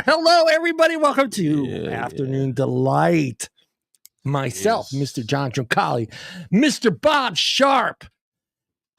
Hello, everybody. Welcome to Afternoon Delight. Myself, Mr. John Truncali, Mr. Bob Sharp,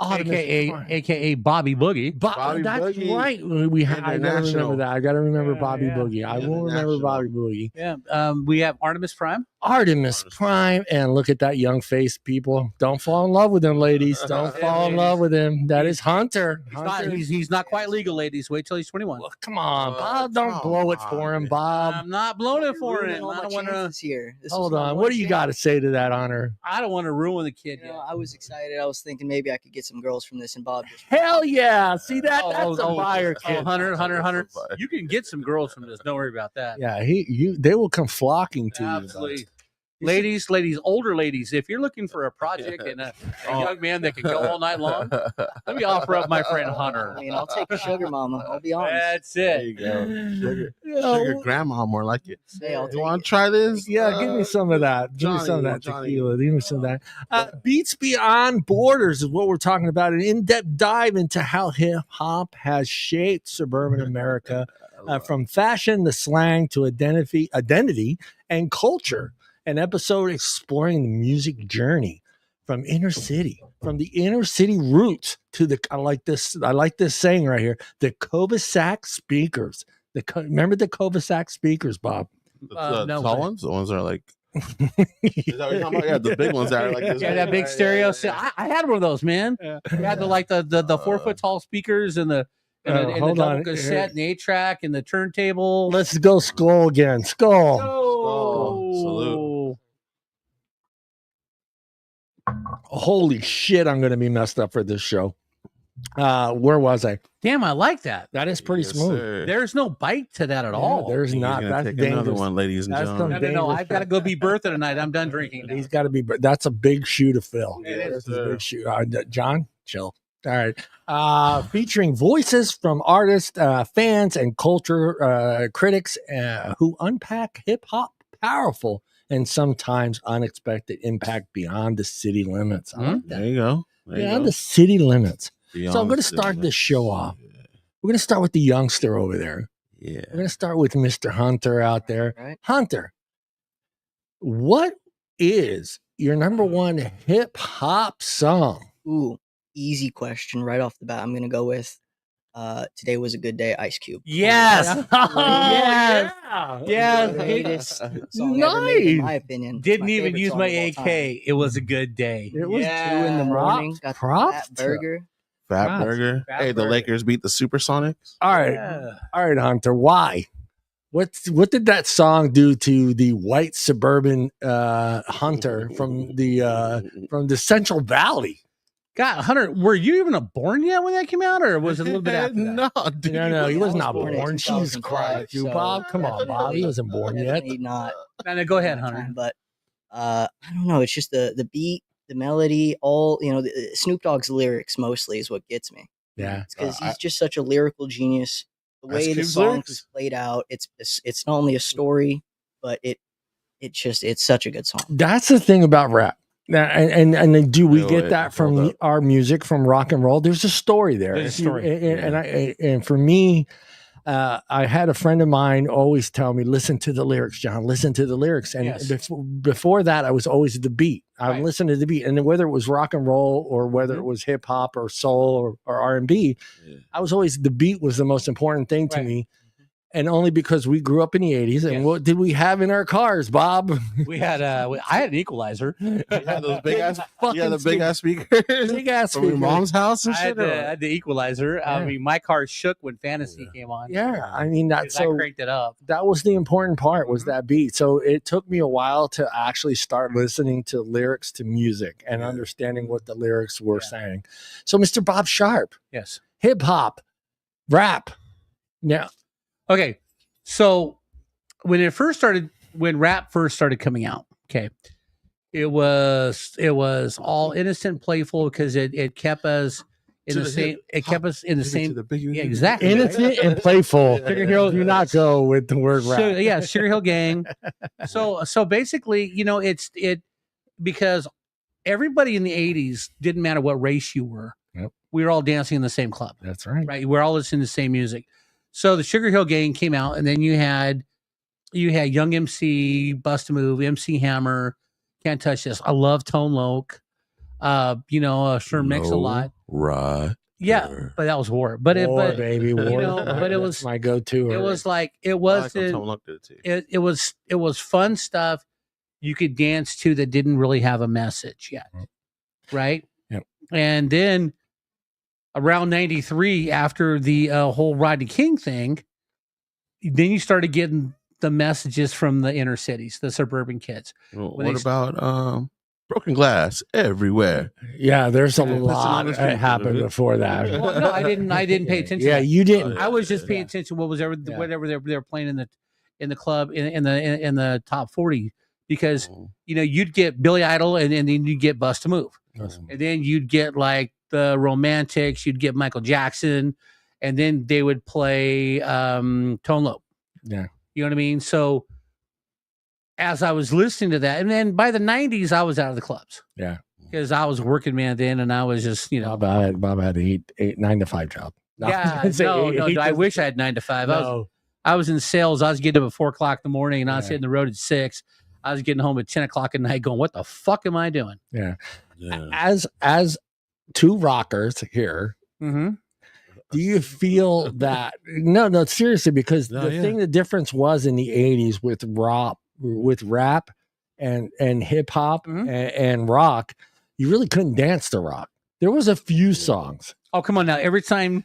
AKA Bobby Boogie. Bobby that's Boogie. Right. I gotta remember that. I gotta remember Bobby Boogie. I will remember Bobby Boogie. Yeah. We have Artemis Prime. Artemis Prime, and look at that young face, people. Don't fall in love with him, ladies. Don't fall in love with him. That is Hunter. He's not quite legal, ladies. Wait till he's 21. Well, come on, Bob. Don't blow it for him, Bob. I'm not blowing it for him. I don't want to. Hold on. What do you got to say to that, Hunter? I don't want to ruin the kid. I was excited. I was thinking maybe I could get some girls from this, and Bob just. Hell yeah! See that? That's a buyer kid. Hunter. You can get some girls from this. Don't worry about that. Yeah, they will come flocking to you. Absolutely. Ladies, older ladies, if you're looking for a project and a young man that can go all night long, let me offer up my friend Hunter. I mean, I'll take a sugar mama. I'll be honest. That's it. There you go. Sugar grandma, more like it. Hey, you want to try this? Yeah, give me some of that. Give me some of that tequila. Give me some of that. Beats Beyond Borders is what we're talking about. An in-depth dive into how hip-hop has shaped suburban America, from fashion to slang to identity and culture. An episode exploring the music journey from the inner city roots to the, I like this saying right here, the cul-de-sac speakers. Remember the cul-de-sac speakers, Bob? The tall ones? The ones that are like, is that what you're talking about? Yeah, the big ones that are like this. Yeah, that big stereo. I had one of those, man. Yeah. You had the 4 foot tall speakers and the double cassette and the 8-track and the turntable. Let's go skull again. Skull. Salute. Holy shit, I'm going to be messed up for this show. Where was I? Damn, I like that. That is pretty smooth. Sir. There's no bite to that at all. There's not. That's take dangerous. Another one, ladies and gentlemen. No. I've got to go be Bertha tonight. I'm done drinking now. He's got to be. That's a big shoe to fill. That's a big shoe. John, chill. All right. Featuring voices from artists, fans, and culture critics who unpack hip hop powerful and sometimes unexpected impact beyond the city limits. There you go. Beyond the city limits. Beyond so I'm going to start this show off. We're going to start with the youngster over there. Yeah. We're going to start with Mr. Hunter out there. Right. Hunter, what is your number one hip hop song? Ooh, easy question right off the bat. I'm going to go with Today Was a Good Day, Ice Cube. Yes. Yes. The greatest song ever made, in my opinion. Didn't even use my AK. It was a good day. It was 2 in the morning. Got the fat burger. Fat burger. Hey, the Lakers beat the Supersonics. All right. All right, Hunter. Why? What did that song do to the white suburban Hunter from the Central Valley? God, Hunter, were you even born yet when that came out, or was it a little bit after that? No, dude. No, he was not born. Jesus Christ, you Bob. Come on, Bob. He wasn't born yet. Definitely not. No, go ahead, Hunter. But I don't know. It's just the beat, the melody, all Snoop Dogg's lyrics mostly is what gets me. Yeah, because he's just such a lyrical genius. The way the song is played out, it's not only a story, but it's such a good song. That's the thing about rap. And do we get that from our music, from rock and roll? There's a story there. There's a story. And for me, I had a friend of mine always tell me, listen to the lyrics, John, listen to the lyrics. And before that, I was always the beat. I would listen to the beat. And whether it was rock and roll or whether it was hip hop or soul or R&B, I was always, the beat was the most important thing to me. And only because we grew up in the 80s. And what did we have in our cars, Bob? We had I had an equalizer. Yeah, those big ass speakers. Big ass from your mom's house and shit. I had the equalizer. I mean, my car shook when Fantasy came on. Yeah, I mean I cranked it up. That was the important part, was that beat. So it took me a while to actually start listening to lyrics to music and understanding what the lyrics were saying. So, Mr. Bob Sharp, hip hop, rap, now. Okay, so when rap first started coming out, okay, it was all innocent, playful, because it kept us in the same. It kept us in the same. Yeah, exactly. Innocent and playful. Sugar Hill, do not go with the word rap. Yeah, Sugar Hill Gang. So basically, it's because everybody in the 80s, didn't matter what race you were. Yep. We were all dancing in the same club. That's right. Right. We're all listening to the same music. So the Sugar Hill Gang came out, and then you had Young MC, Bust a Move, MC Hammer, Can't Touch This. I love Tone Loc. Sure Mix a Lot. Right. Yeah, but that was War. But War, baby, War. But it was my go-to. It was like Tone Loc did it too. It was fun stuff you could dance to that didn't really have a message yet, right? Yep. And then around 93, after the whole Rodney King thing, then you started getting the messages from the inner cities, the suburban kids. Well, what about broken glass everywhere? Yeah, there's a lot that happened before that. Well, no, I didn't pay attention. Yeah, you didn't. I was just paying attention to whatever they were playing in the club in the top 40, because you'd get Billy Idol, and then you'd get Bust a Move, and then you'd get like the Romantics, you'd get Michael Jackson, and then they would play Tone Loc. Yeah. You know what I mean? So as I was listening to that, and then by the 90s, I was out of the clubs. Yeah. Because I was a working man then, and I was just, Bob had a 9 to 5 job. No, I wish I had 9 to 5. No. I was in sales. I was getting up at 4 o'clock in the morning, and I was hitting the road at 6. I was getting home at 10 o'clock at night going, what the fuck am I doing? Yeah. As two rockers here, do you feel that? No, seriously, because the difference was in the 80s with rap and hip hop and rock, you really couldn't dance to rock. There was a few songs. Oh, come on now. Every time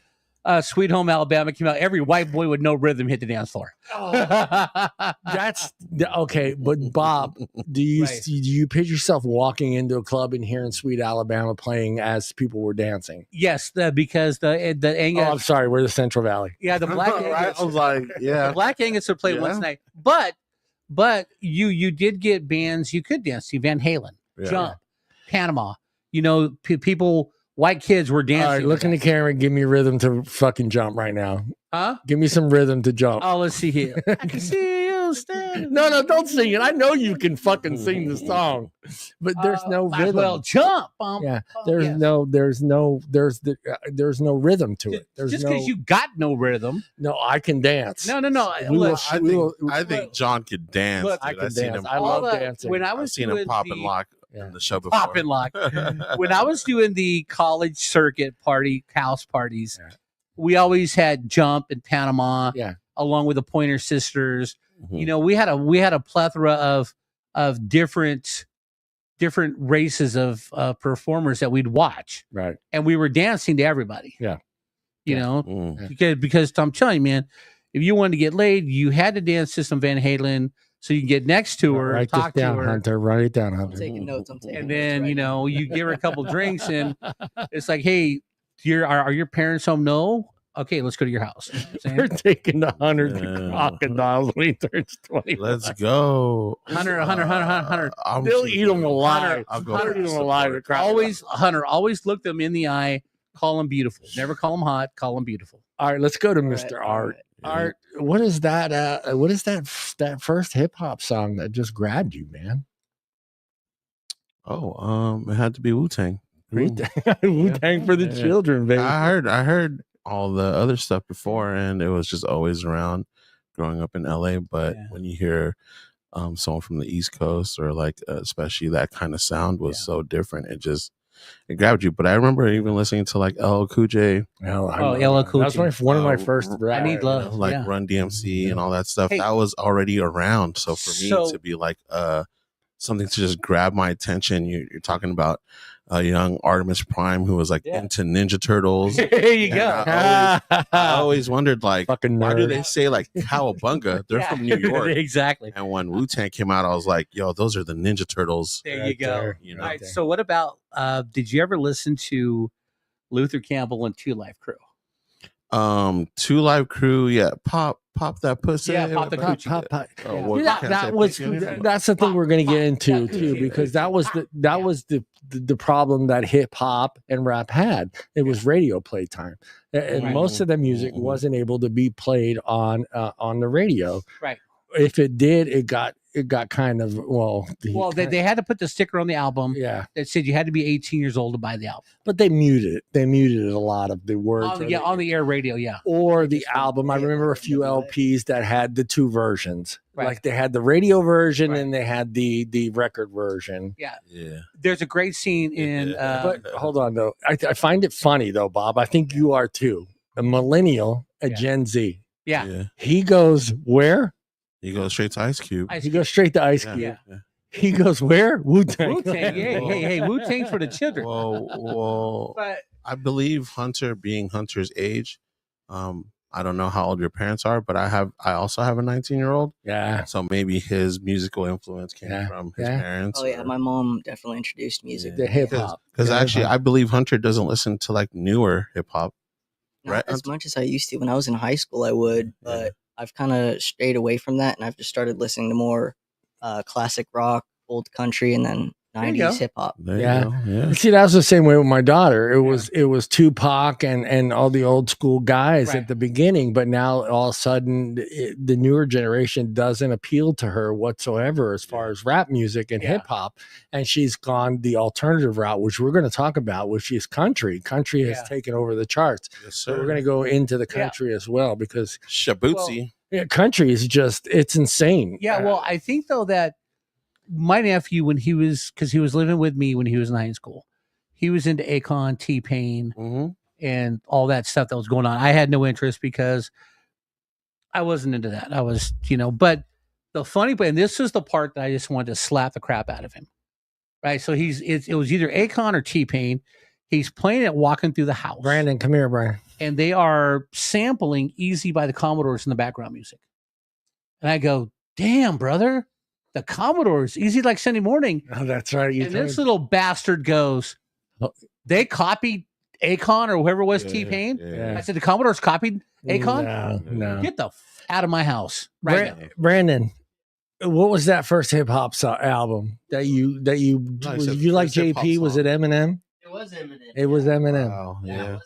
Sweet Home Alabama came out, every white boy with no rhythm hit the dance floor. That's okay. But Bob, do you picture yourself walking into a club and hearing Sweet Alabama playing as people were dancing? Yes, because the I'm sorry, we're the Central Valley. Yeah, the Black Angus. I was like, the Black Angus would play once a night. But you did get bands you could dance to. Van Halen, Jump, Panama. People. White kids were dancing. All right, look in the camera and give me rhythm to fucking jump right now. Huh? Give me some rhythm to jump. Oh, let's see here. I can see you standing. No, don't sing it. I know you can fucking sing the song, but there's no rhythm. Well, jump. There's no rhythm to it. There's just because you got no rhythm. No, I can dance. No. I think John could dance. Look, I can dance. I love dancing. When I've seen him pop and lock. In the show before. Pop and lock. When I was doing the college circuit house parties, we always had Jump in Panama, along with the Pointer Sisters. We had a plethora of different races of performers that we'd watch, right? And we were dancing to everybody. Yeah, because I'm telling you, man, if you wanted to get laid, you had to dance to some Van Halen. So you can get next to her, write talk this down, to her. Hunter. Write it down, Hunter. I'm taking notes. And then you give her a couple drinks, and it's like, hey, are your parents home? No. Okay, let's go to your house. We're taking the Hunter to crocodiles when he turns 20. Let's go, Hunter. They'll eat them alive. Hunter, eat them alive. Always look them in the eye. Call them beautiful. Never call them hot. Call them beautiful. All right, let's go to Mr. Art. Art, what is that? What is that first hip hop song that just grabbed you, man? It had to be Wu-Tang. Wu-Tang for the children, baby. I heard all the other stuff before, and it was just always around growing up in LA. But when you hear someone from the East Coast, or like especially that kind of sound was so different, it grabbed you. But I remember even listening to like LL Cool J. LL Cool J. That's one of my first. I Need Love, Run DMC and all that stuff. That was already around. So for me to be like something to just grab my attention, you're talking about a young Artemis Prime who was like into Ninja Turtles. There you go. I always wondered, like, why do they say like Cowabunga? They're from New York. Exactly. And when Wu-Tang came out, I was like, yo, those are the Ninja Turtles. There you go. All right, so what about, did you ever listen to Luther Campbell and Two Live Crew? Two Live Crew, pop that pussy. Yeah, pop the coochie. Pop. Oh, That's the thing we're going to get into too, because that was the problem that hip hop and rap had. It was radio playtime, and most of the music wasn't able to be played on the radio. Right. If it did, it got kind of they had to put the sticker on the album. Yeah, that said you had to be 18 years old to buy the album. But they muted a lot of the words on the air radio, or the album. I remember a few LPs that had the two versions. Right. Like they had the radio version and they had the record version. Yeah. There's a great scene in. But hold on though, I find it funny though, Bob. I think you are too. A millennial, a Gen Z. Yeah. He goes where? He goes straight to Ice Cube. He goes straight to Ice Cube. Yeah. He goes where? Wu-Tang. Wu-Tang. Hey, Wu-Tang's for the children. Well, but I believe Hunter, being Hunter's age, I don't know how old your parents are, but I also have a 19-year-old. Yeah. So maybe his musical influence came from his parents. Oh yeah, my mom definitely introduced music. The hip hop. Because actually, I believe Hunter doesn't listen to like newer hip hop. Not as much as I used to. When I was in high school, I would, but I've kind of strayed away from that, and I've just started listening to more classic rock, old country, and then 90s hip hop. Yeah. See, that was the same way with my daughter. It was Tupac and all the old school guys at the beginning, but now all of a sudden the newer generation doesn't appeal to her whatsoever as far as rap music and hip hop, and she's gone the alternative route, which we're going to talk about, which is country. Country has taken over the charts. Yes, so we're going to go into the country as well, because Shabootsie. Country is it's insane. Yeah, well, I think though that my nephew, because he was living with me when he was in high school, he was into Akon, T-Pain, and all that stuff that was going on. I had no interest because I wasn't into that. I was, but the funny part, and this is the part that I just wanted to slap the crap out of him, right? So it was either Akon or T-Pain. He's playing it walking through the house. Brandon, come here, Brian. And they are sampling Easy by the Commodores in the background music. And I go, damn, brother. The Commodores, Easy Like Sunday Morning. Oh, that's right. And this little bastard goes, they copied Akon or whoever was T-Pain. Yeah. I said, the Commodores copied Akon? No. Get the out of my house right now. Brandon, what was that first hip hop album that you like JP? Was it Eminem? It was Eminem. It was Eminem. Wow, yeah.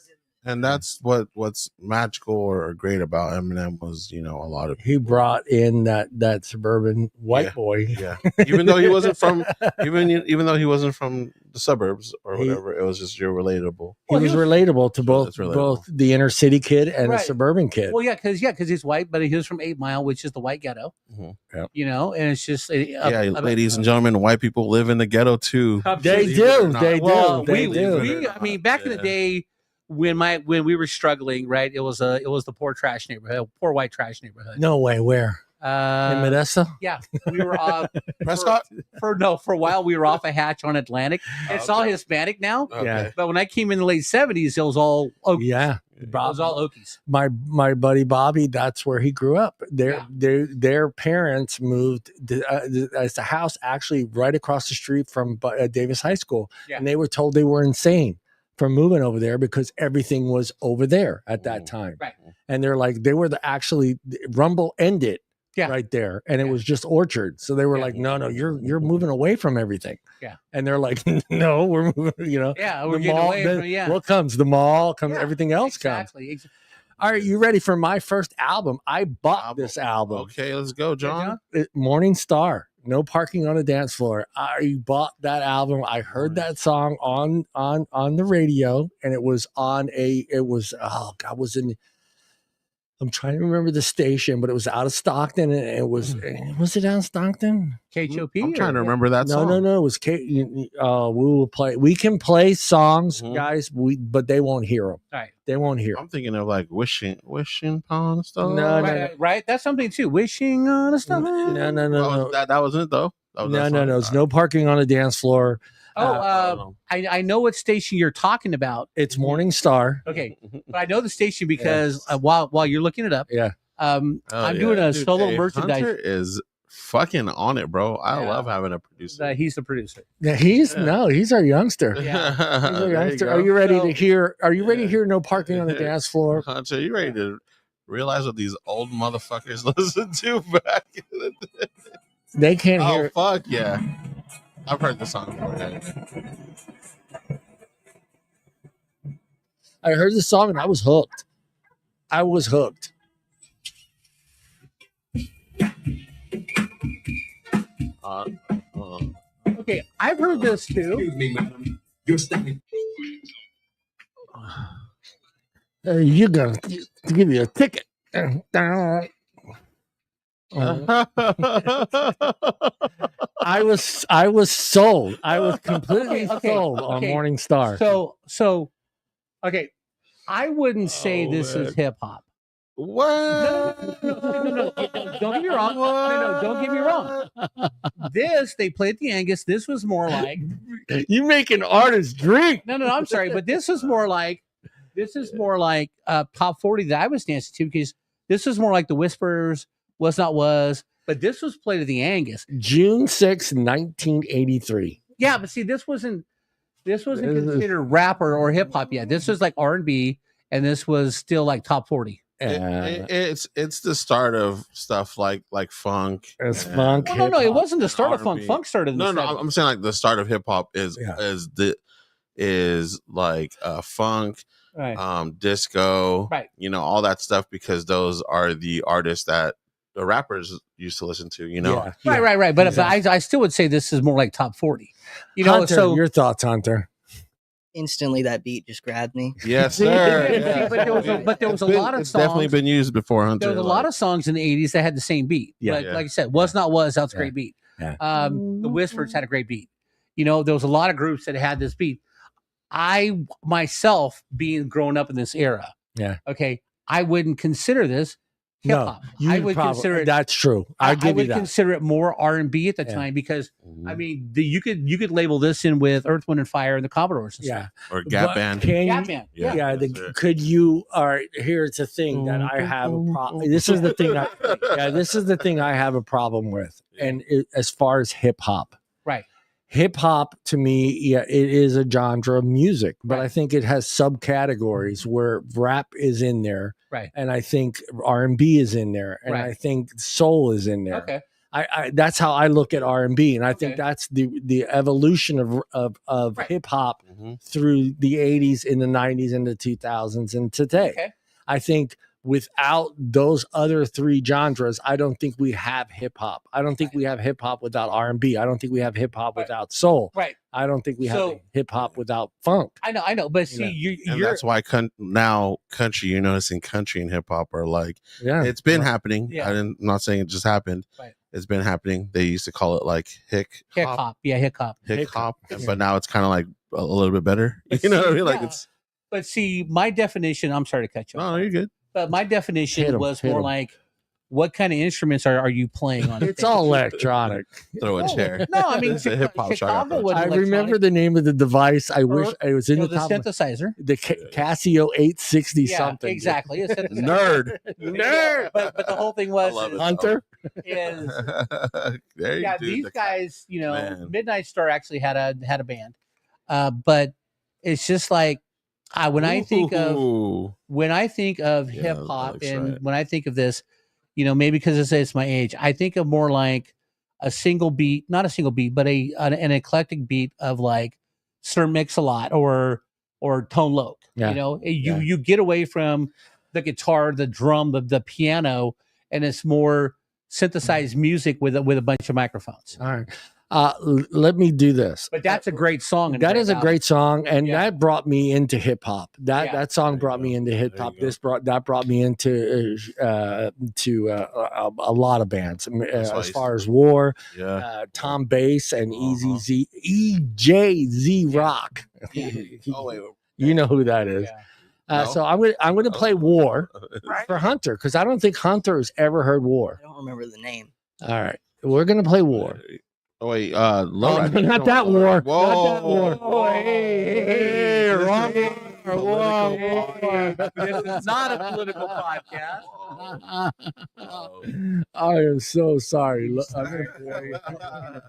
And that's what's magical or great about Eminem was, a lot of he brought in that suburban white boy. Yeah. Even though he wasn't from even though he wasn't from the suburbs or whatever, it was just relatable. He was relatable to both the inner city kid and the suburban kid. Well, because he's white, but he was from 8 Mile, which is the white ghetto. And it's just ladies and gentlemen, white people live in the ghetto too. They do. I mean, back in the day, when we were struggling, right? It was the poor trash neighborhood, poor white trash neighborhood. No way, where? In Modesto? Yeah, we were Prescott. For a while we were off a hatch on Atlantic. It's all Hispanic now. Yeah, but when I came in the late 70s, it was all Okies. Yeah, it was all Okies. My buddy Bobby, that's where he grew up. Their parents moved as a house actually right across the street from Davis High School, and they were told they were insane from moving over there because everything was over there at that time. Right. And they're like, actually Rumble ended right there. And it was just Orchard. So they were like, no, you're moving away from everything. Yeah. And they're like, no, we're moving, Yeah, we're getting away from what comes? The mall comes, everything else comes. Exactly. All right, you ready for my first album? I bought this album. Okay, let's go, John. Morning Star. No Parking on the Dance Floor. I bought that album. I heard that song on the radio, and it was I'm trying to remember the station, but it was out of Stockton, and it was it out of Stockton? KHOP? I'm trying to remember that song. No, it was we can play songs, guys, but they won't hear them. Right. They won't hear. I'm thinking of like wishing upon a star. No. Right. That's something too. Wishing on a star. No. That wasn't it though. No. It's No Parking on the Dance Floor. I know what station you're talking about. It's Morning Star. Okay, but I know the station because while you're looking it up, I'm doing a solo merchandise. Hunter is fucking on it, bro. I love having a producer. He's the producer. Yeah, he's our youngster. Yeah. He's our youngster. Are you ready to hear? Are you ready to hear No Parking on the Dance Floor? Hunter, you ready to realize what these old motherfuckers listen to back in the day? They can't hear. Oh fuck yeah! I've heard the song before. Yeah. I heard the song and I was hooked. Okay, I've heard this too. Excuse me, madam. You're standing. You're gonna give you a ticket. I was sold. I was completely sold on Morning Star. So, okay, I wouldn't say this is hip hop. What? No. Don't get me wrong. No, don't get me wrong. This, they played at the Angus. This was more like you make an artist drink. No, I'm sorry, but this is more like top 40 that I was dancing to, because this was more like the Whispers, Was Not Was, but this was played at the Angus. June 6, 1983. Yeah, but see, this wasn't considered rapper or hip hop yet. This was like R&B, and this was still like top 40. It's the start of stuff like funk. It's funk. No, it wasn't the start of funk. Funk started in the 70s. I'm saying like the start of hip hop is like funk, right. Disco, right? You know, all that stuff, because those are the artists that the rappers used to listen to. You know, right. But exactly. I still would say this is more like top 40. You know, Hunter, so your thoughts, Hunter? Instantly, that beat just grabbed me. Yes, sir. Yeah. But there was a lot of it's songs. Definitely been used before, Hunter. There was a lot of songs in the 80s that had the same beat. Like I said, Was Not Was, that's a great beat. Yeah. The Whispers had a great beat. You know, there was a lot of groups that had this beat. I myself, being grown up in this era, okay, I wouldn't consider this hip hop. No, I would consider it. That's true. I would consider it more R&B at the time, because I mean, you could label this in with Earth, Wind and Fire and the Commodores. And stuff. Or Gap Band. Gap Band. Could you? All right. Here's the thing that I have a problem. This is the thing. This is the thing I have a problem with, and as far as hip hop, right. Hip hop to me, it is a genre of music, but I think it has subcategories where rap is in there, right? And I think R&B is in there, and I think soul is in there. Okay, I that's how I look at R&B, and I think that's the evolution of hip hop through the 80s, in the 90s, and the 2000s, and today. Okay. I think without those other three genres, I don't think we have hip hop. I don't think we have hip hop without R&B. I don't think we have hip hop without soul. Right. I don't think we have hip hop without funk. I know. But see, you're that's why now country, you're noticing country and hip hop are like, it's been happening. Yeah. I'm not saying it just happened. Right. It's been happening. They used to call it like hick hop. Yeah, hick hop. Hick hop. But now it's kind of like a little bit better. But you know what I mean? Like it's. But see, my definition. I'm sorry to cut you off. No, you're good. But my definition was more like, what kind of instruments are you playing on? It's all electronic. Throw a chair. No, I mean, it's a hip hop Chicago. I remember the name of the device. I wish it was in the synthesizer. The Casio 860 something. Exactly. Nerd. But the whole thing was Hunter. These guys, you know, man. Midnight Star actually had a band, but it's just like when I think of hip hop and when I think of this, you know, maybe because it's my age, I think of more like a single beat, not a single beat, but an eclectic beat of like Sir Mix-a-Lot or Tone Loc. You know, you get away from the guitar, the drum, the piano, and it's more synthesized music with a bunch of microphones. All right. Let me do this. But that's a great song. That is a great song, and that brought me into hip hop. That song brought me into hip hop. That brought me into a lot of bands. As far as War, Tom Bass, and EJZ Rock. You know who that is. So I'm gonna play War for Hunter, because I don't think Hunter has ever heard War. I don't remember the name. All right, we're gonna play War. Oh wait, not that war. Whoa. Not that war. Oh, hey, wrong this war. is not a political podcast. I am so sorry. Look, I'm gonna play.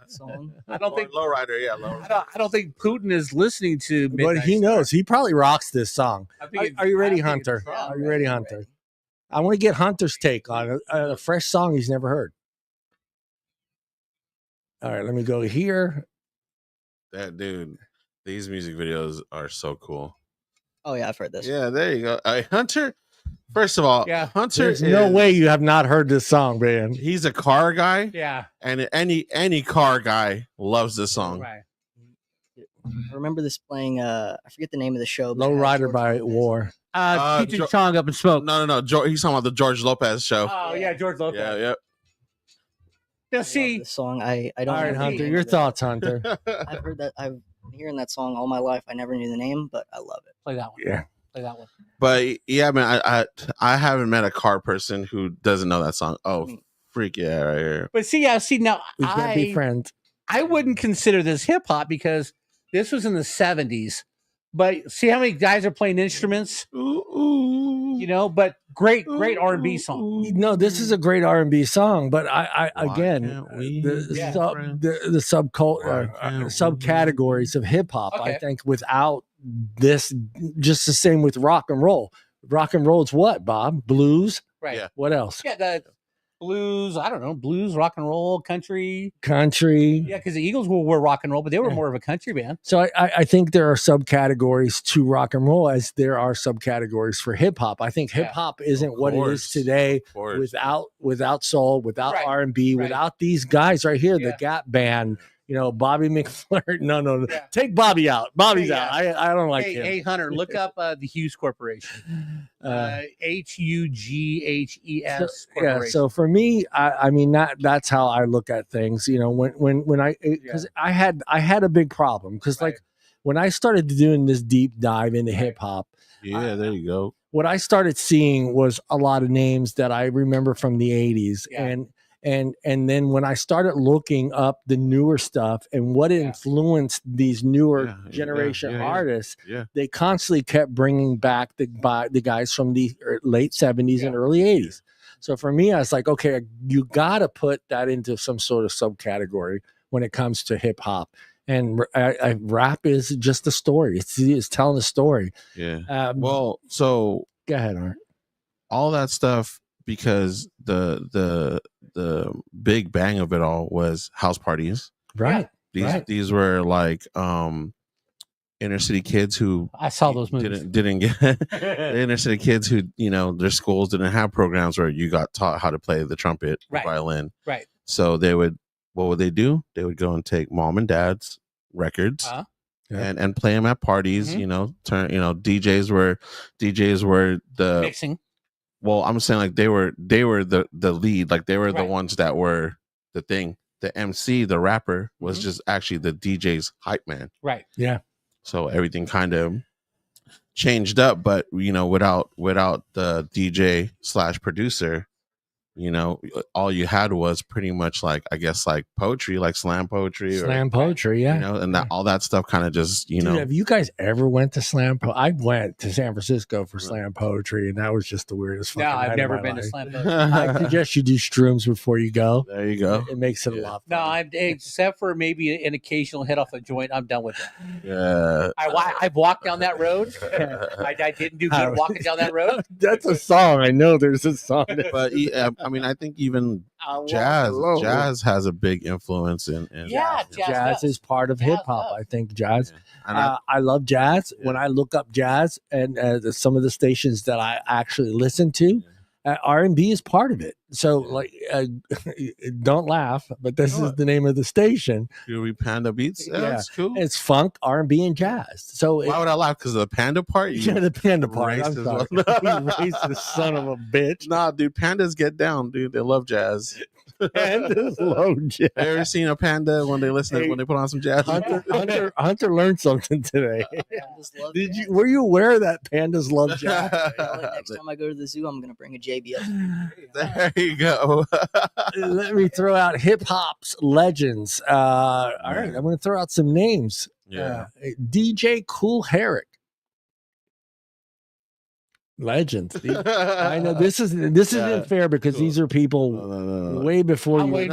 Song. I don't think lowrider. Yeah, lowrider. I don't think Putin is listening to. But Midnight he Star. knows. He probably rocks this song. Are you ready, Hunter? Yeah, Are you ready, Hunter? I want to get Hunter's take on a fresh song he's never heard. All right, let me go here. That dude, these music videos are so cool. Oh yeah, I've heard this. Yeah, there you go. Hunter. First of all, Yeah. Hunter. There's no way you have not heard this song, man. He's a car guy. Yeah. And any car guy loves this song. Right. I remember this playing. I forget the name of the show. but Low it had Rider George by Lopez. War. Teaching Chong Up and Smoke. No. He's talking about the George Lopez show. Oh yeah, George Lopez. Yeah. Now I see, love this song. I don't. All right, know the Hunter, name your of it. thoughts, Hunter. I've heard that. I've been hearing that song all my life. I never knew the name, but I love it. play that one. Yeah. Play that one. But yeah, man, I haven't met a car person who doesn't know that song. Oh, freak yeah, right here. But see, now We can't be friends. I wouldn't consider this hip hop because this was in the 70s. But see how many guys are playing instruments? You know, but great R&B song. No, this is a great R&B song, but I Why again can't we the be friends? the subcategories of hip hop. Okay. I think without this, just the same with rock and roll. Rock and roll is what, Bob? Blues. Right. Yeah. What else? Yeah, the blues, I don't know, blues, rock and roll, country. Country. Yeah, because the Eagles were rock and roll, but they were more of a country band. So I think there are subcategories to rock and roll as there are subcategories for hip hop. I think hip hop isn't what it is today without soul, without Right. R&B, Right. without these guys right here, the Gap Band. You know, Bobby McFlurry. No. Yeah. Take Bobby out. Bobby's Yeah. out. I don't like him. Hey, Hunter, look up the Hughes Corporation. HUGHES Corporation. Yeah, so for me, I mean that's how I look at things. You know, when I because I had a big problem because like when I started doing this deep dive into hip hop, Yeah, there you go. what I started seeing was a lot of names that I remember from the 80s. And then when I started looking up the newer stuff and what influenced these newer generation artists, they constantly kept bringing back the guys from the late 70s and early 80s. So for me, I was like, okay, you got to put that into some sort of subcategory when it comes to hip hop. And rap is just a story. It's telling a story. Yeah. Well, so go ahead, Art. All that stuff, because the big bang of it all was house parties. Right. These were like inner city kids who I saw those movies. Didn't get the inner city kids who, you know, their schools didn't have programs where you got taught how to play the trumpet, the violin. Right. So what would they do? They would go and take mom and dad's records and play them at parties. Mm-hmm. You know, DJs were the mixing. Well, I'm saying like they were the lead, like they were the ones that were the thing. The MC, the rapper, was just actually the DJ's hype man. Right. Yeah. So everything kind of changed up, but you know, without the DJ / producer, you know, all you had was pretty much like, I guess, like poetry, like slam poetry, Yeah. You know, and that all that stuff kind of just, you know. Have you guys ever went to slam? I went to San Francisco for slam poetry, and that was just the weirdest. No, I've never been to slam poetry. I suggest you do shrooms before you go. There you go. It makes it a lot. No, except for maybe an occasional hit off a joint. I'm done with that. Yeah. I've walked down that road. I didn't do good walking down that road. That's a song. I know there's a song. But I mean, I think even jazz has a big influence in jazz is part of hip hop. I think jazz. I love jazz. When I look up jazz and some of the stations that I actually listen to, R&B is part of it. So like, don't laugh, but this is the name of the station. Panda Beats. Yeah, that's cool. It's funk, R&B, and jazz. So why would I laugh? Because of the panda part? Yeah, the panda part. I'm sorry. You racist son of a bitch. Nah, dude, pandas get down, dude. They love jazz. Pandas love jazz. Ever seen a panda when they listen when they put on some jazz? Hunter learned something today. Pandas love Did jazz. you? Were you aware that pandas love jazz? Next time I go to the zoo, I'm gonna bring a JBL. There you go. Let me throw out hip hop's legends. All right, I'm going to throw out some names. Yeah. DJ Cool Herrick. Legends. I know this isn't fair because these are people way before I'm you. waiting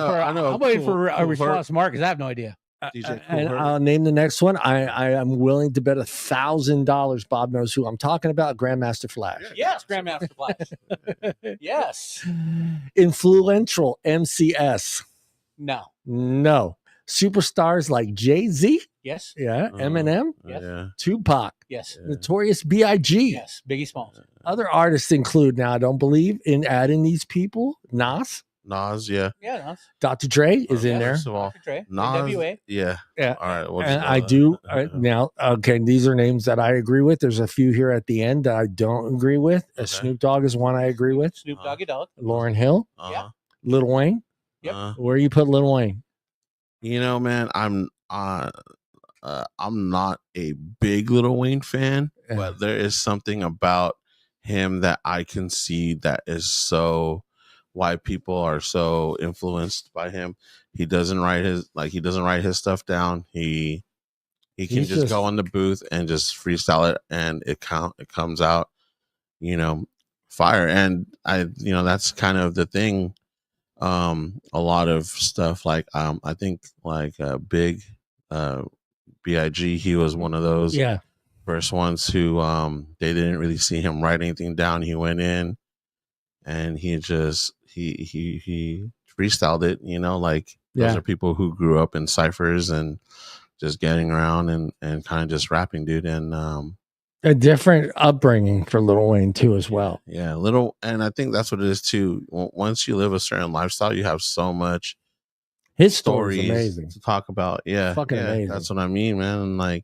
for a response, Mark, because I have no idea. DJ And I'll name the next one. I am willing to bet $1,000. Bob knows who I'm talking about. Grandmaster Flash. Yes, Grandmaster Flash. Yes. Influential MCS. No. Superstars like Jay-Z. Yes. Yeah. Eminem. Yes. Yeah. Tupac. Yes. Notorious B.I.G. Yes. Biggie Smalls. Other artists include, now I don't believe in adding these people. Nas. Yeah. Yeah, Nas. Dr. Dre is in there. First of all, Dr. Dre. Nas. NWA. Yeah. Yeah. All right. We'll And just I go do that. now. Okay, these are names that I agree with. There's a few here at the end that I don't agree with. Okay. Snoop Dogg is one I agree with. Snoop Doggy Dogg. Lauren Hill, Uh-huh. Lil Wayne. Yep. Where you put Lil Wayne? You know, man, I'm not a big Lil Wayne fan, but there is something about him that I can see that is so why people are so influenced by him. He doesn't write his stuff down. He can just go in the booth and just freestyle it, and it comes out, fire. And that's kind of the thing. A lot of stuff like I think like Big B.I.G. He was one of those first ones who they didn't really see him write anything down. He went in and he just he freestyled it. Those are people who grew up in ciphers and just getting around and kind of just rapping, dude. And a different upbringing for Lil Wayne too, as well. Yeah, and I think that's what it is too. Once you live a certain lifestyle, you have so much. His story is amazing to talk about. Yeah, fucking amazing. That's what I mean, man. And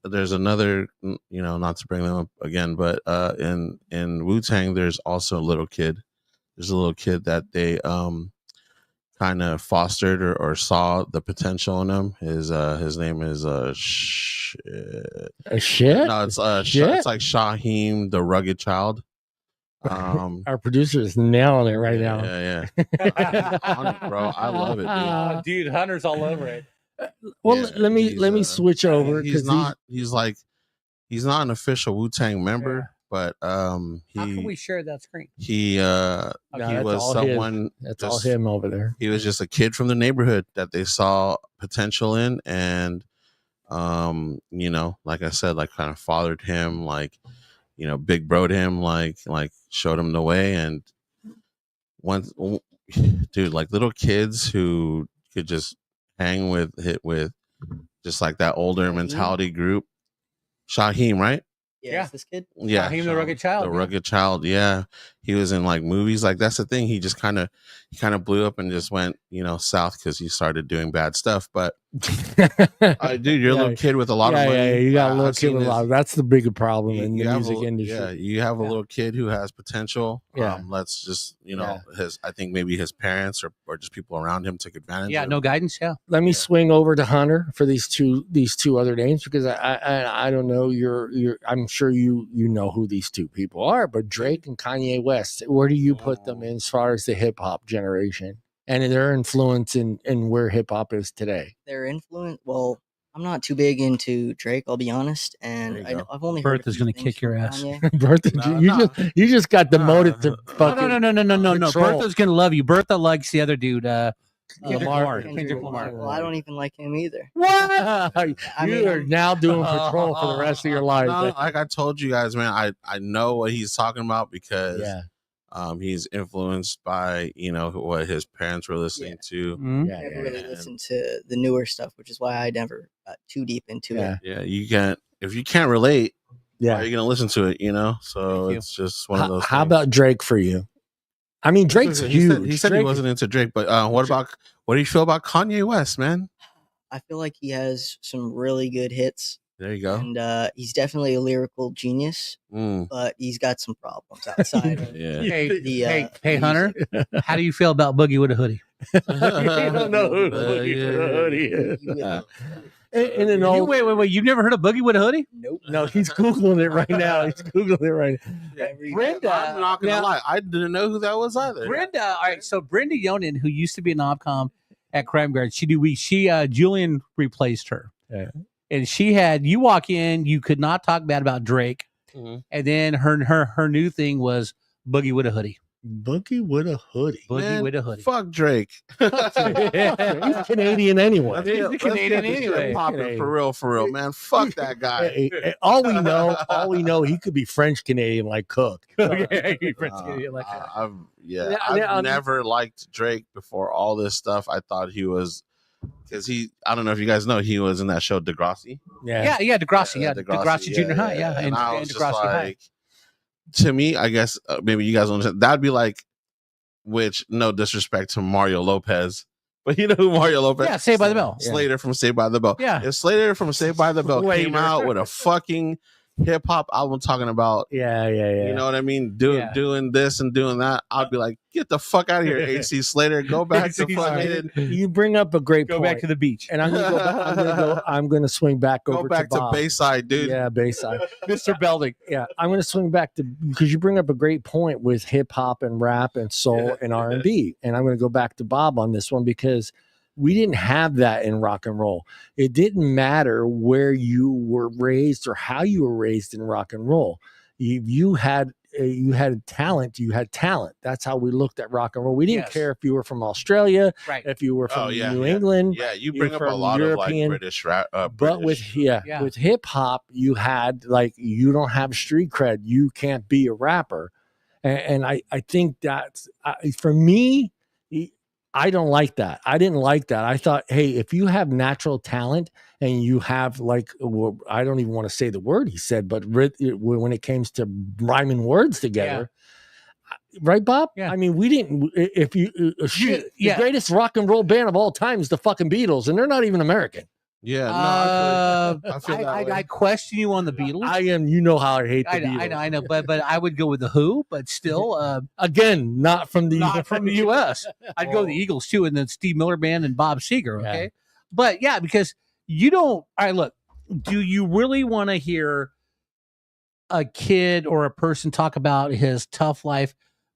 there's another, not to bring them up again, but in Wu-Tang, there's also a little kid. There's a little kid that they kind of fostered or saw the potential in him. His name is Shit. No, it's it's like Shaheem, the rugged child. Our producer is nailing it right now. Yeah. Bro, I love it, dude. Hunter's all over it. Well, let me switch over. He's not an official Wu-Tang member, but how can we share that screen? He was someone. That's all him over there. He was just a kid from the neighborhood that they saw potential in, and like I said, like kind of fathered him, like big broed him, like showed him the way. And once, dude, like little kids who could just hang with just like that older mentality group. Shaheem, right? Yeah. This kid? Yeah. Shaheem, the rugged child. The rugged child. Yeah. He was in like movies. Like that's the thing. He just kind of blew up and just went, south because he started doing bad stuff. But dude, you're a little kid with a lot of money. Yeah, you got a little kid with a lot. That's the bigger problem in the music industry. Yeah, you have a little kid who has potential. Yeah. Let's just, I think maybe his parents or just people around him took advantage. Yeah, no guidance. Yeah. Let me swing over to Hunter for these two other names because I don't know. I'm sure you know who these two people are, but Drake and Kanye West. Where do you put them in as far as the hip hop generation and their influence in where hip hop is today? Their influence. Well, I'm not too big into Drake, I'll be honest, and I've only heard Bertha's gonna kick your ass. Bertha, you just got demoted to fucking no. Bertha's gonna love you. Bertha likes the other dude. Kendrick Lamar. Well, I don't even like him either. What? You are now doing patrol for the rest of your life. No, like I told you guys, man, I know what he's talking about because he's influenced by what his parents were listening to. I never really listened to the newer stuff, which is why I never got too deep into it. Yeah, you can't if you can't relate. Why are you gonna listen to it? So it's just one of those. How about Drake for you? I mean, Drake's huge. He said he wasn't into Drake, but what do you feel about Kanye West, man? I feel like he has some really good hits. There you go. And he's definitely a lyrical genius, but he's got some problems outside. Hey, Hunter, how do you feel about Boogie with a Hoodie? You don't know who Boogie with a Hoodie is. And then wait. You've never heard of Boogie with a Hoodie? Nope. No, he's Googling it right now. He's Googling it right now. Brenda, I'm not going to lie. I didn't know who that was either. Brenda, all right. So Brenda Yonan, who used to be an OPCOM at Crime Guard, Julian replaced her. Yeah. And she had, you walk in, you could not talk bad about Drake. And then her new thing was Boogie with a Hoodie. Boogie with a Hoodie. Boogie with a Hoodie. Fuck Drake. He's Canadian anyway. He's the Canadian anyway. Popping for real, man. Fuck that guy. Hey, all we know, he could be French Canadian like Cook. French Canadian like that. I've never liked Drake before all this stuff. I thought he was, because I don't know if you guys know, he was in that show Degrassi. Yeah, Degrassi. Degrassi Junior High. Yeah, and I was Degrassi just like, High. To me, I guess maybe you guys don't understand. That'd be like, which no disrespect to Mario Lopez, but you know who Mario Lopez? Yeah, Saved by the Bell. Slater from Saved by the Bell. Yeah, if Slater from Saved by the Bell came out with a fucking hip hop album talking about, you know what I mean, doing this and doing that, I'd be like, get the fuck out of here, AC Slater. Go back to fucking. You bring up a great point. Go back to the beach, and I'm going to swing back over. Go back to Bayside, dude. Yeah, Bayside, Mr. Belding. Yeah, I'm going to swing back to, because you bring up a great point with hip hop and rap and soul and R&B, and I'm going to go back to Bob on this one because we didn't have that in rock and roll. It didn't matter where you were raised or how you were raised in rock and roll. You had talent. You had talent. That's how we looked at rock and roll. We didn't care if you were from Australia, if you were from New England. Yeah, you bring up a lot European, of like British rap. But with hip hop, you had like, you don't have street cred. You can't be a rapper. And I think that's for me. I don't like that. I didn't like that. I thought, hey, if you have natural talent and you have like, I don't even want to say the word he said, but when it comes to rhyming words together, right, Bob? Yeah. I mean, we didn't. If you the greatest rock and roll band of all time is the fucking Beatles, and they're not even American. Yeah, no, I feel that way. I question you on the Beatles. I am. You know how I hate the Beatles. I know, but I would go with the Who, but still, again, not from the U.S. I'd go with the Eagles too, and then Steve Miller Band and Bob Seger. Okay, but yeah, because you don't. All right, look, do you really want to hear a kid or a person talk about his tough life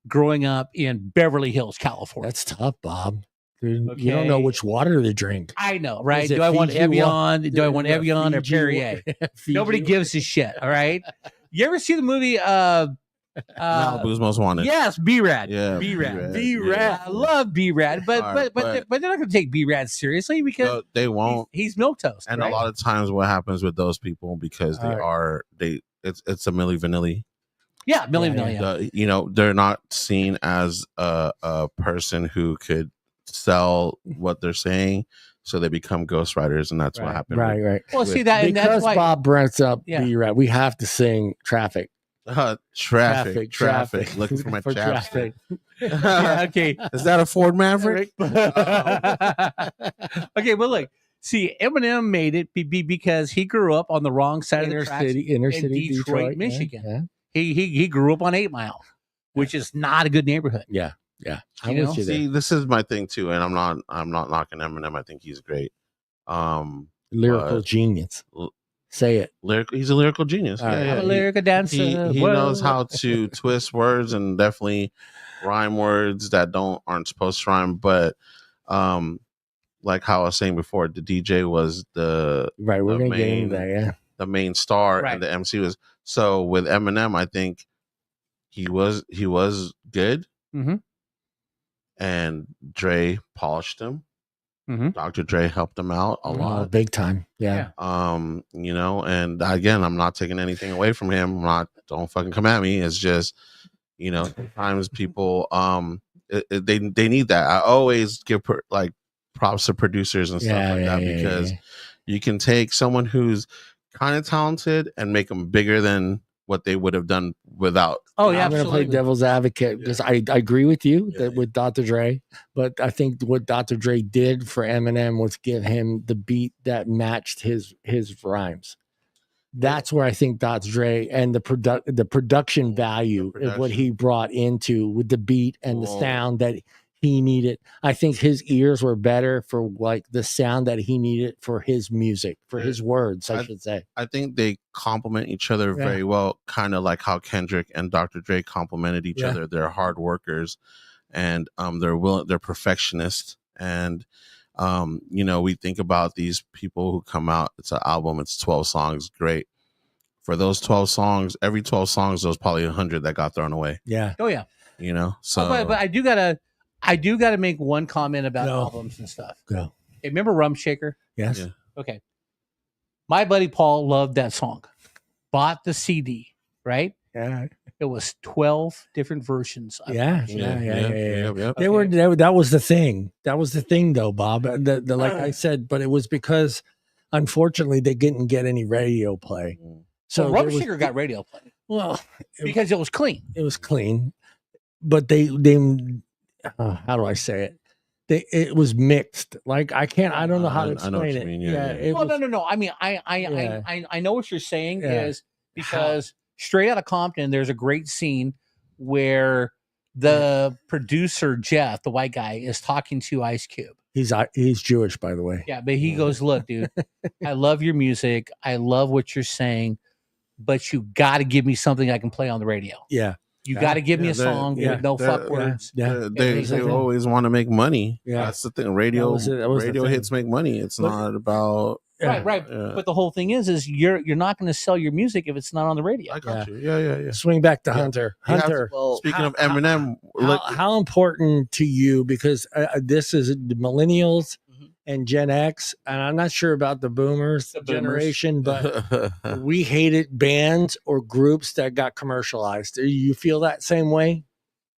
growing up in Beverly Hills, California? That's tough, Bob. Dude, you don't know which water to drink. I know, right? Do I want Evian? Do I want Evian or Perrier? Nobody gives a shit. All right. You ever see the movie Malibu's Most Wanted? Yes, B-Rad. Yeah, B-Rad. B-Rad. I love B-Rad, but they're not going to take B-Rad seriously because they won't. He's milquetoast. And a lot of times, what happens with those people, because it's a Milli Vanilli. Yeah, Milli Vanilli. You know, they're not seen as a person who could sell what they're saying, so they become ghostwriters, and that's what happened. Right. Well, see that, and because that's why Bob brings up B-Rad, we have to sing Traffic. Traffic. Looking for my traffic. Okay, is that a Ford Maverick? Okay, well, look. See, Eminem made it because he grew up on the wrong side of the tracks inner city in Detroit, Michigan. Yeah. He grew up on 8 Mile, which is not a good neighborhood. Yeah. See, this is my thing too, and I'm not knocking Eminem. I think he's great. Lyrical genius. Say it. He's a lyrical genius. I'm a lyrical dancer. He knows how to twist words and definitely rhyme words that aren't supposed to rhyme. But like how I was saying before, the DJ was the we're gonna get into that, the main star, and the MC was. So with Eminem, I think he was good. Mm-hmm. And Dre polished him. Mm-hmm. Dr. Dre helped him out a lot, big time. Yeah. You know, and again, I'm not taking anything away from him. Don't fucking come at me. It's just, you know, sometimes people, they need that. I always give props to producers and stuff like that, because you can take someone who's kind of talented and make them bigger than what they would have done without. Oh yeah, I'm going to play devil's advocate because I agree with you with Dr. Dre, but I think what Dr. Dre did for Eminem was give him the beat that matched his rhymes. That's where I think Dr. Dre and the production value of what he brought into with the beat and the sound that he needed. I think his ears were better for like the sound that he needed for his music, for his words, I should say. I think they complement each other very well, kind of like how Kendrick and Dr. Dre complemented each other. They're hard workers, and they're perfectionists. And we think about these people who come out, it's an album, it's 12 songs, great. For those 12 songs, every 12 songs, there was probably 100 that got thrown away. Yeah. Oh yeah. So but I do gotta make one comment about albums and stuff. Go. Hey, remember Rum Shaker? Yes. Yeah. Okay. My buddy Paul loved that song. Bought the CD, right? Yeah. It was 12 different versions. Yeah. They were. Okay. That was the thing. That was the thing, though, Bob. Like I said, but it was because, unfortunately, they didn't get any radio play. So Rum Shaker got radio play. Well, because it was clean. It was clean, but they how do I say it? It was mixed. Like I don't know how to explain I know what it. you mean. No. I mean, I know what you're saying is because straight out of Compton, there's a great scene where the producer Jeff, the white guy, is talking to Ice Cube. He's Jewish, by the way. Yeah, but he goes, "Look, dude, I love your music. I love what you're saying, but you got to give me something I can play on the radio. Yeah." You got to give me a song with no fuck words. Yeah. They always want to make money. Yeah. That's the thing. Radio hits make money. It's not about right. Yeah. But the whole thing is you're not going to sell your music if it's not on the radio. I got you. Yeah. Swing back to Hunter. Hunter. Speaking of Eminem, how important to you, because this is the millennials and Gen X, and I'm not sure about the boomers generation, but we hated bands or groups that got commercialized. Do you feel that same way?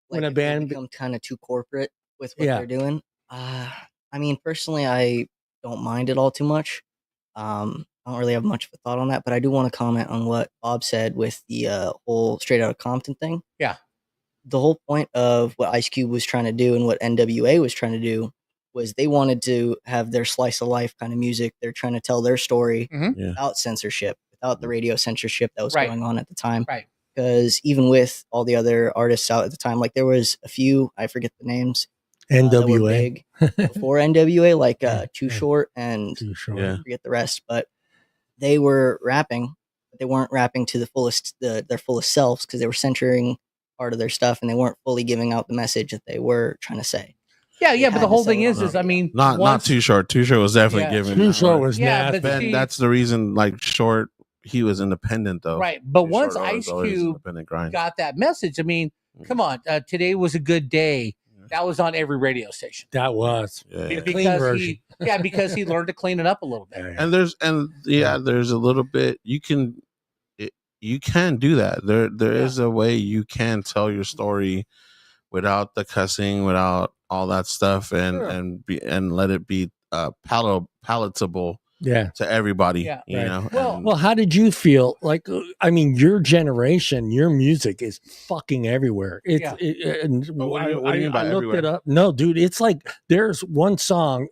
Like when a band becomes kind of too corporate with what they're doing? I mean, personally, I don't mind it all too much. I don't really have much of a thought on that, but I do want to comment on what Bob said with the whole Straight Outta Compton thing. Yeah. The whole point of what Ice Cube was trying to do and what NWA was trying to do was they wanted to have their slice of life kind of music. They're trying to tell their story without censorship, without the radio censorship that was going on at the time. Right. Because even with all the other artists out at the time, like there was a few, I forget the names, NWA that were big before NWA, like Too Short and I forget the rest, but they were rapping, but they weren't rapping to the fullest, their fullest selves, because they were censoring part of their stuff and they weren't fully giving out the message that they were trying to say. Yeah, but the whole thing is I mean, not Too Short. Too Short was definitely giving. Too Short was nasty. But that's the reason, like Short, he was independent though. Right, but once Ice Cube got that message, I mean, come on, today was a good day. That was on every radio station. That was because he learned to clean it up a little bit. And there's a little bit you can do that. There is a way you can tell your story without the cussing, without all that stuff, and let it be palatable to everybody. You know. Well, how did you feel? Like, I mean, your generation, your music is fucking everywhere. What do you mean by everywhere? Looked it up. No, dude, it's like there's one song,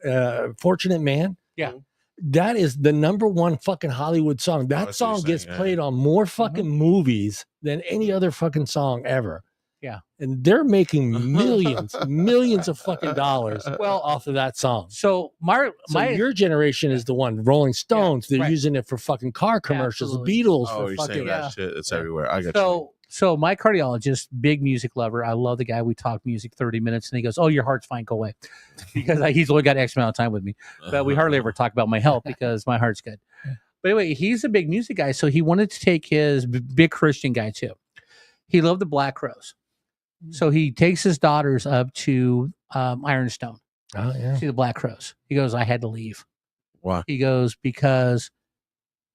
"Fortunate Man." Yeah. That is the number one fucking Hollywood song. That song gets played on more fucking movies than any other fucking song ever. Yeah. And they're making millions of fucking dollars off of that song. So your generation is the one. Rolling Stones, they're using it for fucking car commercials. The Beatles for fucking that shit. It's everywhere. I got you. So my cardiologist, big music lover. I love the guy. We talk music 30 minutes and he goes, "Oh, your heart's fine. Go away." Because he's only got X amount of time with me. But we hardly ever talk about my health because my heart's good. But anyway, he's a big music guy. So he wanted to take his big Christian guy too. He loved the Black Crowes. So he takes his daughters up to Ironstone. Oh, yeah. See the Black Crowes. He goes, "I had to leave." Why? He goes, "Because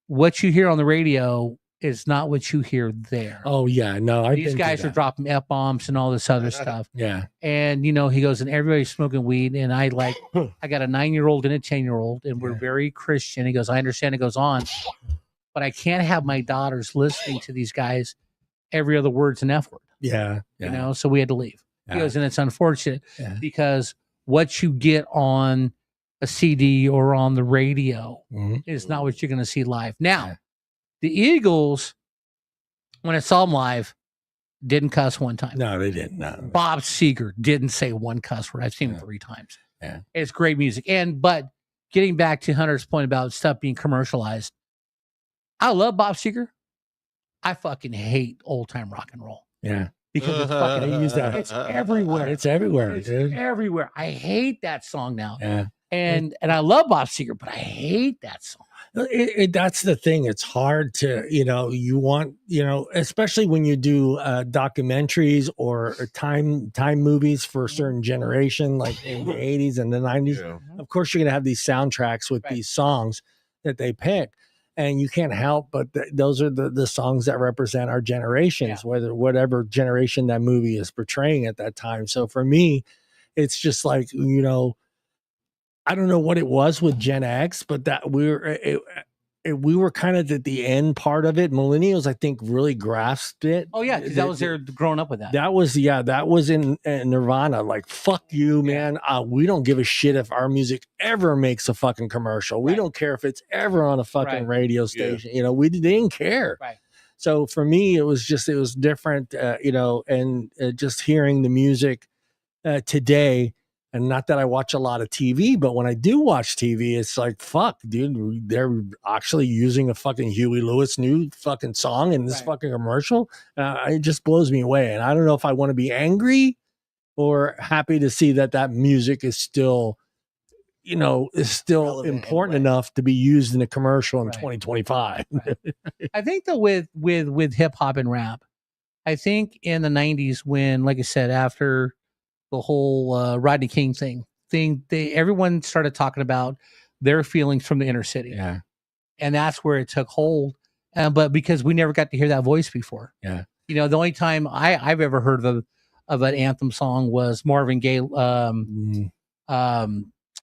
what you hear on the radio is not what you hear there." Oh, yeah. No, these guys are dropping F-bombs and all this other stuff. Yeah. And, he goes, and everybody's smoking weed. And I got a 9-year-old and a 10-year-old, and we're very Christian. He goes, "I understand." It goes on, but I can't have my daughters listening to these guys. Every other word's an F word. Yeah. So we had to leave. He goes, and it's unfortunate because what you get on a CD or on the radio is not what you're going to see live. Now, The Eagles, when I saw them live, didn't cuss one time. No, they didn't. No. Bob Seger didn't say one cuss word. I've seen him 3 times. Yeah. It's great music. But getting back to Hunter's point about stuff being commercialized, I love Bob Seger. I fucking hate old time rock and roll. Yeah. Because it's fucking, They use that. it's everywhere. It's everywhere, It's dude. everywhere. I hate that song now. Yeah. And I love Bob Seger, but I hate that song. That's the thing. It's hard to, you want, especially when you do documentaries or time movies for a certain generation, like in the 80s and the 90s. Yeah. Of course, you're going to have these soundtracks with these songs that they pick. And you can't help but those are the songs that represent our generations, whatever generation that movie is portraying at that time. So for me, it's just like, I don't know what it was with Gen X, but that we were kind of at the end part of it. Millennials, I think, really grasped it. Oh yeah, because that was there growing up with that. That was in Nirvana. Like, fuck you, man. We don't give a shit if our music ever makes a fucking commercial. We don't care if it's ever on a fucking radio station. Yeah. They didn't care. Right. So for me, it was different. And just hearing the music today. And not that I watch a lot of TV, but when I do watch TV, it's like, fuck, dude, they're actually using a fucking Huey Lewis new fucking song in this fucking commercial. It just blows me away. And I don't know if I want to be angry or happy to see that music is still, important enough to be used in a commercial in 2025. Right. I think that with hip hop and rap, I think in the 90s when, like I said, after the whole Rodney King thing, everyone started talking about their feelings from the inner city. Yeah. And that's where it took hold. But because we never got to hear that voice before. Yeah. The only time I've ever heard of an anthem song was Marvin Gaye.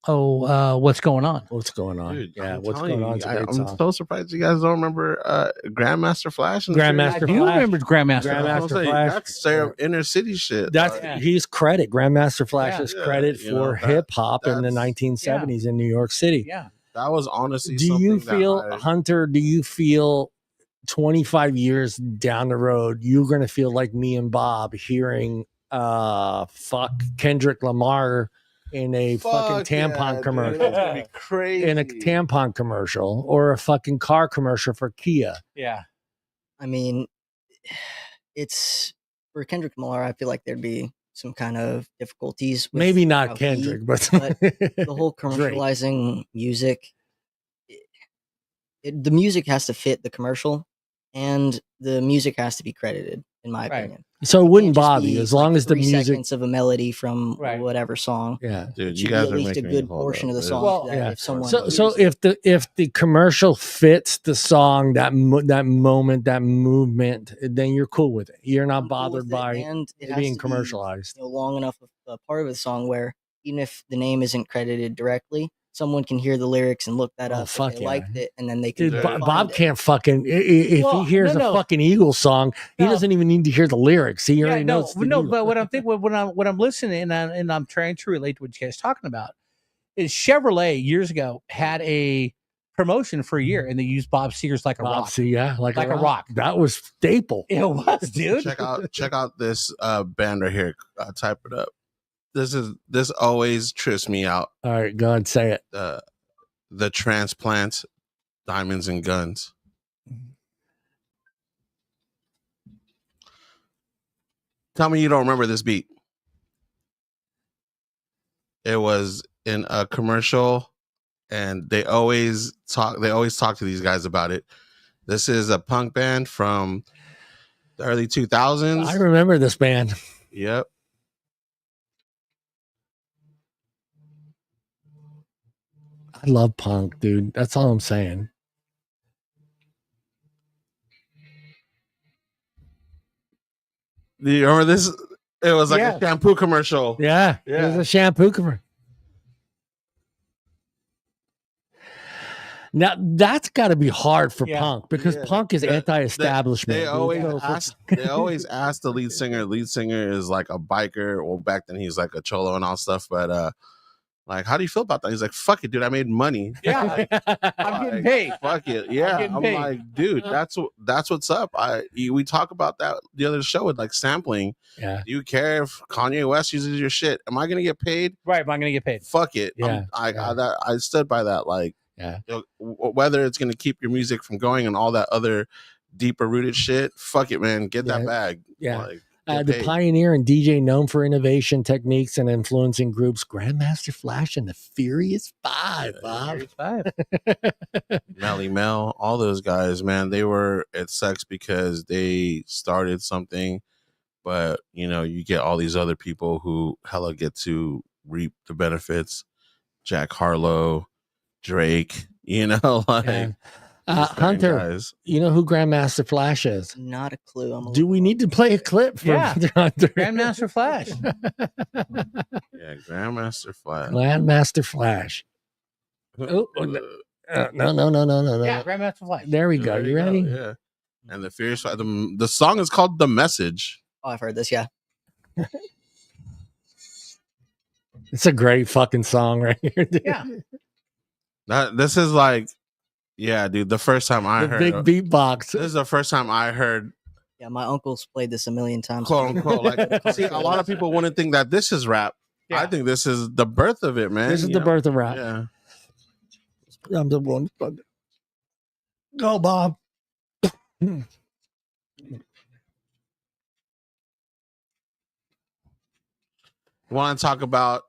What's going on? What's going on? Dude, yeah, I'm what's going on? I'm so surprised you guys don't remember Grandmaster Flash. I do remember Grandmaster Flash. That's their inner city shit. He's credit. Grandmaster Flash's credit for hip hop in the 1970s in New York City. Yeah, that was honestly. Do you feel, Hunter? Do you feel 25 years down the road, you're going to feel like me and Bob hearing Kendrick Lamar in a fucking tampon commercial? Dude, that's gonna be crazy. In a tampon commercial or a fucking car commercial for Kia. Yeah. I mean, it's for Kendrick Lamar, I feel like there'd be some kind of difficulties with maybe not Kendrick, but the whole commercializing music, the music has to fit the commercial and the music has to be credited, in my opinion. So it wouldn't bother you as long as the music seconds of a melody from whatever song. Yeah, dude, you guys at least a good portion of the song. Well, if someone so if the commercial fits the song, that moment, that movement, then you're cool with it. You're not bothered by it being commercialized. Long enough of a part of the song where even if the name isn't credited directly, someone can hear the lyrics and look that up. If they liked it, and then they can. Dude, Bob can't fucking. If he hears a fucking Eagles song, he doesn't even need to hear the lyrics. He already knows. But what I'm thinking, when I'm listening and I'm trying to relate to what you guys are talking about, is Chevrolet years ago had a promotion for a year and they used Bob Seger's "Like a Rock." Like a rock. That was staple. It was, dude. Check out this band right here. Type it up. This always trips me out. All right, go ahead, say it. The Transplants, Diamonds and Guns. Tell me you don't remember this beat. It was in a commercial, and they always talk to these guys about it. This is a punk band from the early 2000s. I remember this band. Yep. I love punk, dude. That's all I'm saying. Do you remember this? It was like a shampoo commercial. Yeah, it was a shampoo commercial. Now that's got to be hard for punk because punk is anti-establishment. They always ask the lead singer. Lead singer is like a biker. Well, back then he's like a cholo and all stuff. But Like, how do you feel about that? He's like, fuck it, dude. I made money. Yeah, I'm getting paid. Fuck it. Yeah. I'm like, dude, that's what's up. We talk about that the other show with like sampling. Yeah. Do you care if Kanye West uses your shit? Am I gonna get paid? Right. Am I gonna get paid? Fuck it. Yeah. I stood by that. Like, yeah. Whether it's gonna keep your music from going and all that other deeper rooted shit. Fuck it, man. Get that bag. Yeah. Like, the pioneer and DJ known for innovation techniques and influencing groups, Grandmaster Flash and the Furious Five, Bob. Melly Mel, all those guys, man, it sucks because they started something, but you get all these other people who hella get to reap the benefits. Jack Harlow, Drake, like. Hunter, guys. You know who Grandmaster Flash is? Not a clue. Do we need to play a clip from Hunter? Grandmaster Flash. Yeah, Grandmaster Flash. Grandmaster Flash. No. Yeah, Grandmaster Flash. There we go. You ready? Yeah. And the Furious Five. The song is called "The Message." Oh, I've heard this. Yeah. It's a great fucking song right here, dude. Yeah. This is like. Yeah, dude. The first time I heard big beatbox. This is the first time I heard. Yeah, my uncle's played this a million times. Quote unquote. Like, see, a lot of people wouldn't think that this is rap. Yeah. I think this is the birth of it, man. This is the birth of rap. Yeah. I'm the one. Go, Bob. You want to talk about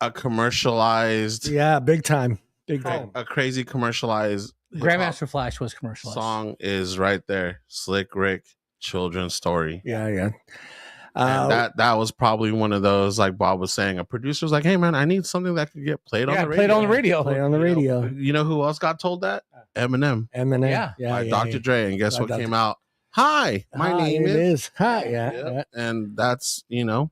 a commercialized? Yeah, big time. Big time. A crazy commercialized Grandmaster Flash was commercialized. Song is right there. Slick Rick, Children's Story. Yeah. That was probably one of those, like Bob was saying, a producer's like, hey man, I need something that could get played on the radio. Played on the radio. Play on the radio. You know who else got told that? Eminem. Yeah. Dr. Dre. And guess what came out? Hi, my name is. Hi, yeah. And that's,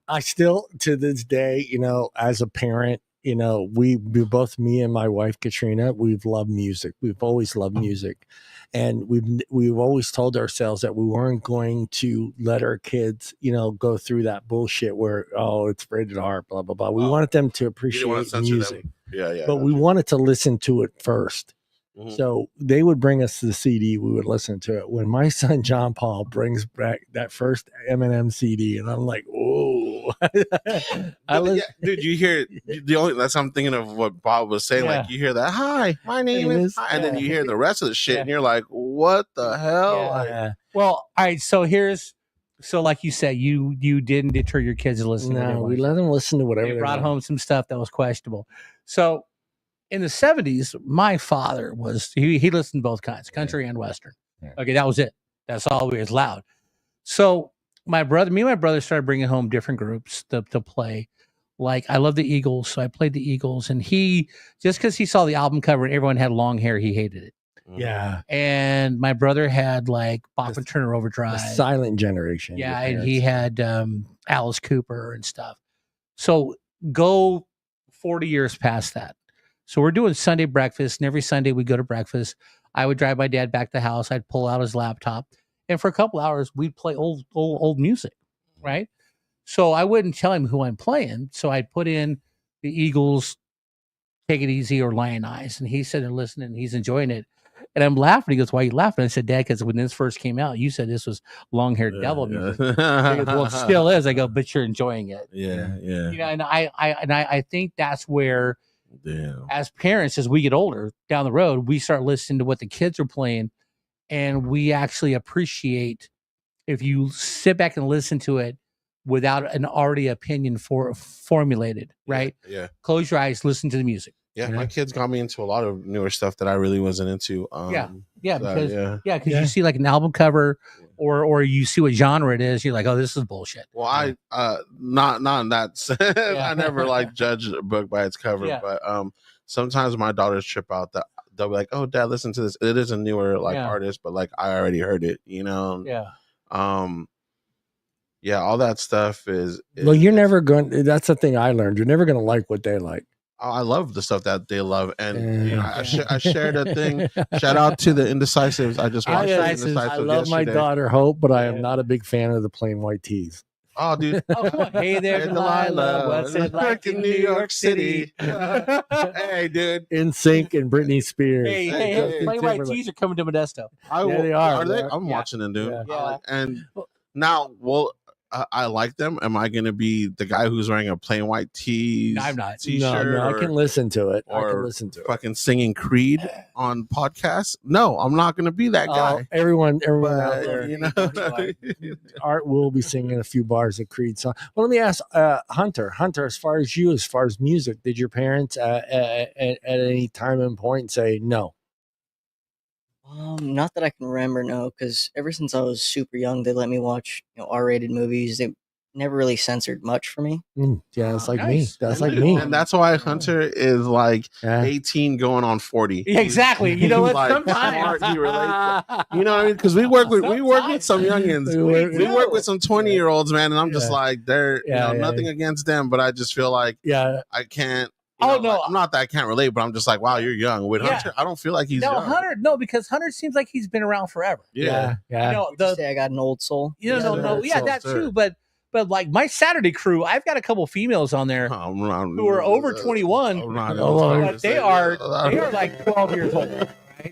I still, to this day, as a parent, we both, me and my wife Katrina, we've loved music. We've always loved music, and we've always told ourselves that we weren't going to let our kids, go through that bullshit where it's rated R, blah blah blah. We wanted them to appreciate music, but we wanted to listen to it first. Mm-hmm. So they would bring us the CD. We would listen to it. When my son John Paul brings back that first Eminem CD, and I'm like, "Whoa!" Dude, you hear that's I'm thinking of what Bob was saying. Like you hear that, "Hi, my name is," and then you hear the rest of the shit, and you're like, "What the hell?" Well, all right. So like you said, you didn't deter your kids to listen. No, we let them listen to whatever. They brought home some stuff that was questionable. So. In the 70s, my father he listened to both kinds, country and Western. Yeah. Okay, that was it. That's all we was allowed. So me and my brother started bringing home different groups to play. Like, I love the Eagles, so I played the Eagles. And just because he saw the album cover and everyone had long hair, he hated it. Yeah. And my brother had like Bachman Turner Overdrive. The silent generation. Yeah, and he had Alice Cooper and stuff. So go 40 years past that. So we're doing Sunday breakfast, and every Sunday we go to breakfast. I would drive my dad back to the house. I'd pull out his laptop, and for a couple hours we'd play old music, right? So I wouldn't tell him who I'm playing. So I'd put in the Eagles, Take It Easy, or Lion Eyes, and he's sitting there listening, and he's enjoying it. And I'm laughing. He goes, "Why are you laughing?" I said, "Dad, because when this first came out, you said this was long-haired devil music." He goes, "Well, it still is." I go, "But you're enjoying it." Yeah. And I think that's where. As parents, as we get older down the road, we start listening to what the kids are playing, and we actually appreciate if you sit back and listen to it without an already opinion formulated, right? Yeah. Close your eyes, listen to the music. Yeah, my kids got me into a lot of newer stuff that I really wasn't into. Because you see like an album cover or you see what genre it is, you're like, oh, this is bullshit. Well, I not in that sense. I never like judge a book by its cover, but sometimes my daughters trip out that they'll be like, "Oh, Dad, listen to this. It is a newer artist, but like I already heard it, all that stuff is well, you're never going. That's the thing I learned. You're never going to like what they like. I love the stuff that they love, and I shared a thing. Shout out to the Indecisives. I just watched Indecisives. I love my daughter Hope, but I am not a big fan of the plain white tees. Oh, dude. Oh, come on. Hey there, Hey, Delilah. What's it like in New York City? Hey, dude. In Sync and Britney Spears. Hey, Playwright Tees are coming to Modesto. They are. Are they? I'm watching them, dude. Yeah. And now, I like them. Am I going to be the guy who's wearing a plain white tee? No, I'm not. T-shirt. No, I can listen to it. I Or can listen to it. fucking singing Creed on podcasts? No, I'm not going to be that guy. Everyone But, out there, you know, Art will be singing a few bars of Creed song. Well, let me ask Hunter, as far as music, did your parents at any time and point say no? Not that I can remember, no, because ever since I was super young, they let me watch R-rated movies. They never really censored much for me. Yeah, that's like nice. me. That's like me. And that's why Hunter is like 18 going on 40. Yeah, exactly. You know what? Like, Sometimes. smart, he relates. You know what I mean? Because we work with some youngins. We work with some 20-year-olds, man, and I'm just like, they're nothing against them, but I just feel like I can't. No, like, I'm not that I can't relate, but I'm just like, wow, you're young. With Hunter, I don't feel like he's young. Hunter, because Hunter seems like he's been around forever. Yeah. Say I got an old soul. That too. But like my Saturday crew, I've got a couple females on there who are over 21, but they are like 12 years old. Right?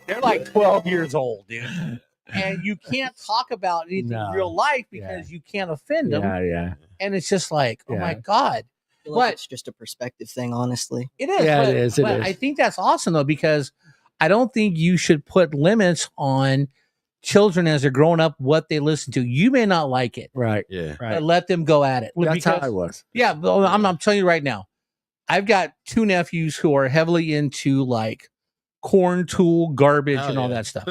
They're like 12 years old, dude. And you can't talk about anything in real life because you can't offend them. Yeah. And it's just like, oh my God. I feel like it's just a perspective thing, honestly. It is. Yeah, it is. I think that's awesome, though, because I don't think you should put limits on children as they're growing up, what they listen to. You may not like it. Right. Yeah. But let them go at it. That's how I was. Yeah. I'm telling you right now, I've got two nephews who are heavily into like corn tool, garbage, and all that stuff.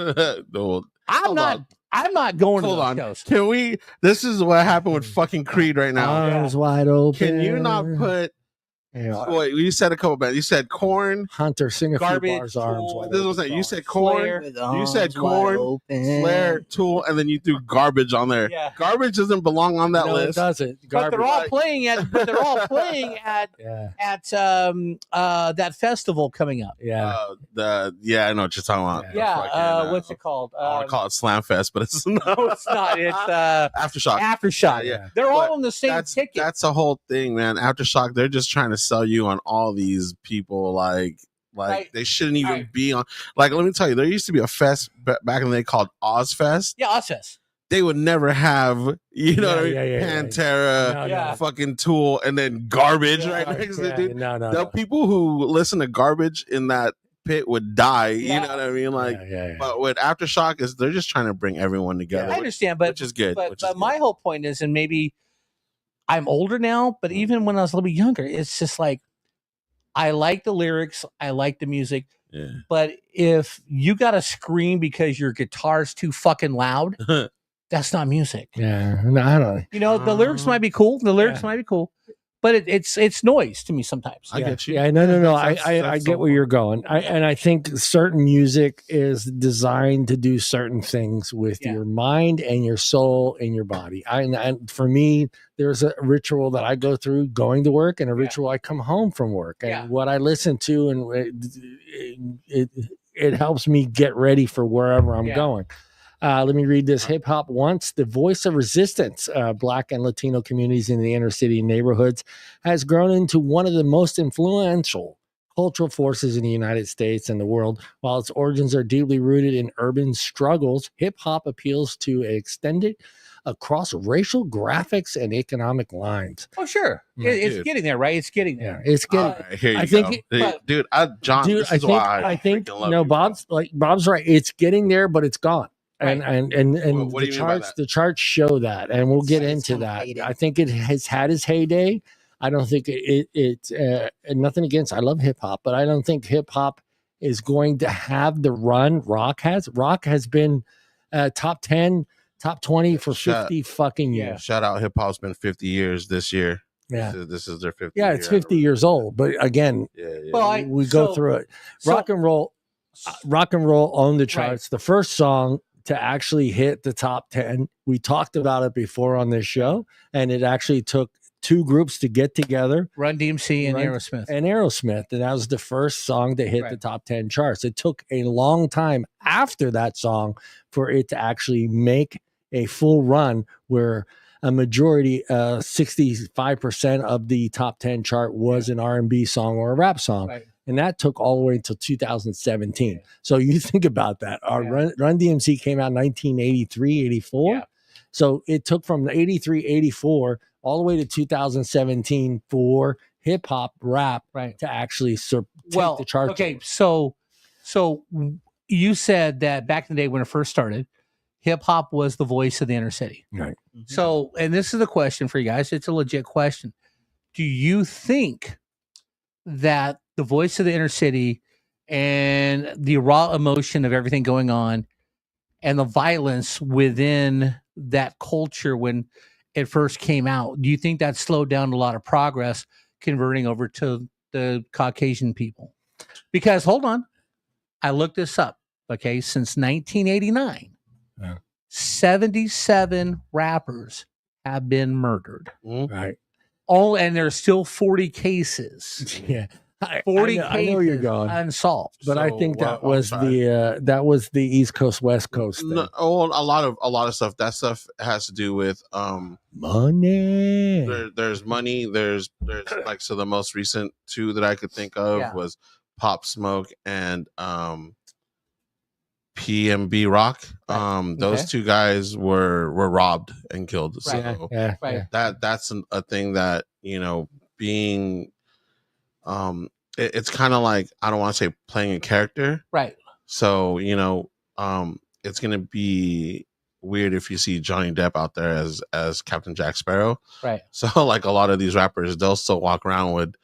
I'm not going to those shows. Can we? This is what happened with fucking Creed right now. Arms wide open. Can you not put? Wait, you said a couple bands. You said Corn. Hunter, sing a Garbage, few bars. Arms wide This was open. you said Corn. You said Corn, Flare, Tool, and then you threw Garbage on there. Yeah. Garbage doesn't belong on that list. It doesn't. But they're all playing at. That festival coming up. Yeah. I know what you're talking about. Yeah. What's it called? I want to call it Slam Fest, but it's no, it's not. It's Aftershock. Aftershock. Yeah. They're all on the same ticket. That's the whole thing, man. Aftershock, they're just trying to sell you on all these people like they shouldn't even be on. Like, let me tell you, there used to be a fest back in the day called Ozfest. Yeah, Ozfest. They would never have, Pantera, fucking Tool, and then Garbage right next to it, dude. The people who listen to Garbage in that pit would die. You know what I mean? Like, but with Aftershock they're just trying to bring everyone together. I understand, but which is good. But my whole point is, and maybe I'm older now, but even when I was a little bit younger, it's just like I like the lyrics, I like the music. Yeah. But if you got to scream because your guitar's too fucking loud, that's not music. Yeah, no, I don't. The lyrics might be cool. But it's noise to me sometimes. I get you. Yeah, no. I get where you're going. I think certain music is designed to do certain things with your mind and your soul and your body. And for me, there's a ritual that I go through going to work and a ritual I come home from work. And what I listen to, and it helps me get ready for wherever I'm going. Let me read this. Hip hop, once the voice of resistance, Black and Latino communities in the inner city neighborhoods, has grown into one of the most influential cultural forces in the United States and the world. While its origins are deeply rooted in urban struggles, hip hop appeals to extend it across racial, graphics, and economic lines. Oh, sure. It's getting there, right? It's getting there. Yeah, it's getting there. Here you go. I think Bob's right. It's getting there, but it's gone. And the charts show that, and we'll get into that. I think it has had its heyday. I don't think it's nothing against. I love hip hop, but I don't think hip hop is going to have the run rock has. Rock has been top 10, top 20 for 50 fucking years. Shout out, hip hop's been 50 years this year. Yeah, this is their 50. Yeah, it's 50 years old, but again, we go through it. Rock and roll owned the charts. Right. The first song to actually hit the top 10. We talked about it before on this show, and it actually took two groups to get together. Run DMC and Aerosmith. And that was the first song to hit the top 10 charts. It took a long time after that song for it to actually make a full run where a majority, 65% of the top 10 chart was an R&B song or a rap song. Right. And that took all the way until 2017. So you think about that. Our Run DMC came out in 1983, 84. Yeah. So it took from 83, 84 all the way to 2017 for hip hop rap to actually take the charts. Okay, so you said that back in the day when it first started, hip hop was the voice of the inner city. Right. So, and this is the question for you guys. It's a legit question. Do you think that the voice of the inner city and the raw emotion of everything going on and the violence within that culture when it first came out, do you think that slowed down a lot of progress converting over to the Caucasian people? Because hold on, I looked this up. Okay, since 1989, 77 rappers have been murdered. Right. Oh, and there's still 40 cases. Yeah. 40 I know cases where you're going. unsolved. But I think that was the East Coast West Coast thing. No, a lot of stuff. That stuff has to do with money. There's money. There's like, so the most recent two that I could think of was Pop Smoke and PMB Rock. Those two guys were robbed and killed. So that's a thing that, you know, being it's kind of like, I don't want to say playing a character, right? So, you know, it's gonna be weird if you see Johnny Depp out there as Captain Jack Sparrow, right? So like a lot of these rappers, they'll still walk around with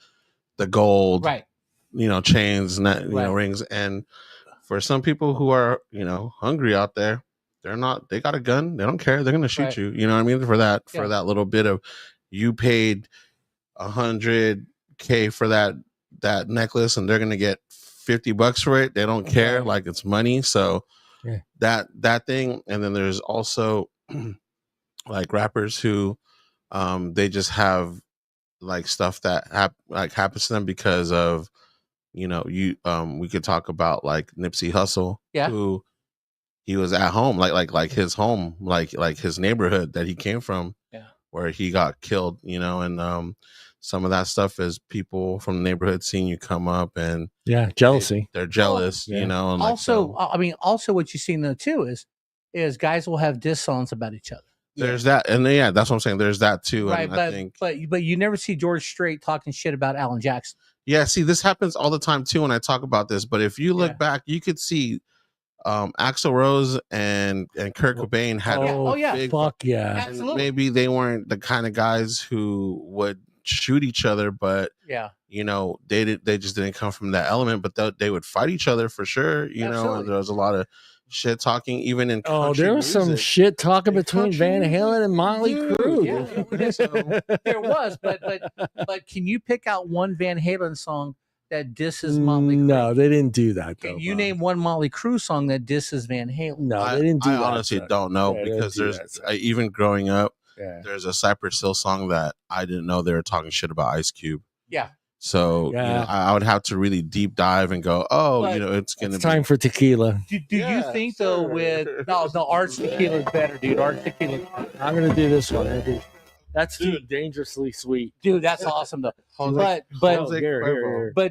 the gold, right, you know, chains, you know, rings. And for some people who are, you know, hungry out there, they got a gun, they don't care, they're gonna shoot you, you know what I mean, for that little bit of, you paid $100K for that necklace and they're gonna get $50 for it. They don't care, like it's money. So that thing. And then there's also like rappers who they just have like stuff that happens to them because of, you know, we could talk about like Nipsey Hussle, who he was at home, like his home, like his neighborhood that he came from, where he got killed, you know. And some of that stuff is people from the neighborhood seeing you come up and jealousy. They're jealous, you know. And also, I mean, also what you've seen though too is guys will have diss songs about each other. There's that, and that's what I'm saying. There's that too, right? And but you never see George Strait talking shit about Alan Jackson. Yeah, see, this happens all the time too when I talk about this. But if you look back, you could see Axl Rose and Kurt Cobain had big, absolutely. Maybe they weren't the kind of guys who would shoot each other, but you know, they just didn't come from that element, but they would fight each other for sure, you know. And there was a lot of shit talking even in country there was music. some shit talking between Van Halen and Motley Crue. There was, but can you pick out one Van Halen song that disses Motley Crue? No, they didn't do that though. Can you name one Motley Crue song that disses Van Halen? No, they didn't do that. I honestly don't know, because there's even growing up, there's a Cypress Hill song that I didn't know they were talking shit about Ice Cube. Yeah. So you know, I would have to really deep dive and go, you know, it's time for tequila. Do you think though with no Arch Tequila is better, dude? Arch Tequila. I'm gonna do this one. That's too dangerously sweet, dude. That's awesome though. But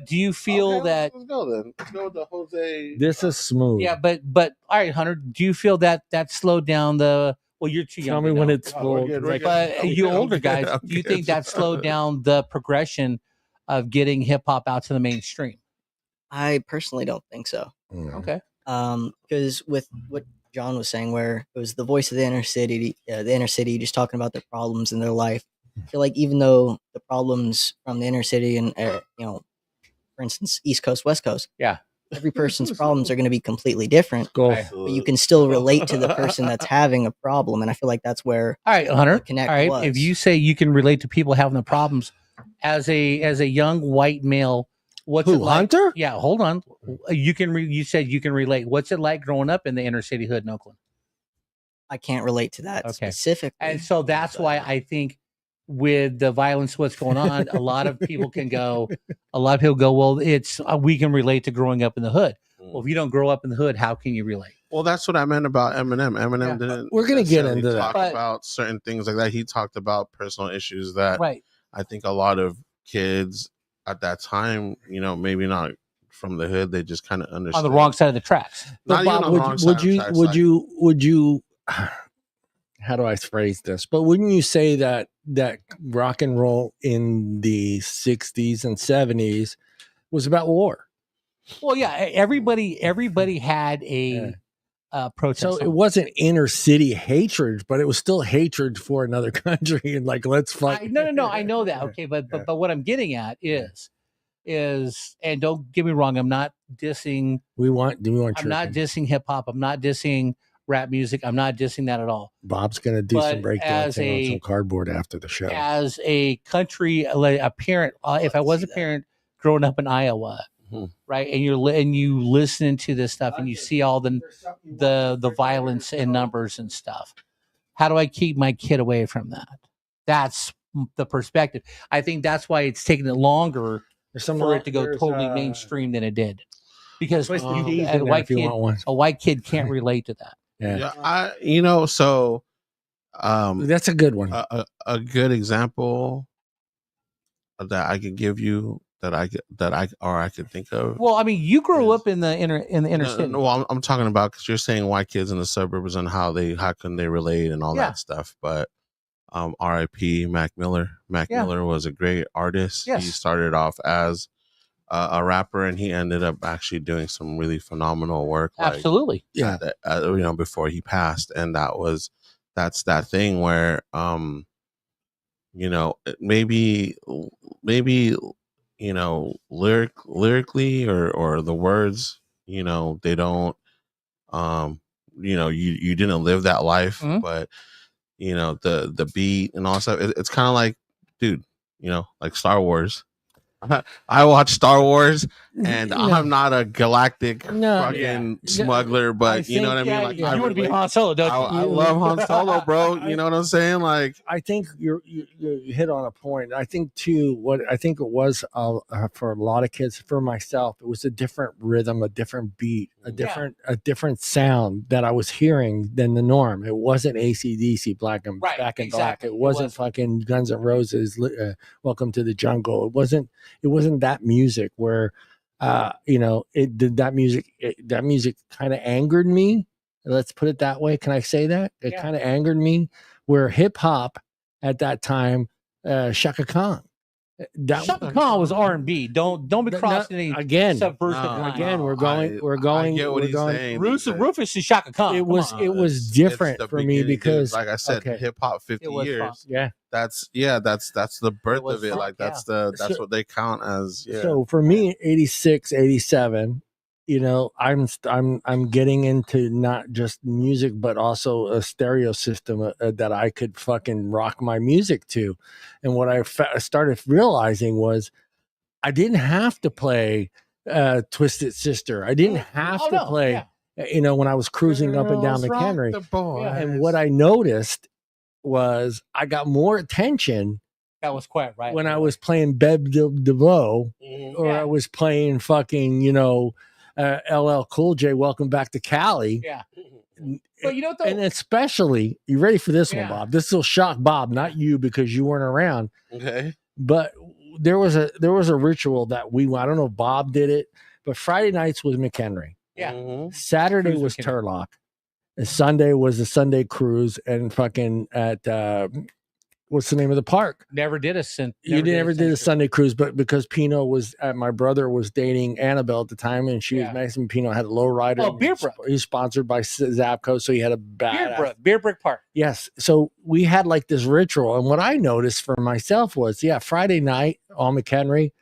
do you feel that? Let's go then. Let's go with the Jose. This is smooth. Yeah, but all right, Hunter. Do you feel that slowed down the? Well, you're too young. Tell me when it's full. But you older guys, do you think that slowed down the progression of getting hip hop out to the mainstream? I personally don't think so. Okay. Because with what John was saying, where it was the voice of the inner city just talking about their problems in their life. I feel like even though the problems from the inner city and you know, for instance, East Coast, West Coast, every person's problems are going to be completely different. But you can still relate to the person that's having a problem, and I feel like that's where all right, Hunter. Connect all right, was. If you say you can relate to people having the problems as a young white male. What's it like? Hunter? Yeah, hold on. You said you can relate. What's it like growing up in the inner city hood in Oakland? I can't relate to that specifically. And so that's why I think with the violence, what's going on, a lot of people go, well, it's we can relate to growing up in the hood. Well, if you don't grow up in the hood, how can you relate? Well, that's what I meant about Eminem. Eminem didn't. We're gonna get into talk that. about certain things like that. He talked about personal issues that right. I think a lot of kids at that time, you know, maybe not from the hood, they just kind of understood on the wrong side of the tracks. Not even on the wrong side of the tracks. Would you? How do I phrase this? But wouldn't you say that rock and roll in the 60s and 70s was about war? Well, yeah, everybody had a protest. So it wasn't inner city hatred, but it was still hatred for another country and like let's fight. No, I know that. Okay, but what I'm getting at is, and don't get me wrong, I'm not dissing. I'm not dissing hip hop. I'm not dissing rap music. I'm not dissing that at all. Bob's gonna do some breakdancing on some cardboard after the show. As a country, a parent, if I was a parent growing up in Iowa. Right, and you listen to this stuff, and you see all the violence in numbers and stuff. How do I keep my kid away from that? That's the perspective. I think that's why it's taken it longer for it to go totally mainstream than it did, because a white kid can't relate to that. Yeah, so that's a good one. A good example that I could give you. That I could think of. Well, I mean, you grew up in the inner city. No, I'm talking about because you're saying white kids in the suburbs and how can they relate and all that stuff. But R.I.P. Mac Miller. Mac Miller was a great artist. Yes. He started off as a rapper and he ended up actually doing some really phenomenal work. Absolutely. Before he passed, and that's that thing where maybe lyrically or the words, they don't, you didn't live that life, but the beat and all that stuff. It's kind of like, dude, like Star Wars. I watch Star Wars, and I'm not a galactic fucking smuggler, but you know what I mean. Like, you want to be Han Solo, don't you? I love Han Solo, bro. You know what I'm saying? Like, I think you hit on a point. I think too. What I think it was for a lot of kids, for myself, it was a different rhythm, a different beat, a different sound that I was hearing than the norm. It wasn't AC/DC, Black and Black. It wasn't fucking Guns N' Roses. Welcome to the Jungle. It wasn't that music where that music kind of angered me. Let's put it that way. Can I say that? It kind of angered me, where hip hop at that time, Shaka Khan. Shaka Khan was R&B. Don't be crossing any subversive line. Again, we're going. I get what he's saying. Rufus and Shaka Khan. It was different for me because, like I said, hip hop 50 years. Yeah, that's the birth of it. Like that's what they count as. Yeah. So for me, 86, 87. I'm getting into not just music, but also a stereo system that I could fucking rock my music to. And what I started realizing was I didn't have to play Twisted Sister. I didn't have to play, when I was cruising up and down McHenry. And what I noticed was I got more attention. That was quite right. When I was playing Beb DeVoe, or I was playing fucking, LL Cool J, Welcome Back to Cali. Yeah. But and especially, you ready for this one, Bob? This will shock Bob, not you, because you weren't around. Okay. But there was a ritual that I don't know if Bob did it, but Friday nights was McHenry. Yeah. Saturday was Turlock. And Sunday was the Sunday cruise, and fucking at what's the name of the park? Never did a Sunday cruise, but because Pino was my brother was dating Annabelle at the time, and she was Maxim. Pino had a low rider. Oh, Beer Brook. He's sponsored by Zapco, so he had a bad Beer Brook Park. Yes, so we had like this ritual, and what I noticed for myself was, Friday night on McHenry,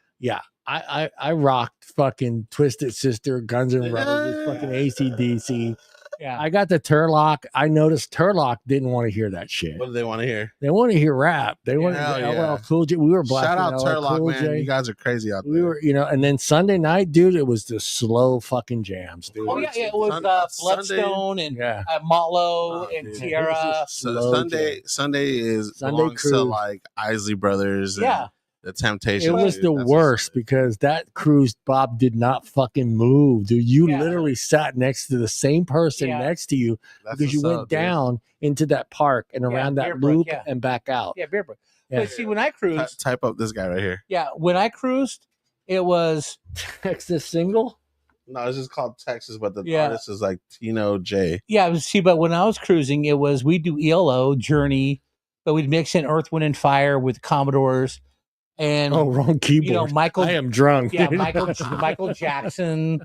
I rocked fucking Twisted Sister, Guns N' Roses, fucking AC/DC. Yeah, I got the Turlock. I noticed Turlock didn't want to hear that shit. What do they want to hear? They want to hear rap. They want to hear LL Cool J. We were blasting Shout out Turlock, Cool man. J. You guys are crazy out there. We were, and then Sunday night, dude, it was the slow fucking jams, dude. Oh yeah, it was Bloodstone and Motlow and Tierra. Sunday belongs to like Isley Brothers. And the temptation. It was the worst because that cruise, Bob did not fucking move, dude. You literally sat next to the same person next to you because you went down into that park and around that loop and back out. Yeah, Bear Brook. But see, when I cruised, type up this guy right here. Yeah, when I cruised, it was Texas Single. No, it's just called Texas, but the artist is like Tino J. Yeah, see, but when I was cruising, it was we do ELO Journey, but we'd mix in Earth, Wind, and Fire with Commodores. And wrong keyboard. You know, Michael. I am drunk. Yeah, Michael Jackson.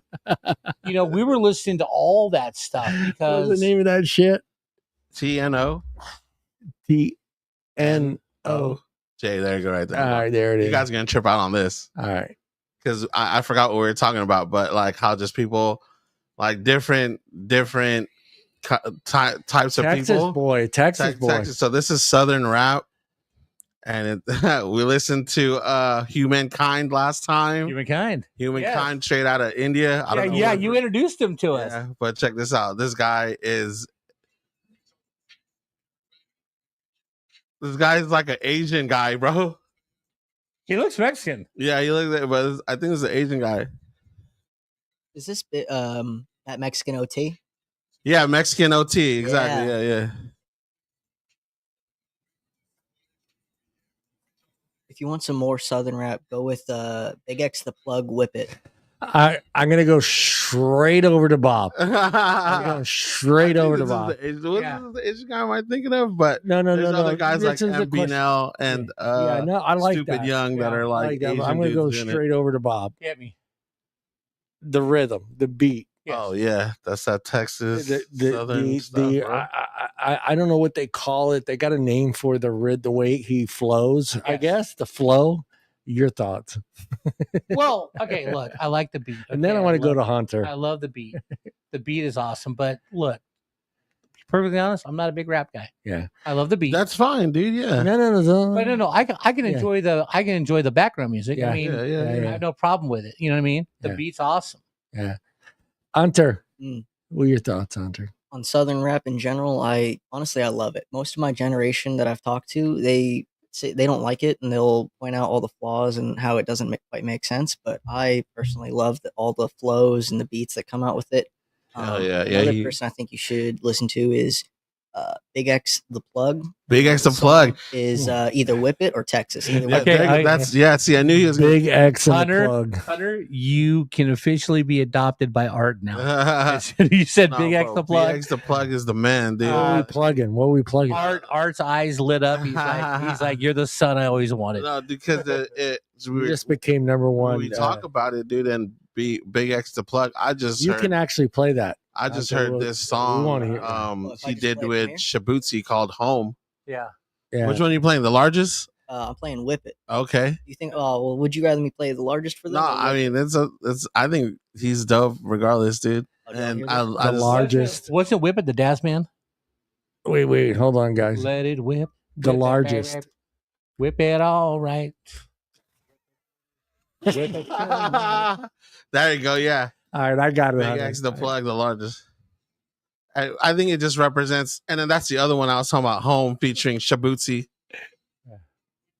You know, we were listening to all that stuff because what's the name of that shit? TNO. TNO. Jay, there you go, right there. All right, there it is. You guys are gonna trip out on this. All right, because I forgot what we were talking about, but like how just people, like different types of people. Texas boy. So this is Southern rap. And we listened to Humankind last time. Humankind straight out of India. I don't know you introduced him to us. But check this out. This guy's like an Asian guy, bro. He looks Mexican. Yeah, he looks, but I think it's an Asian guy. Is this that Mexican OT? Yeah, Mexican OT. Exactly. Yeah. If you want some more Southern rap, go with Big X the Plug, Whip It. I'm gonna go straight over to Bob. I'm going straight over to Bob. What is the Asian guy am I thinking of? But no. Other guys like MBNL and I like Stupid that. Young that are like Asian I'm gonna go dudes straight over to Bob. Get me. The rhythm, the beat. Yes. Oh yeah, that's that Texas Southern stuff. I don't know what they call it. They got a name for the way he flows. Yes. I guess the flow. Your thoughts? Well, okay. Look, I like the beat, and then I want to go to Hunter. I love the beat. The beat is awesome, but look, to be perfectly honest, I'm not a big rap guy. Yeah, I love the beat. That's fine, dude. Yeah, no. But no. I can enjoy the background music. Yeah. I mean, I have no problem with it. You know what I mean? The beat's awesome. Yeah. Hunter, what are your thoughts, Hunter? On Southern rap in general, I love it. Most of my generation that I've talked to, they say they don't like it and they'll point out all the flaws and how it doesn't quite make sense. But I personally love all the flows and the beats that come out with it. Another person I think you should listen to is Big X the Plug. Big X the Plug is either Whip It or Texas. See, I knew he was Big X the Plug. Hunter, you can officially be adopted by Art now. You said Big X the Plug. Big X the Plug is the man, dude. What are we plugging? Art's eyes lit up. He's like, you're the son I always wanted. No, because we just became number one. We talk about it, dude, and Big X the Plug. You can actually play that. I just heard this song he did with Shabutsi called Home. Yeah. Which one are you playing? The largest? I'm playing Whip It. Okay. You think? Oh well, would you rather me play the largest for them? No, I mean I think he's dope regardless, dude. And the largest. Wasn't Whip It the Daz Man? Wait, hold on, guys. Let it whip. The largest. Whip it all right. There you go. Yeah. All right, I got it. Big X the Plug, the largest. I think it just represents, and then that's the other one I was talking about, Home, featuring Shabutsi. Yeah.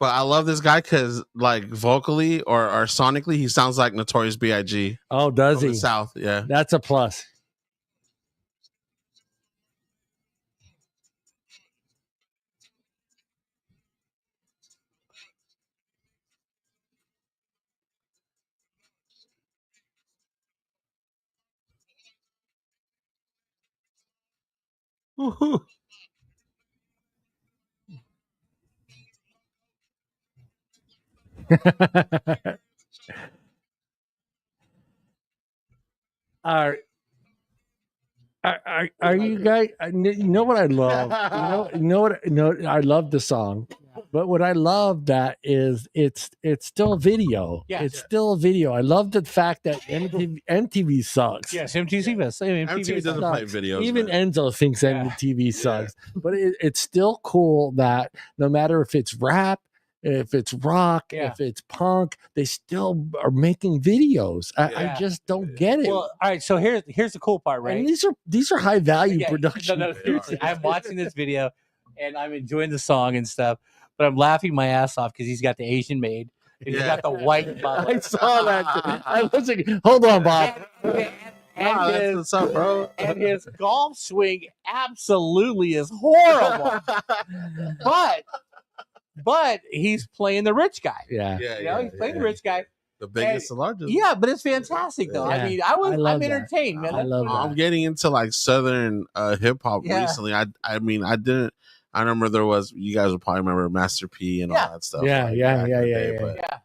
But I love this guy because, like, vocally or sonically, he sounds like Notorious B.I.G. Oh, does he? The South, yeah. That's a plus. Are you guys? You know what I love? You know what? No, I love the song, but what I love that is it's still video. Yeah, it's still video. I love the fact that MTV sucks. Yes, MTV doesn't play videos. Even Enzo thinks MTV sucks, but it's still cool that no matter if it's rap, if it's rock, if it's punk, they still are making videos. I just don't get it. Well, all right. So here's the cool part, right? And these are high value production. No, I'm watching this video and I'm enjoying the song and stuff, but I'm laughing my ass off because he's got the Asian maid And you got the white mullet. I saw that. I was like, hold on, Bob. And what's up, bro? And his golf swing absolutely is horrible. but he's playing the rich guy. Yeah. He's playing the rich guy. The biggest and largest. Yeah, but it's fantastic though. Yeah. I mean, I'm entertained, man. I love that. I'm getting into like southern hip hop recently. I remember there was, you guys will probably remember Master P and all that stuff. Yeah, like yeah.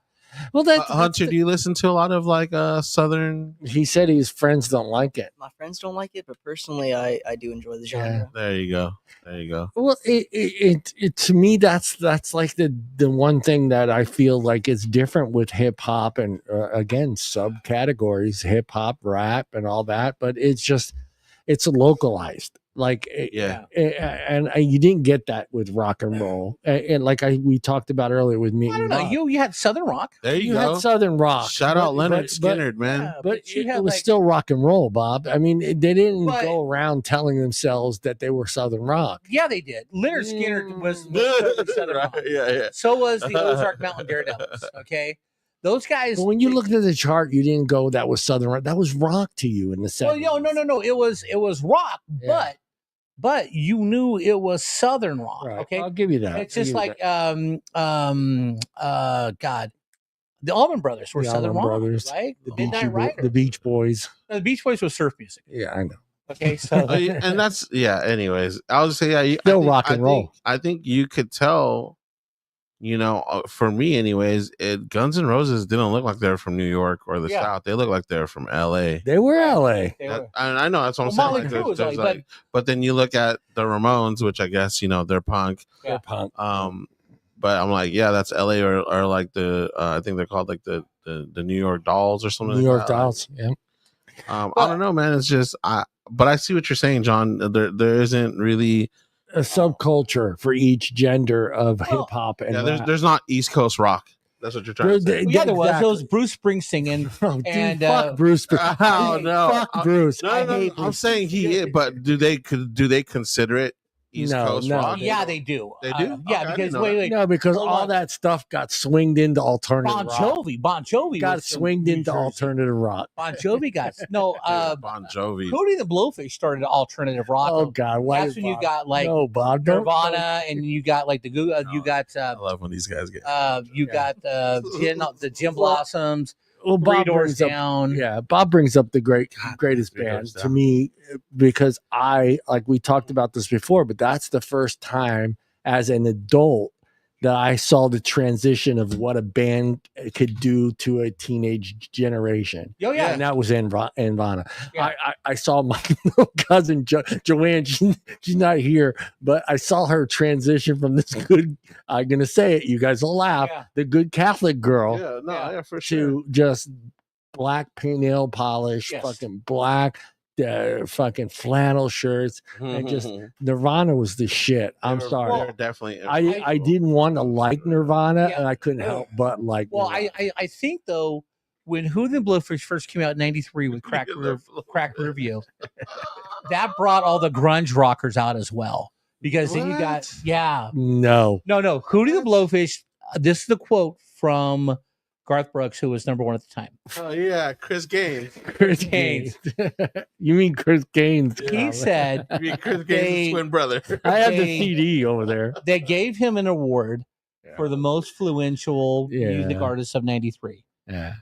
Well, that's Hunter, do you listen to a lot of like southern? He said his friends don't like it. My friends don't like it, but personally, I do enjoy the genre. There you go. Well, it to me that's like the one thing that I feel like is different with hip hop and again subcategories, hip hop, rap, and all that. But it's localized. Like and you didn't get that with rock and roll, and like we talked about earlier with me. I don't know. You had Southern rock. There you go. Had Southern rock. Shout out Leonard Skinner, man. Yeah, but it was still rock and roll, Bob. I mean, they didn't go around telling themselves that they were Southern rock. Yeah, they did. Leonard Skinner was Southern rock. Yeah. So was the Ozark Mountain Daredevils. Okay. Those guys. But when you looked at the chart, you didn't go, that was Southern rock. That was rock to you in the 70s. Well, no. It was rock, but you knew it was Southern rock. Right. Okay. I'll give you that. It's just like God, the Allman Brothers were The Southern Allman rock, Brothers, right? The Midnight Riders. The Beach Boys. No, the Beach Boys was surf music. Yeah, I know. Okay, so and that's anyways, I was say still rock and roll. I think you could tell. For me, anyways, Guns N' Roses didn't look like they're from New York or the South. They look like they're from L.A. They were L.A. I know that's what I'm saying. But then you look at the Ramones, which I guess they're punk. They're punk. But I'm like, that's L.A. or like the I think they're called like the New York Dolls or something. New York Dolls. Yeah. I don't know, man. It's just but I see what you're saying, John. There isn't really a subculture for each gender of hip hop and there's not East Coast rock. That's what you're trying to say. There was. There was Bruce Springsteen and fuck Bruce. Oh no, fuck Bruce. No. I'm saying he is, but do they consider it East Coast rock? Yeah, they do. They do. Because wait. No, because all that stuff got swinged into alternative Bon rock. Jovi got swinged into alternative rock. Bon Jovi got Bon Jovi. Hootie the Blowfish started alternative rock. Oh God, that's when you got like Nirvana, and you got like you got. I love when these guys get. You got the Jim Blossoms. Well, Bob brings up, Bob brings up the greatest band to me, because we talked about this before, but that's the first time as an adult that I saw the transition of what a band could do to a teenage generation. Oh yeah, and that was Nirvana. Yeah. I saw my little cousin Joanne. She's not here, but I saw her transition from this good. I'm gonna say it. You guys will laugh. Yeah. The good Catholic girl. For sure. To just black nail polish, fucking black. Fucking flannel shirts and just Nirvana was the shit. I'm sorry. Well, definitely. I didn't want to like Nirvana, and I couldn't help but like. Well, I think though, when Who the Blowfish first came out in '93 with Crack Review, that brought all the grunge rockers out as well. Because then you got no Hootie the Blowfish. This is the quote from Garth Brooks, who was number one at the time. Oh yeah, Chris Gaines. Chris Gaines. You mean Chris Gaines? Yeah. He said. You mean Chris Gaines' twin brother? I have the CD over there. They gave him an award for the most influential music artist of '93. Yeah.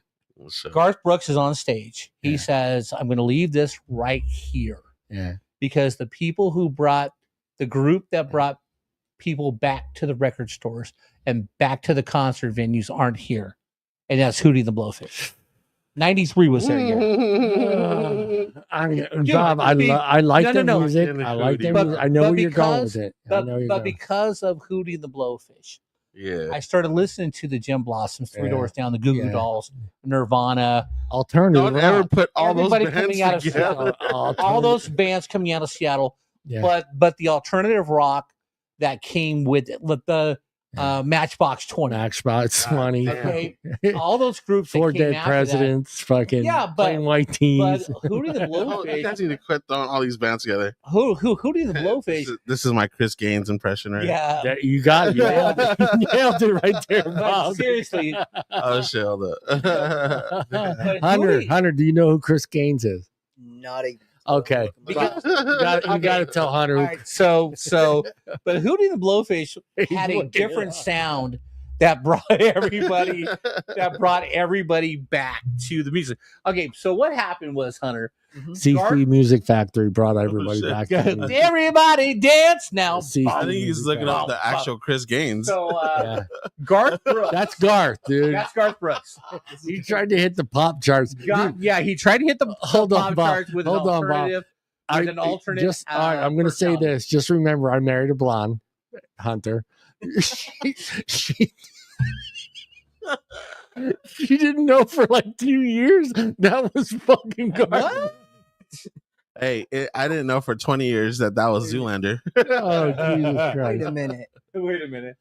Garth Brooks is on stage. He says, "I'm going to leave this right here." Yeah. Because the people who brought the group that brought people back to the record stores and back to the concert venues aren't here. And that's Hootie the Blowfish. 93 was their year. Bob, I like the music. I like the music. I know where you're going with it. But because of Hootie the Blowfish, I started listening to the Jim Blossoms, Three Doors Down, the Goo Goo Dolls, Nirvana, alternative. Don't ever put all everybody those bands coming out together. of Seattle. All those bands coming out of Seattle. But the alternative rock that came with it, Matchbox 20. Matchbox 20. Okay, all those groups. Four that came Dead after Presidents. Fucking Plain White But Tees. Hootie the You Blowfish. guys need to quit throwing all these bands together. Hootie the Blowfish. This is my Chris Gaines impression, right? Yeah, That you got it. You nailed it right there, but Bob. seriously, Oh shit, hold up. Hunter, do you know who Chris Gaines is? Not even. Okay. You got to tell Hunter. all right, so, but Hootie the Blowfish had a different sound that brought everybody back to the music. Okay, so what happened was, Hunter, CC Music Factory brought everybody back. To everybody dance now. I think he's looking up the actual Chris Gaines. So Garth Brooks. That's Garth, dude. That's Garth Brooks. He tried to hit the pop charts. Yeah, he tried to hit the pop charts with an alternative. All right, I'm going to say this. Just remember, I married a blonde, Hunter. She didn't know for like 2 years. That was fucking Garth. Hey, I didn't know for 20 years that was Zoolander. Oh, Jesus Christ. Wait a minute.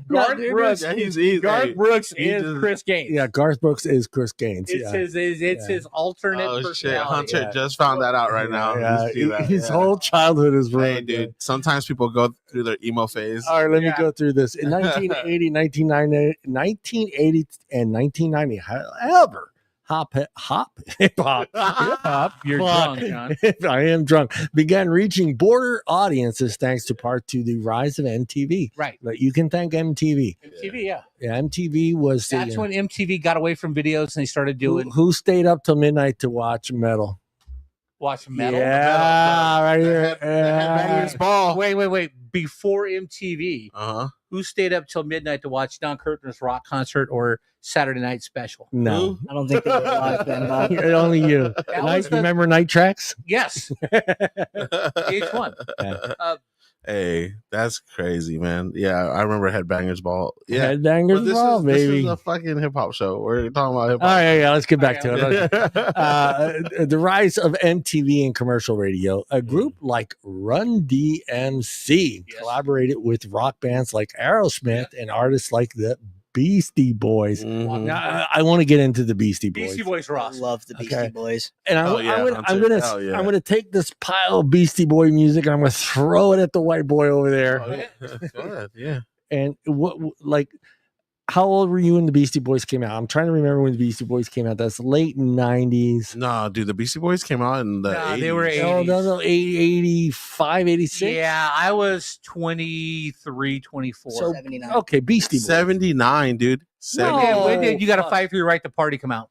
Garth Brooks. Garth Brooks is just, Chris Gaines. Yeah, Garth Brooks is Chris Gaines. It's his alternate. Oh shit! personality. Hunter just found that out right now. Yeah. His whole childhood is ruined. Hey, dude. Sometimes people go through their emo phase. All right, let me go through this. In 1980, 1980, and 1990, however, hip hop. You're drunk, John. I am drunk. Began reaching broader audiences thanks to part to the rise of MTV. Right. But you can thank MTV. MTV, yeah. Yeah, MTV was. That's when MTV got away from videos and they started doing. Who stayed up till midnight to watch metal? Watch metal. Yeah, right here. Ball. Wait. Before MTV, who stayed up till midnight to watch Don Kirshner's rock concert or Saturday Night Special? No, I don't think they were alive then, Bob. Only you. Remember Night Tracks? Yes. VH1. Yeah. Hey, that's crazy, man. Yeah, I remember Headbangers Ball. Yeah, Headbangers Ball, baby. This is a fucking hip hop show. We're talking about hip hop. All right, yeah, let's get back to it. The rise of MTV and commercial radio. A group like Run DMC collaborated with rock bands like Aerosmith and artists like the Beastie Boys. Now, I want to get into the Beastie Boys. Beastie Boys are I awesome. love the Beastie Boys. And I'm gonna take this pile of Beastie Boy music and I'm gonna throw it at the white boy over there. Yeah. And how old were you when the Beastie Boys came out? I'm trying to remember when the Beastie Boys came out. That's late 90s. No, dude, the Beastie Boys came out in the 80s. They were 80s. No, 85, 86. Yeah, I was 23, 24. So, 79. Okay, Beastie Boys. 79, dude. When did you got to fight for your right to party come out?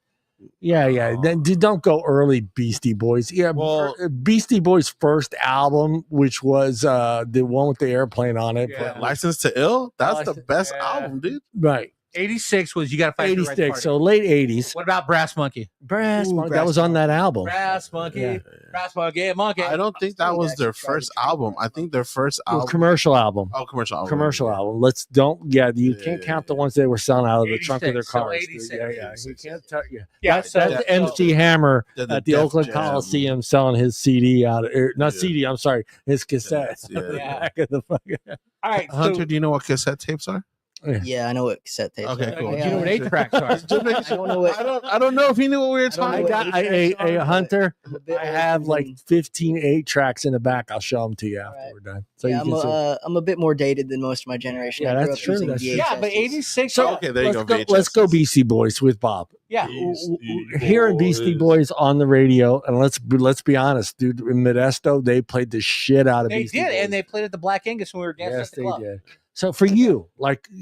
Yeah. Then don't go early Beastie Boys. Yeah, well, Beastie Boys' first album, which was the one with the airplane on it. Yeah. License to Ill? That's the best album, dude. Right. 86 was you got to fight for your right to 86, party. so late 80s. What about Brass Monkey? Brass Monkey. That was on that album. Brass Monkey. Yeah. Brass Monkey. Monkey. I don't think that was their first album. I think their first album. Commercial album. Oh, commercial album. Commercial album. You can't count the ones they were selling out of the trunk of their cars. 86. Yeah. You can't tell. Yeah. That's MC Hammer the at the Def Oakland Jam. Coliseum selling his CD out. CD. I'm sorry, his cassette. Yeah. Back of the fucking. All right. Hunter, do you know what cassette tapes are? Yeah, I know what cassette tapes Okay, are. cool. Do you know what 8 tracks are? I don't know what. I don't know if he knew what we were talking about. A Hunter. I'm a bit I older have than- like 15 8 tracks in the back. I'll show them to you after we're done. So yeah, you can see. I'm a bit more dated than most of my generation. Yeah, I grew that's up true, using that's true. Yeah, but VHSs. 86. So okay, there you go. Let's go Beastie Boys with Bob. Yeah. Hearing Beastie Boys on the radio, and let's be honest, dude. In Modesto, they played the shit out of They Beastie did, Boys. and they played at the Black Angus when we were dancing Yes, at the they club. did. So for you,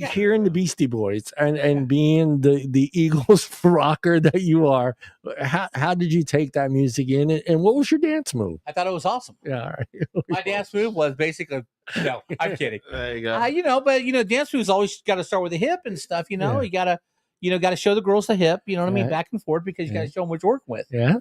hearing the Beastie Boys and being the Eagles rocker that you are, how did you take that music in, and what was your dance move? I thought it was awesome. Yeah, all right. My dance move was basically no. I'm kidding. There you go. But dance moves always got to start with the hip and stuff. You gotta show the girls the hip. You know what I mean, Right. back and forth because you got to show them what you're working with. Yeah.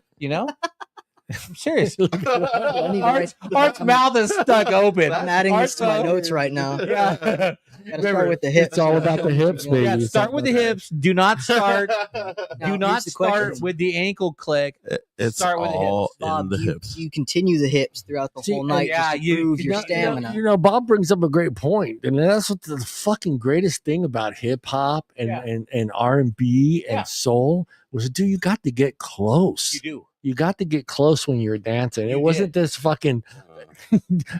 I'm serious. Art's mouth is stuck open. I'm adding this to my notes right now. Yeah. Gotta start with the hips. It's all about the hips, baby. Yeah, start with the hips. Do not start. Now, do not here's the start question. with the ankle click. It's Start with the all hips. in Bob, the do you, hips. do you continue the hips throughout the whole night yeah, just to prove your You stamina? know, Bob brings up a great point, and that's what the fucking greatest thing about hip hop and R&B and soul was, dude, you got to get close. You do. You got to get close when you're dancing. You It wasn't did. this fucking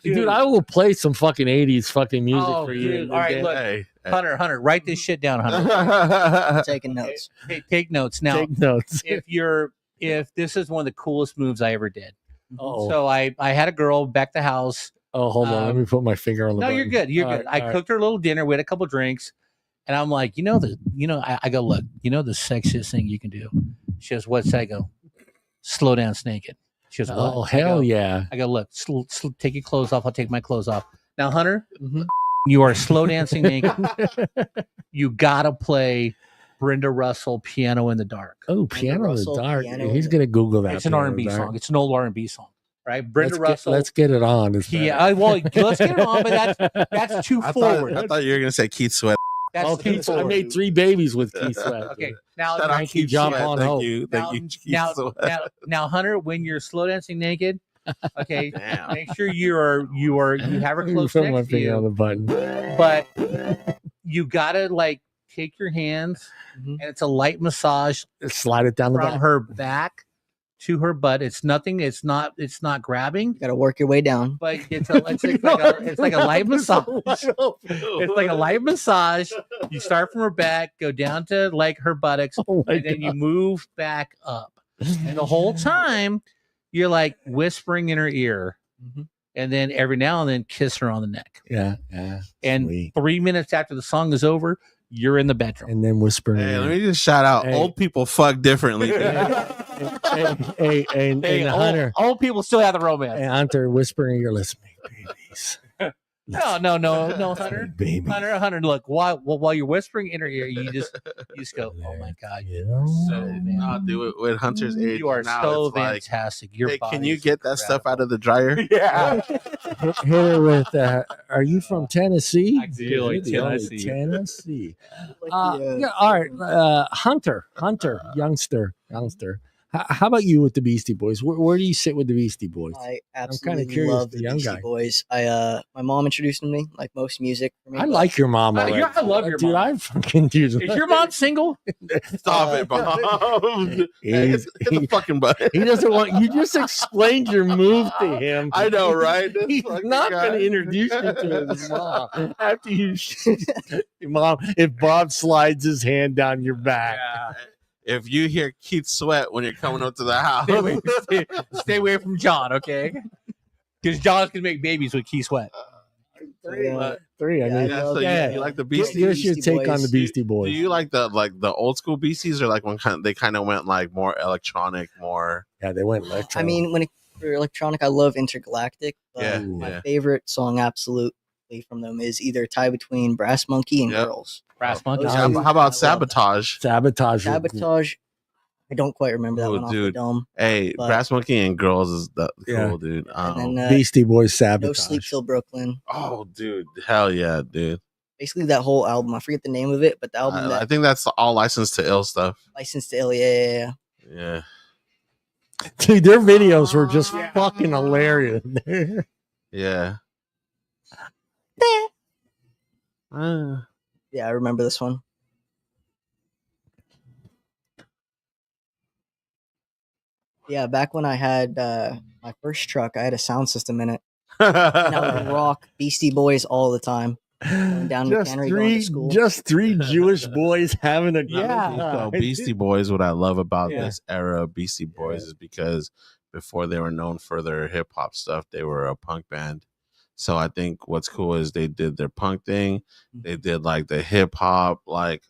dude. I will play some fucking 80s fucking music Oh, for you. dude. All right, look, Hey, Hunter, write this shit down, Hunter. I'm taking notes. Hey, take notes now. Take notes. If this is one of the coolest moves I ever did. Oh, So I had a girl back the house. oh, hold on. Let me put my finger on the No, button. you're good. You're All good. right, I all cooked her a little dinner. We had a couple drinks, and I'm like, I go, look, the sexiest thing you can do. She goes, what's that? I go, slow dance naked. She goes, what? Oh, hell yeah. I go, look, take your clothes off. I'll take my clothes off. Now, Hunter, you are slow dancing naked. You gotta play Brenda Russell, Piano in the Dark. Oh, Piano in the Russell, Dark. Piano He's in going to Google that. It's an Piano in R&B the Dark. song. It's an old R&B song, right? Brenda Russell. Let's get it on. It's Yeah, well, let's get it on, but that's too forward. I thought you were gonna say Keith Sweat. That's oh, too Keith, I forward. made 3 babies with Keith Sweat. Okay, now, Shout out Thank you, Keith Jump Sweat. on Thank Hope. you, now, Keith now, Sweat. now, Hunter, when you're slow dancing naked, okay, Damn. make sure you have her close Put my next to finger on you, the button. but you gotta take your hands, and it's a light massage Slide it down the from back. her back to her butt. It's nothing. It's not grabbing, You gotta work your way down. but it's like a light massage. It's like a light massage. You start from her back, go down to her buttocks, Oh my and then you God. move back up. And the whole time you're whispering in her ear, and then every now and then kiss her on the neck. Yeah. And Sweet. 3 minutes after the song is over, you're in the bedroom. And then whispering. Hey, let me just shout out. Hey. Old people fuck differently. hey, Hey, Hunter. old people still have the romance. Hey, Hunter, whispering in your listen, babies. No, Hunter. Baby. Hunter, look, while you're whispering in her ear, you just go, oh my God, you're so man. I'll do it with Hunter's age. You are now so it's like, fantastic. Your hey, can body you is get that stuff out of the dryer? Yeah. Hit her with, are you from Tennessee? I do like You're the only Tennessee. Tennessee. Like the, Yeah, all right. Hunter, youngster. How about you with the Beastie Boys? Where do you sit with the Beastie Boys? I kinda absolutely curious, love the the young Beastie guy. Boys. My mom introduced them to me, like most music for me. I like your mom. I already. love your dude. mom. I fucking do. Is your mom single? Stop it, Bob. Hey, hit the fucking button. He doesn't want you. Just explained your move to him. I know, right? This He's fucking not guy. going to introduce you to his mom after you. Mom, if Bob slides his hand down your back. If you hear Keith Sweat when you're coming up to the house, Stay away from John, okay? Because John's gonna make babies with Keith Sweat. Three. I Yeah, mean, so you like the give Beastie? us your Beastie take on the Boys. Beastie Boys. Do you like the old school Beasties, or like when they kind of went more electronic, more? Yeah, they went electro. I mean, for electronic, I love Intergalactic. But Yeah, my favorite song, absolutely, from them is either Tie Between Brass Monkey and Yep. Girls. Brass Monkey. Those How two, about I love Sabotage? Sabotage. Sabotage. I don't quite remember that Oh, one off the dude. dome. Hey, But- Brass Monkey and Girls is cool, Yeah. dude. And then Beastie Boys No Sabotage. Sleep Till Brooklyn. Oh, dude, hell yeah, dude. Basically, that whole album. I forget the name of it, but the album I that think that's all Licensed to Ill stuff. Licensed to Ill. Yeah. Yeah. Dude, their videos were just fucking hilarious. Yeah. Yeah, I remember this one. Yeah, back when I had my first truck, I had a sound system in it. And I would rock Beastie Boys all the time. Going down to Cannery, going to school. Just three Jewish boys having a So Beastie Boys, what I love about Yeah. this era of Beastie Boys is because before they were known for their hip hop stuff, they were a punk band. So I think what's cool is they did their punk thing. They did like the hip hop, like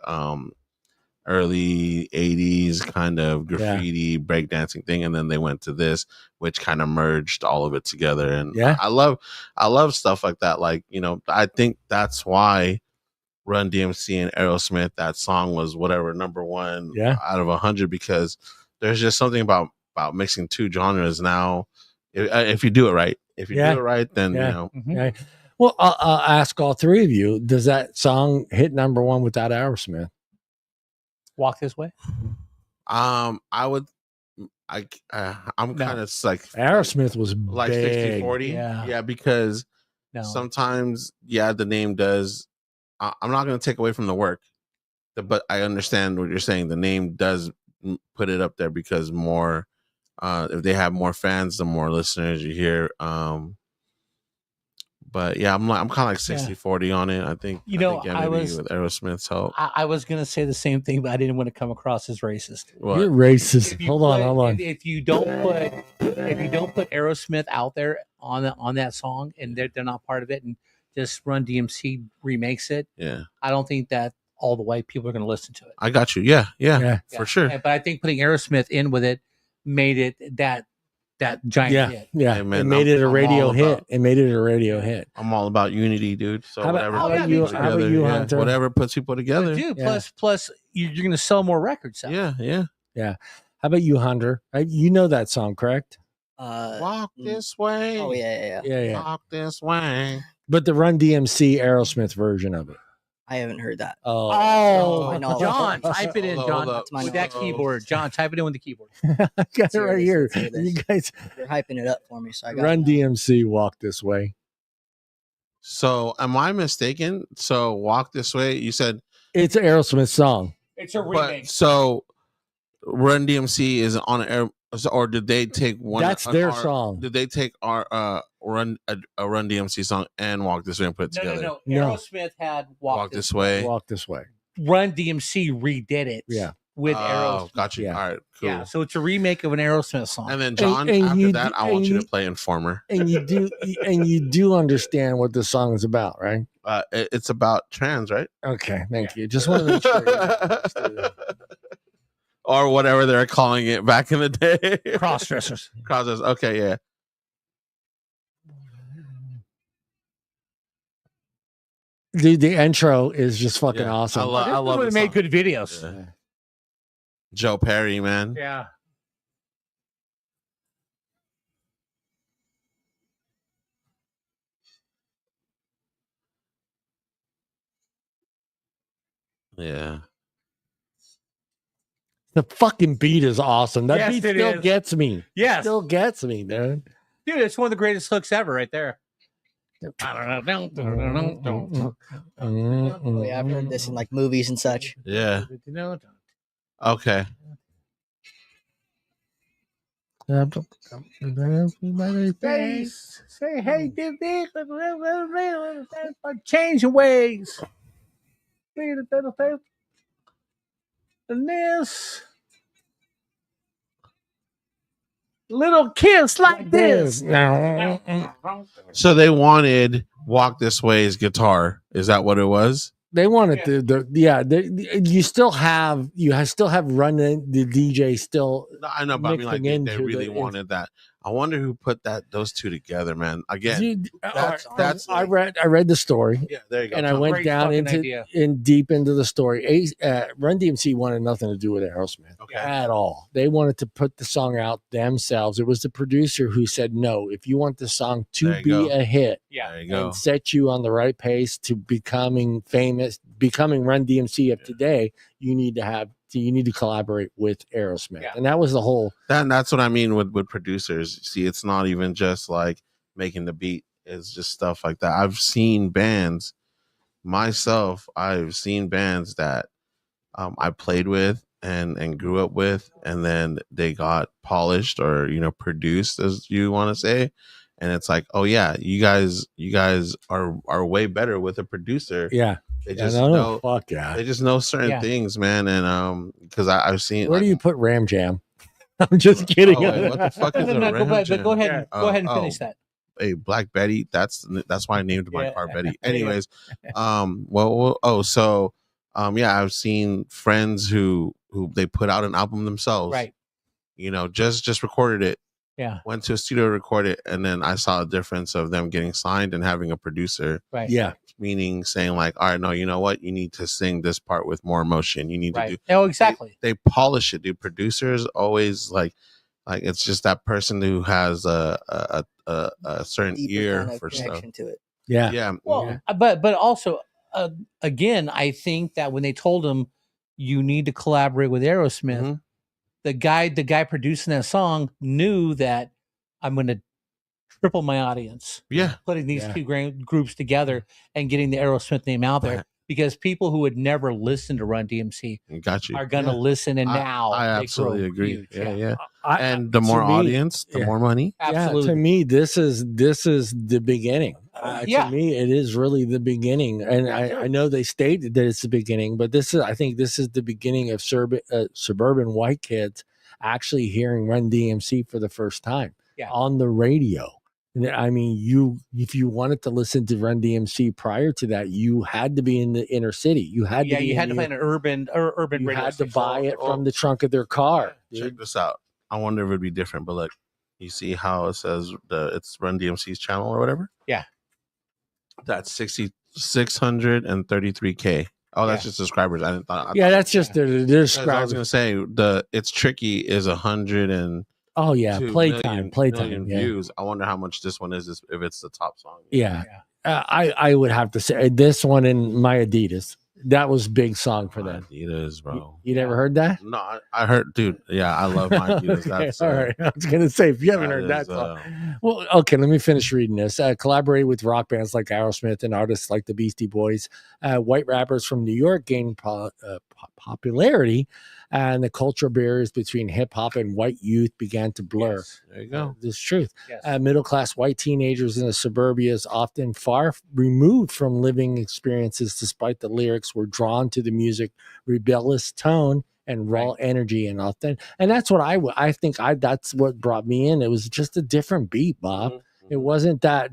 early 80s kind of graffiti breakdancing thing, and then they went to this, which kind of merged all of it together. And Yeah. I love stuff like that. Like, you know, I think that's why Run DMC and Aerosmith, that song was whatever number one Yeah. out of 100, because there's just something about about mixing two genres now. If you do it right, do it right, then you know. Yeah. Well, I'll ask all three of you: does that song hit number one without Aerosmith? Walk This Way. I would. I'm kind of like Aerosmith was like big. 60-40. Yeah, because sometimes the name does. I'm not going to take away from the work, but I understand what you're saying. The name does put it up there because more. If they have more fans, the more listeners you hear. But yeah, I'm kind of like 60-40 on it. I think maybe with Aerosmith's help. I was gonna say the same thing, but I didn't want to come across as racist. What? You're racist. Hold on. If you don't put Aerosmith out there on that song, and they're not part of it, and just Run DMC remakes it, I don't think that all the white people are going to listen to it. I got you. Yeah, for sure. But I think putting Aerosmith in with it made it that giant hit. Yeah, hey, man, it made it a radio hit. It made it a radio hit. I'm all about unity, dude. So how about you, Hunter? Whatever puts people together. Dude, plus you're going to sell more records. Yeah. How about you, Hunter? You know that song, correct? Walk this way. Oh yeah. Walk this way. But the Run DMC Aerosmith version of it. I haven't heard that. John, type it in, John, with that keyboard. John, type it in with the keyboard. I got it right here. You guys, they're hyping it up for me. So I got Run DMC, Walk This Way. So, am I mistaken? So, Walk This Way. You said it's an Aerosmith song. It's a remake. So, Run DMC is on air, or did they take one? That's their song. Did they take our Run DMC song and Walk This Way and put it together? No. Aerosmith had Walk This Way. Walk This Way. Run DMC redid it. Yeah. With Aerosmith. Got you. Yeah. All right. Cool. Yeah. So it's a remake of an Aerosmith song. And then John, after that, I want you to play Informer. And you do understand what the song is about, right? It's about trans, right? Okay. Thank you. Just want to make sure. Or whatever they're calling it back in the day. Cross-dressers. Cross-dressers. Okay, yeah. Dude, the intro is just fucking awesome. I love it. Made good videos. Yeah. Joe Perry, man. Yeah. Yeah. The fucking beat is awesome. That beat still gets me. Yes. Still gets me, dude. Dude, it's one of the greatest hooks ever right there. I've heard this in like movies and such. Yeah. Okay. Say hey, changing ways. And this little kiss like this. So they wanted Walk This Way's guitar. Is that what it was? They wanted you still have running the DJ still. I know, but I mean, like they really wanted that. I wonder who put those two together, man. Again, that's I read the story. Yeah, there you go. And I went down deep into the story. Run DMC wanted nothing to do with Aerosmith at all. They wanted to put the song out themselves. It was the producer who said, "No, if you want the song to be a hit, and set you on the right pace to becoming famous, becoming Run DMC of today, you need to collaborate with Aerosmith." And that was the whole. That's what I mean with producers. See, it's not even just like making the beat. It's just stuff like that. I've seen bands myself. I've seen bands that I played with and grew up with, and then they got polished or produced, as you want to say. And it's like, oh yeah, you guys are way better with a producer. Yeah. They just know. Fuck yeah. They just know certain things, man. And because I've seen. Where do you put Ram Jam? I'm just kidding. What the fuck is a Ram Jam? Go ahead and finish that. Hey, Black Betty. That's why I named my car Betty. Anyways, I've seen friends who they put out an album themselves. Right. Just recorded it. Yeah. Went to a studio, recorded it, and then I saw a difference of them getting signed and having a producer. Right. Yeah. Meaning saying like, all right, no, you know what? You need to sing this part with more emotion. You need to do. Oh, exactly. They polish it, dude. Producers always like, Like it's just that person who has a certain Deeper ear kind of for stuff. connection to it. Yeah. Well, but also, again, I think that when they told him you need to collaborate with Aerosmith, the guy producing that song knew that I'm going to triple my audience. Yeah, putting these two groups together and getting the Aerosmith name out there. Because people who would never listen to Run DMC are going to listen, and now I they absolutely grow agree. huge. Yeah. And the more audience, the more money. Absolutely. To me, this is the beginning. To me, it is really the beginning, and I know they stated that it's the beginning, but I think this is the beginning of suburban white kids actually hearing Run DMC for the first time on the radio. I mean, if you wanted to listen to Run DMC prior to that, you had to be in the inner city. You had to you had to find an urban you radio had station. to buy it from the trunk of their car. Check this out. I wonder if it'd be different, but look, you see how it says it's Run DMC's channel or whatever? Yeah. That's 633K. Oh, that's just subscribers. I didn't thought. That's just their subscribers. I was gonna say It's Tricky is 100 and playtime views. I wonder how much this one is if it's the top song. I would have to say this one in My Adidas. That was a big song for them. Adidas, bro. You never heard that? No, I heard, dude. Yeah, I love My Adidas. That's all right. I was gonna say if you haven't heard that song. Well, okay, let me finish reading this. Collaborated with rock bands like Aerosmith and artists like the Beastie Boys. White rappers from New York gained popularity, and the cultural barriers between hip hop and white youth began to blur. Yes, there you go. This is truth. Yes. Middle class white teenagers in the suburbias, often far removed from living experiences, despite the lyrics, were drawn to the music, rebellious tone, and raw energy and authentic. And that's what I think that's what brought me in. It was just a different beat, Bob. It wasn't that.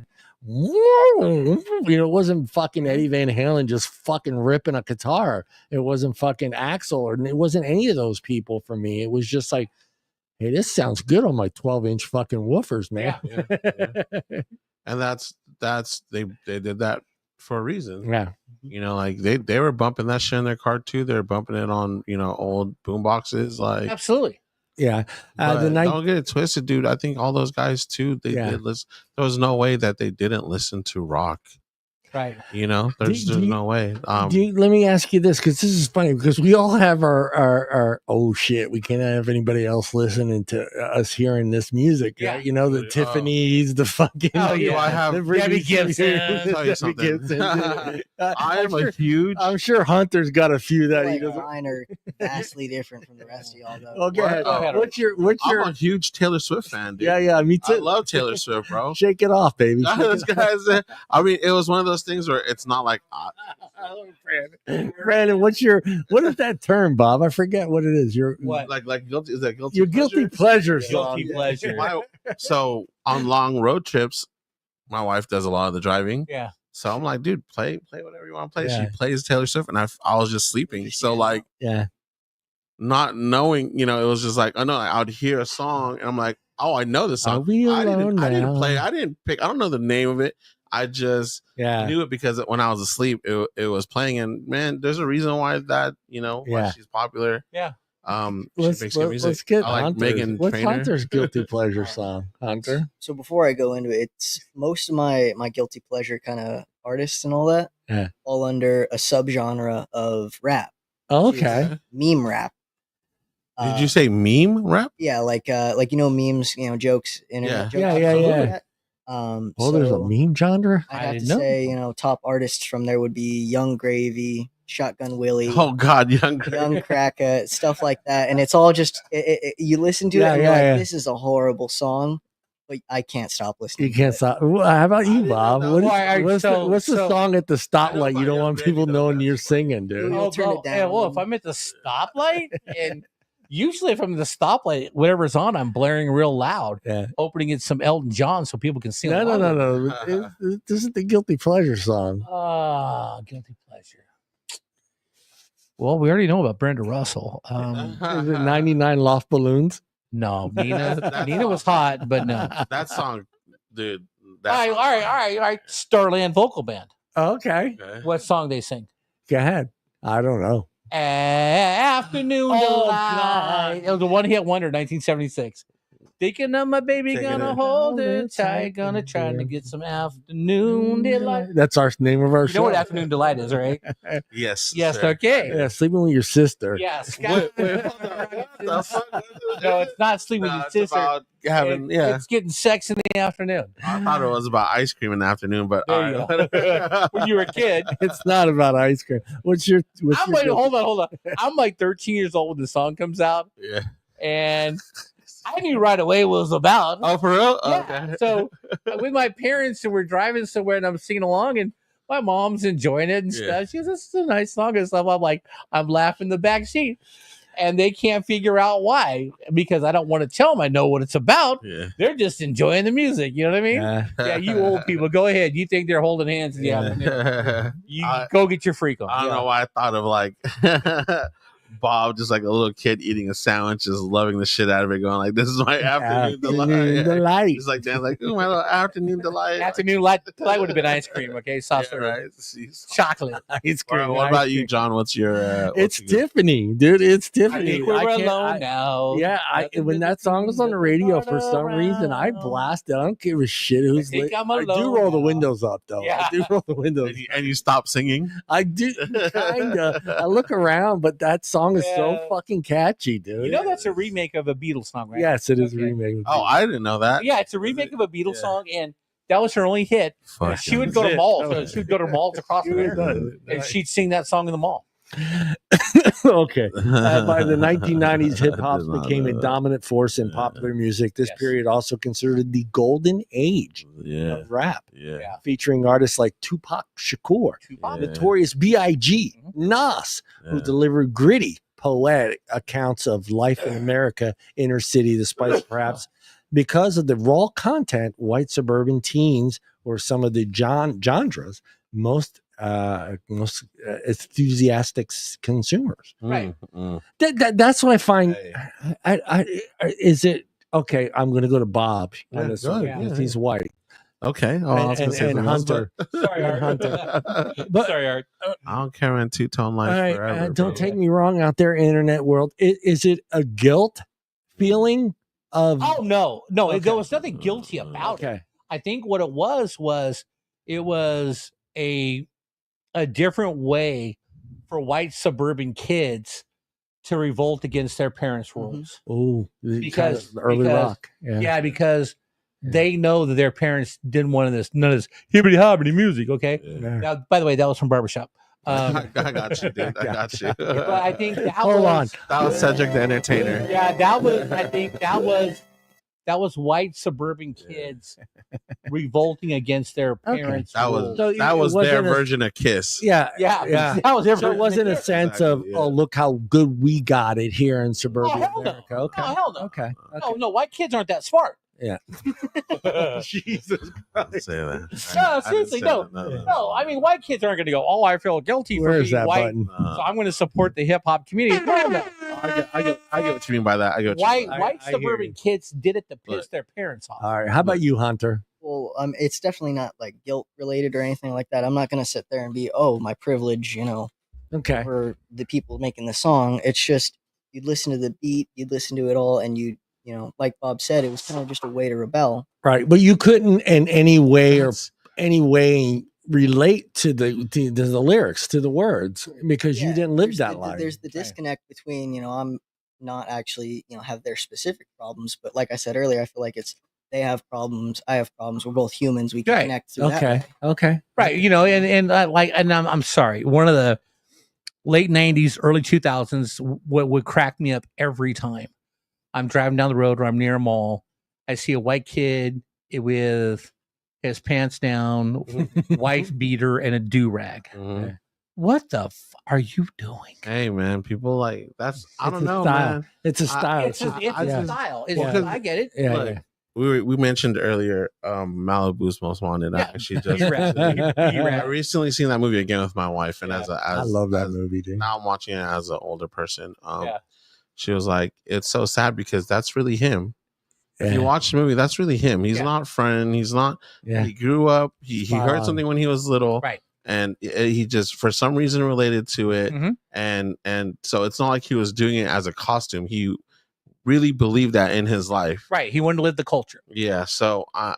It wasn't fucking Eddie Van Halen just fucking ripping a guitar. It wasn't fucking Axl, or it wasn't any of those people for me. It was just like, hey, this sounds good on my 12-inch fucking woofers, man. Yeah. And that's they did that for a reason. Yeah. Like they were bumping that shit in their car too. They were bumping it on, old boom boxes. Like absolutely. Yeah. Don't get it twisted, dude. I think all those guys too, they did listen. There was no way that they didn't listen to rock. Right. There's no way. Let me ask you this, because this is funny, because we all have our oh shit, we can't have anybody else listening to us hearing this music. Yeah. Right? The Tiffany's, the fucking I have Debbie Gibson. Tell you something. I'm sure Hunter's got a few that he doesn't. Mine are vastly different from the rest of y'all, though. Oh, go ahead. What's your I'm a huge Taylor Swift fan, dude. Yeah, me too. I love Taylor Swift, bro. Shake it off, baby. Those guys, I mean, it was one of those things where it's not like Brandon, what is that term, Bob? I forget what it is. What? Like guilty, is that guilty? Your pleasure? guilty pleasure song. Guilty pleasure. So on long road trips, my wife does a lot of the driving. Yeah. So I'm like, dude, play whatever you want to play. Yeah. She plays Taylor Swift, and I was just sleeping. So like, not knowing, it was just like, I know I would hear a song, and I'm like, oh, I know this song. I didn't play. I didn't pick. I don't know the name of it. I just knew it because when I was asleep, it was playing. And man, there's a reason why that, why she's popular. Yeah. Let's get I like Megan What's Trainor. Hunter's guilty pleasure song, Hunter? So before I go into it, it's most of my guilty pleasure kind of artists and all that all under a subgenre of rap. Oh, okay. Meme rap. Did you say meme rap? Yeah, like memes, jokes, internet jokes. Yeah. There's a meme genre. I have to say, top artists from there would be Young Gravy, Shotgun Willie. Oh God, Young Cracker, stuff like that. And it's all just you listen to it and you're like, this is a horrible song, but I can't stop listening. You can't stop. How about you, Bob? What's the song at the stoplight you don't want people knowing you're singing, dude? Turn it down. Well, if I'm at the stoplight and usually if I'm at the stoplight, whatever's on, I'm blaring real loud. Yeah. Hoping it's some Elton John so people can see. No. This is the guilty pleasure song. Guilty pleasure. Well, we already know about Brenda Russell. Is it 99 Loft Balloons? No, Nina was hot, but no. That song, dude. All right. Starland Vocal Band. Okay. What song they sing? Go ahead. I don't know. Afternoon Delight. It was a one-hit wonder, 1976. Thinking of my baby, gonna hold it tight, gonna try to get some afternoon delight. That's our name of our show. You know what afternoon delight is, right? Yes. Yes, sir. okay. Yeah, sleeping with your sister. Yes. Wait, hold on. What the fuck? No, it's not sleeping with your It's sister. about having, It's getting sex in the afternoon. I thought it was about ice cream in the afternoon, but There you go. When you were a kid. It's not about ice cream. Hold on. I'm like 13 years old when the song comes out. Yeah. And I knew right away what it was about. Oh, for real? Yeah. Okay. So with my parents, and we're driving somewhere, and I'm singing along, and my mom's enjoying it and stuff. She goes, "This is a nice song," and stuff. I'm like, I'm laughing in the back seat, and they can't figure out why, because I don't want to tell them I know what it's about. Yeah. They're just enjoying the music. You know what I mean? Yeah. You old people, go ahead. You think they're holding hands in the afternoon? You go get your freak on. I don't know why I thought of like Bob, just like a little kid eating a sandwich, just loving the shit out of it, going like, "This is my afternoon delight." He's like, "Dad, like, ooh, my little afternoon delight." Afternoon light would have been ice cream, okay? Soft serve. Right. Chocolate ice cream. What about you, John? What's your? It's Tiffany, dude. It's Tiffany. I think we're alone now. Yeah, when that song was on the radio, for some reason, I blasted. I don't give a shit who's late. I do roll the windows up, though. Yeah. I do roll the windows. And you stop singing? I do, kinda. I look around, but that song is so fucking catchy, dude. You know that's a remake of a Beatles song, right? Yes, it is a remake. Oh, I didn't know that. Yeah, it's a remake of a Beatles song, and that was her only hit. She would go to malls. So she would go to malls across America, and she'd sing that song in the mall. Okay. By the 1990s, hip hop became a dominant force in popular music. This period also considered the golden age of rap, featuring artists like Tupac Shakur, Notorious B.I.G., Nas, who delivered gritty, poetic accounts of life in America, inner city, despite perhaps because of the raw content, white suburban teens were some of the genres most enthusiastic consumers. Right. That's what I find. Is it okay? I'm going to go to Bob on this one because he's white. Okay. Oh, I was gonna say and Hunter. Sorry, Art. Hunter. Sorry, Art. I don't care in two-tone life forever. Don't take me wrong out there, internet world. Is it a guilt feeling of? Oh no, there was nothing guilty about it. I think what it was it was a different way for white suburban kids to revolt against their parents' rules. Oh, because early rock. Yeah, because they know that their parents didn't want none of this hibbity hobbity music. Okay. Now, by the way, that was from Barbershop. I got you, dude. I got you. But I think that was Cedric the Entertainer. Yeah, that was white suburban kids revolting against their parents. That was their version of Kiss. Yeah. That was their version. So it wasn't a sense of, oh, look how good we got it here in suburban America. No. Okay. Oh, hell no. Okay. No, white kids aren't that smart. Yeah. Jesus Christ. Say that. No, seriously, no. I mean, white kids aren't going to go, "Oh, I feel guilty for being white, so I'm going to support the hip hop community." I get what you mean by that. White suburban kids did it to piss their parents off. All right. How about you, Hunter? Well, it's definitely not like guilt related or anything like that. I'm not going to sit there and be, "Oh, my privilege," Okay. For the people making the song. It's just you'd listen to the beat, you'd listen to it all, and like Bob said, it was kind of just a way to rebel. Right. But you couldn't in any way relate to the lyrics, to the words, because you didn't live that life. There's the disconnect between, I'm not actually, have their specific problems. But like I said earlier, I feel like they have problems, I have problems. We're both humans. We can connect through that way. Okay. Right. And I'm sorry. One of the late 90s, early 2000s, what would crack me up every time. I'm driving down the road or I'm near a mall. I see a white kid with his pants down, wife beater, and a do-rag. Mm-hmm. What the are you doing? Hey, man, people like that's. I don't know, style. man. It's a style. It's a style. I get it. Yeah. We mentioned earlier Malibu's Most Wanted. I actually just I recently seen that movie again with my wife, and I love that movie. Dude. Now I'm watching it as an older person. She was like, "It's so sad because that's really him." If you watch the movie, that's really him. He's not fronting. He's not. He grew up. He heard something when he was little, right? And he just for some reason related to it, and so it's not like he was doing it as a costume. He really believed that in his life. Right. He wanted to live the culture. Yeah. So I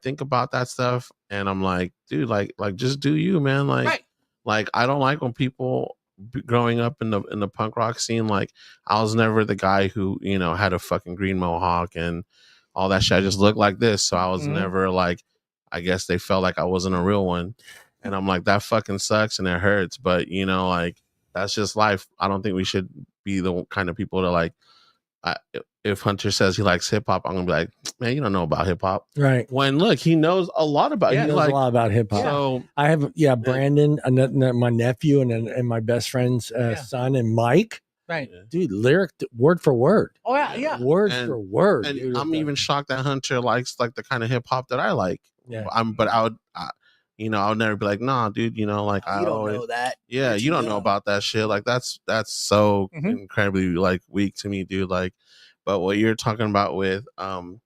think about that stuff and I'm like, dude, like just do you, man. Like I don't like when people growing up in the punk rock scene, like I was never the guy who, had a fucking green mohawk and all that shit. I just looked like this. So I was never like, I guess they felt like I wasn't a real one. And I'm like, that fucking sucks and it hurts. But like that's just life. I don't think we should be the kind of people to like, if Hunter says he likes hip hop, I'm gonna be like, man, you don't know about hip hop, right? When look, he knows a lot about. He knows a lot about hip hop. So I have, Brandon, my nephew, and my best friend's son, and Mike. Right, dude, lyric word for word. Oh yeah, word for word. And dude, I'm even shocked that Hunter likes like the kind of hip hop that I like. Yeah, but I would. I would never be like, nah, dude, like you don't know that. Yeah, you don't know about that shit. Like that's so incredibly like weak to me, dude. Like, but what you're talking about with kind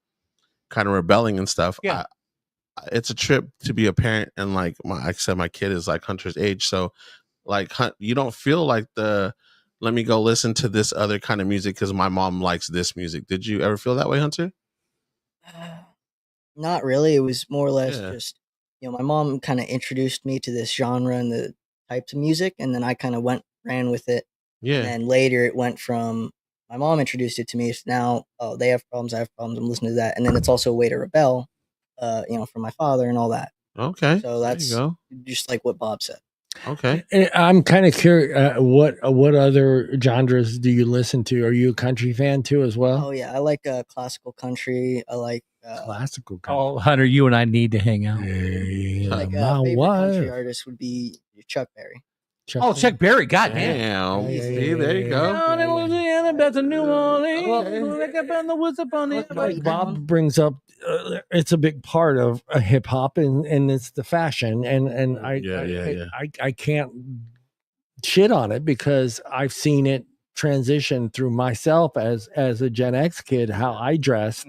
of rebelling and stuff, it's a trip to be a parent and like like I said, my kid is like Hunter's age, so like you don't feel like let me go listen to this other kind of music because my mom likes this music. Did you ever feel that way, Hunter? Not really. It was more or less just. My mom kind of introduced me to this genre and the types of music, and then I kind of ran with it. Yeah. And then later it went from my mom introduced it to me. So now, they have problems, I have problems. I'm listening to that, and then it's also a way to rebel, from my father and all that. Okay. So that's just like what Bob said. Okay. And I'm kind of curious. What other genres do you listen to? Are you a country fan too, as well? Oh yeah, I like classical country. I like classical country. Oh, Hunter, you and I need to hang out. Like favorite country artist would be Chuck Berry. Chuck Berry. God damn. See, there you go. Down in Louisiana, back to New Orleans. Like up in the woods up on it. Like Bob brings up, it's a big part of hip hop, and it's the fashion, and I can't shit on it because I've seen it transition through myself as a Gen X kid, how I dressed.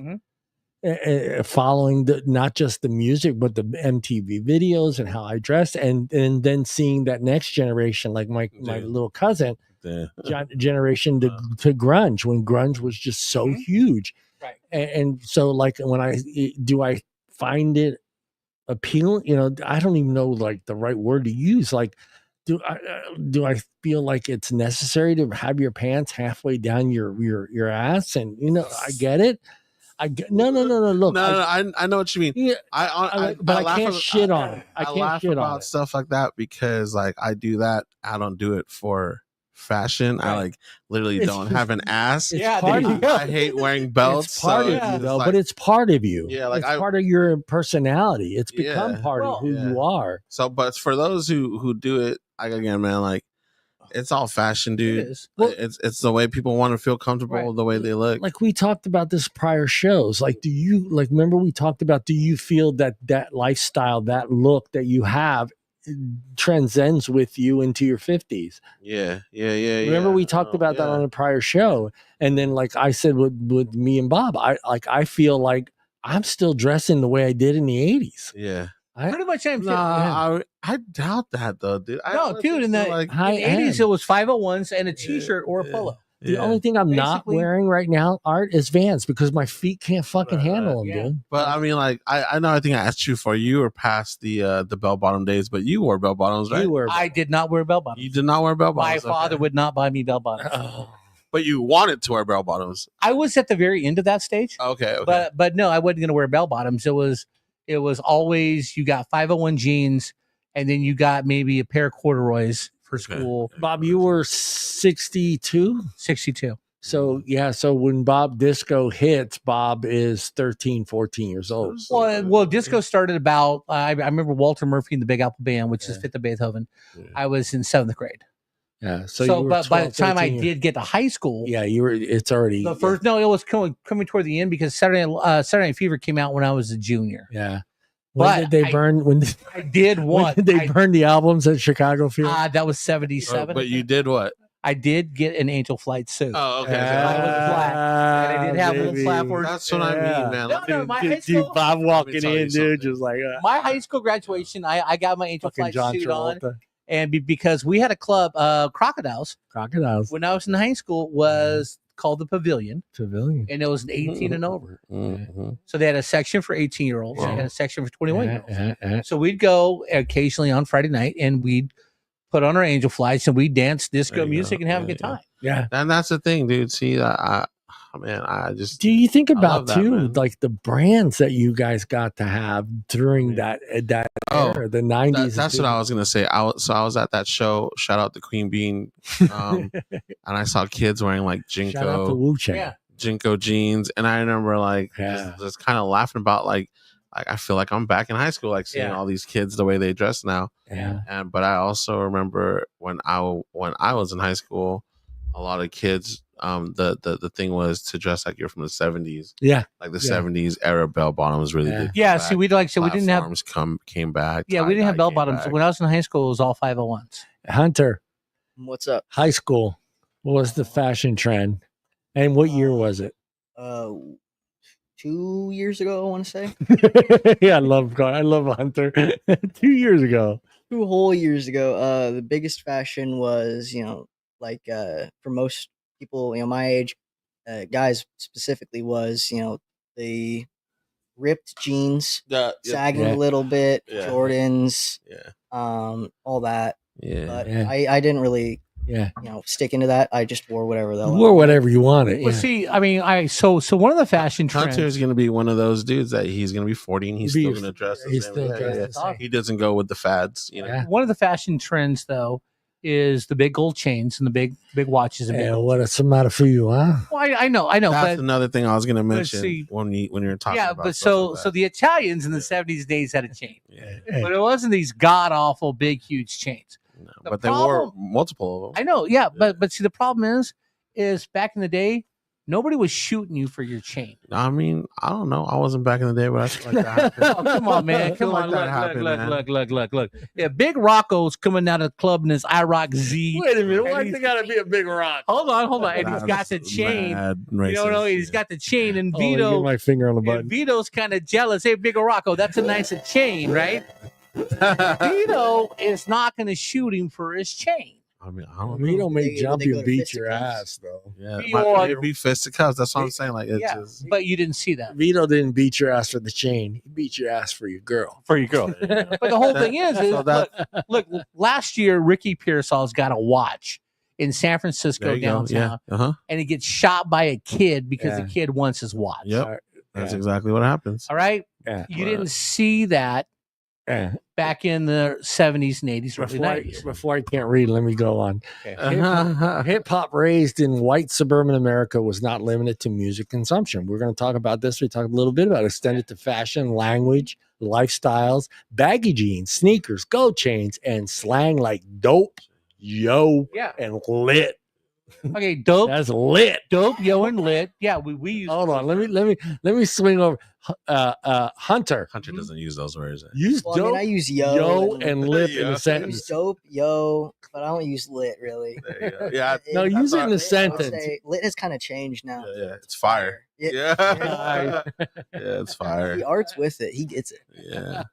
Following not just the music but the MTV videos and how I dressed, and then seeing that next generation, like my little cousin generation to grunge, when grunge was just so huge, right? And so like when I find it appealing, I don't even know like the right word to use. Like, do I feel like it's necessary to have your pants halfway down your ass? And I get it. No. Look, I know what you mean. Yeah, I can't shit on it. I can't laugh shit about on stuff like that because like I do that. I don't do it for fashion. Right. I like literally don't have an ass. I hate wearing belts. It's part of you though, but it's part of you. Yeah, like it's part of your personality. It's become part of who you are. So, but for those who do it, again, man, like. It's all fashion, dude. It is. Well, it's the way people want to feel comfortable, the way they look. Like we talked about this prior shows. Like, remember we talked about, do you feel that lifestyle, that look that you have transcends with you into your 50s? Yeah. Remember we talked about that on a prior show. And then like I said with me and Bob, I feel like I'm still dressing the way I did in the 80s. Yeah. Pretty much same shit. I doubt that though, dude. Dude, in the 80s it was 501s and a t-shirt or a polo. The only thing I'm not wearing right now, Art, is Vans because my feet can't fucking handle them, dude. But I mean, like, I know. I think I asked you for you were past the bell bottom days, but you wore bell bottoms, right? I did not wear bell bottoms. You did not wear bell bottoms. My father would not buy me bell bottoms. But you wanted to wear bell bottoms. I was at the very end of that stage. Okay. But no, I wasn't going to wear bell bottoms. It was always you got 501 jeans, and then you got maybe a pair of corduroys for school. Bob, you were 62? 62. So, so when Bob Disco hits, Bob is 13, 14 years old. Well, Disco started about, I remember Walter Murphy and the Big Apple Band, which is Fifth of Beethoven. Yeah. I was in 7th grade. Yeah. So but 12, by the time I did get to high school. Yeah, it's already. The first, no, it was coming toward the end because Saturday Night Fever came out when I was a junior. Yeah. When did they burn? When did they burn the albums at Chicago Field? That was 77. But you did what? I did get an Angel Flight suit. Oh, okay. I was black, and I did have little flappers. That's what I mean, man. No, my high school. Bob walking in, dude, just like my high school graduation. I got my Angel Flight suit on, and because we had a club, Crocodiles. Crocodiles. When I was in high school, was called the Pavilion. Pavilion. And it was 18 and over. So they had a section for 18-year-olds and a section for 21-year-olds. So we'd go occasionally on Friday night and we'd put on our angel flights and we'd dance disco music and have a good time. Yeah. And that's the thing, dude. See, I just. Do you think about that, too, man. like the brands that you guys got to have during that era, the 90s? That's what I was gonna say. I was at that show. Shout out to Queen Bean, and I saw kids wearing like Shout out to Jinko, Wu-Chang. Jinko jeans, and I remember like just kind of laughing about like I feel like I'm back in high school, like seeing all these kids the way they dress now. Yeah. But I also remember when I was in high school, a lot of kids. The thing was to dress like you're from the 70s. Yeah. Like the 70s era bell bottoms really did. Yeah, see, we didn't have came back. Yeah, we didn't have bell bottoms. When I was in high school, it was all 501s. Hunter, What's up? high school, what was the fashion trend? And what year was it? 2 years ago, I want to say. Yeah, I love Hunter. 2 years ago. 2 whole years ago. The biggest fashion was, like for most people, my age, guys specifically, was, the ripped jeans, sagging a little bit, Jordans, all that. But I didn't really stick into that. I just wore whatever the hell. Wore whatever you wanted. Well, see, I mean, so one of the fashion trends. Hunter is going to be one of those dudes that he's going to be 40 and he's still going to dress the same way. He doesn't go with the fads. One of the fashion trends, though, is the big gold chains and the big watches. And what's the matter for you, huh? Well, I know. That's another thing I was going to mention see, when you're talking about. Yeah, but so the Italians in the 70s days had a chain, but it wasn't these god awful big huge chains. No, but they wore multiple of them. I know, but see, the problem is back in the day, nobody was shooting you for your chain. I mean, I don't know. I wasn't back in the day, but I feel like that happened. Oh, come on, man. Come on. Look. Yeah, Big Rocco's coming out of the club in his IROC Z. Wait a minute. Why's it got to be a big rock? Hold on. And he's got the chain. He's got the chain. And Vito. Get my finger on the button. Vito's kind of jealous. Hey, Big Rocco, that's a nice chain, right? Vito is not going to shoot him for his chain. I mean, I don't know. Vito may jump you and beat your ass, though. Yeah, it'd be fisticuffs. That's what I'm saying. Like, it's just... but you didn't see that. Vito didn't beat your ass for the chain. He beat your ass for your girl. But the whole thing is look, last year, Ricky Pearsall's got a watch in San Francisco downtown, and he gets shot by a kid because the kid wants his watch. Yep, that's exactly what happens. All right, you didn't see that back in the 70s and 80s, early 90s. Before I can't read, let me go on. Hip hop raised in white suburban America was not limited to music consumption. We're going to talk about this. We talked a little bit about extended to fashion, language, lifestyles, baggy jeans, sneakers, gold chains, and slang like dope, yo, and lit. Okay, dope. That's lit. Dope, yo, and lit. Yeah, we use. Hold on. Let me swing over. Hunter doesn't use those words. Use dope. I mean, I use yo and lit in a I sentence. use dope, yo, but I don't use lit really. There you go. Yeah, no, use it in a sentence. Lit has kind of changed now. Yeah, it's fire. Yeah, it's fire. The art's with it. He gets it. Yeah.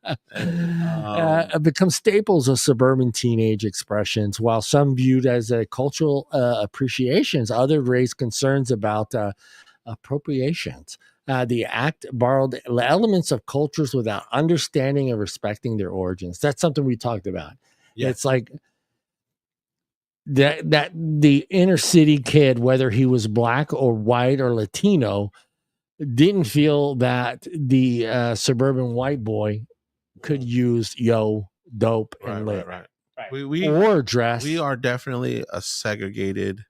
Become staples of suburban teenage expressions. While some viewed as a cultural appreciations, others raised concerns about appropriations. The act borrowed elements of cultures without understanding and respecting their origins. That's something we talked about. Yeah. It's like that the inner city kid, whether he was black or white or Latino, didn't feel that the suburban white boy could use yo, dope, and lit. Right. Or dress. We are definitely a segregated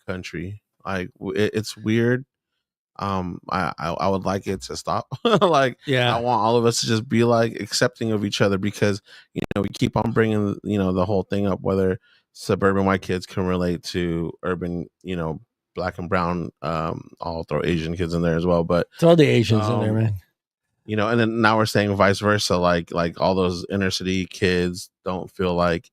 country. Like, it's weird. I would like it to stop. I want all of us to just be like accepting of each other, because we keep on bringing the whole thing up, whether suburban white kids can relate to urban black and brown. I'll throw Asian kids in there as well, but throw the Asians in there, man. And then now we're saying vice versa, like all those inner city kids don't feel like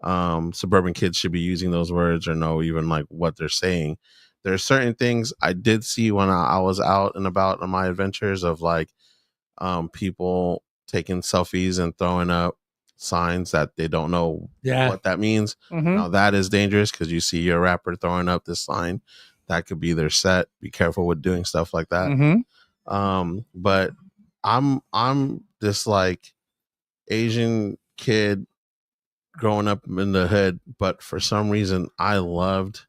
suburban kids should be using those words or know even like what they're saying. There are certain things I did see when I was out and about on my adventures of like people taking selfies and throwing up signs that they don't know what that means. Now that is dangerous, because you see your rapper throwing up this sign that could be their set. Be careful with doing stuff like that. But I'm this like Asian kid growing up in the hood, but for some reason I loved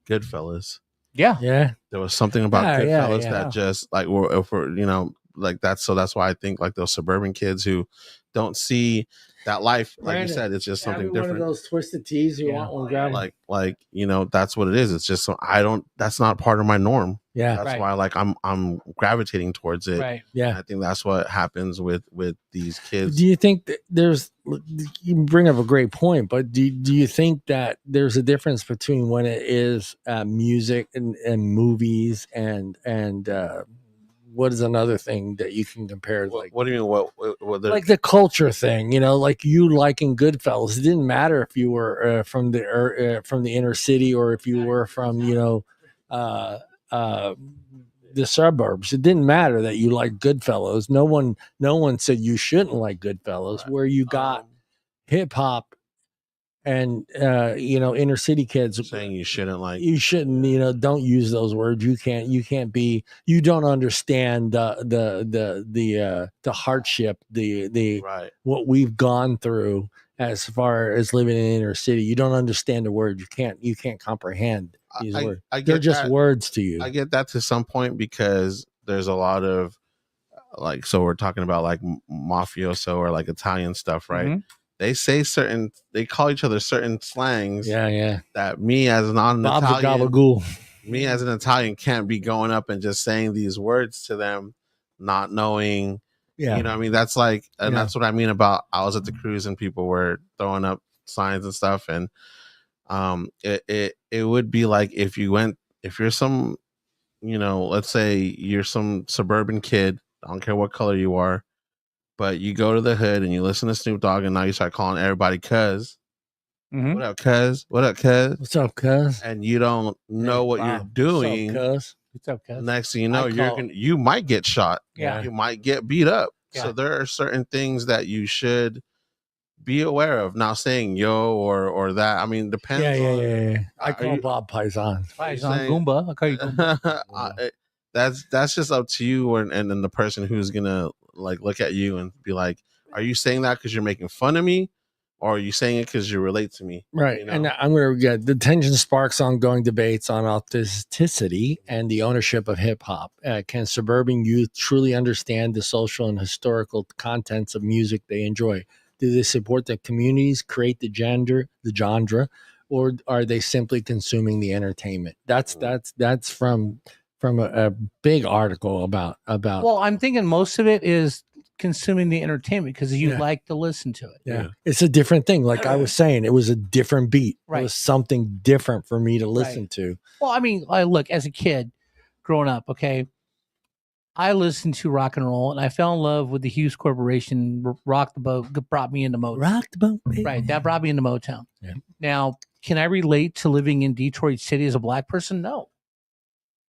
Goodfellas. Yeah. There was something about Goodfellas that just like if we're like that's why I think like those suburban kids who don't see that life, like you said, it's just something different. One of those twisted tees you want one, grab like that's what it is. It's just that's not part of my norm. Yeah, that's why like I'm gravitating towards it. Right. Yeah, I think that's what happens with these kids. Do you think that you bring up a great point, but do you think that there's a difference between when it is music and movies and what is another thing that you can compare? Like, what do you mean? What like the culture thing, like you liking Goodfellas. It didn't matter if you were from the inner city or if you were from the suburbs. It didn't matter that you like Goodfellas. No one said you shouldn't like Goodfellas. Right. Where you got hip hop and inner city kids saying you shouldn't don't use those words. You can't be, you don't understand the hardship, the what we've gone through as far as living in inner city. You don't understand the word. You can't comprehend these words. They're just words to you. I get that to some point because there's a lot of like, so we're talking about like mafioso or like Italian stuff, right? Mm-hmm. They call each other certain slangs. Yeah. That me as an Italian, me as an Italian can't be going up and just saying these words to them, not knowing. Yeah. You know what I mean? That's like, and that's what I mean about, I was at the cruise and people were throwing up signs and stuff. And it would be like if you're some, let's say you're some suburban kid, I don't care what color you are, but you go to the hood and you listen to Snoop Dogg and now you start calling everybody cuz. Mm-hmm. What up, cuz? What up, cuz? What's up, cuz? And you don't know what you're doing. What's up, cuz? Next thing you know, you might get shot. Yeah. You might get beat up. Yeah. So there are certain things that you should be aware of. Not saying yo or that. I mean, depends. Yeah. I call Bob Paisan. Paisan Goomba. I call you Goomba. That's just up to you and then the person who's gonna like look at you and be like, are you saying that because you're making fun of me, or are you saying it because you relate to me? Right. And I'm gonna get the tension sparks ongoing debates on authenticity and the ownership of hip hop. Can suburban youth truly understand the social and historical contents of music they enjoy? Do they support the communities, create the genre, or are they simply consuming the entertainment? That's from a big article about. Well, I'm thinking most of it is consuming the entertainment because you like to listen to it. Yeah, it's a different thing. Like I was saying, it was a different beat. Right. It was something different for me to listen to. Well, I mean, look, as a kid growing up, okay, I listened to rock and roll, and I fell in love with the Hughes Corporation. Rock the Boat brought me into Motown. Rock the Boat, baby. Right, that brought me into Motown. Yeah. Now, can I relate to living in Detroit City as a black person? No,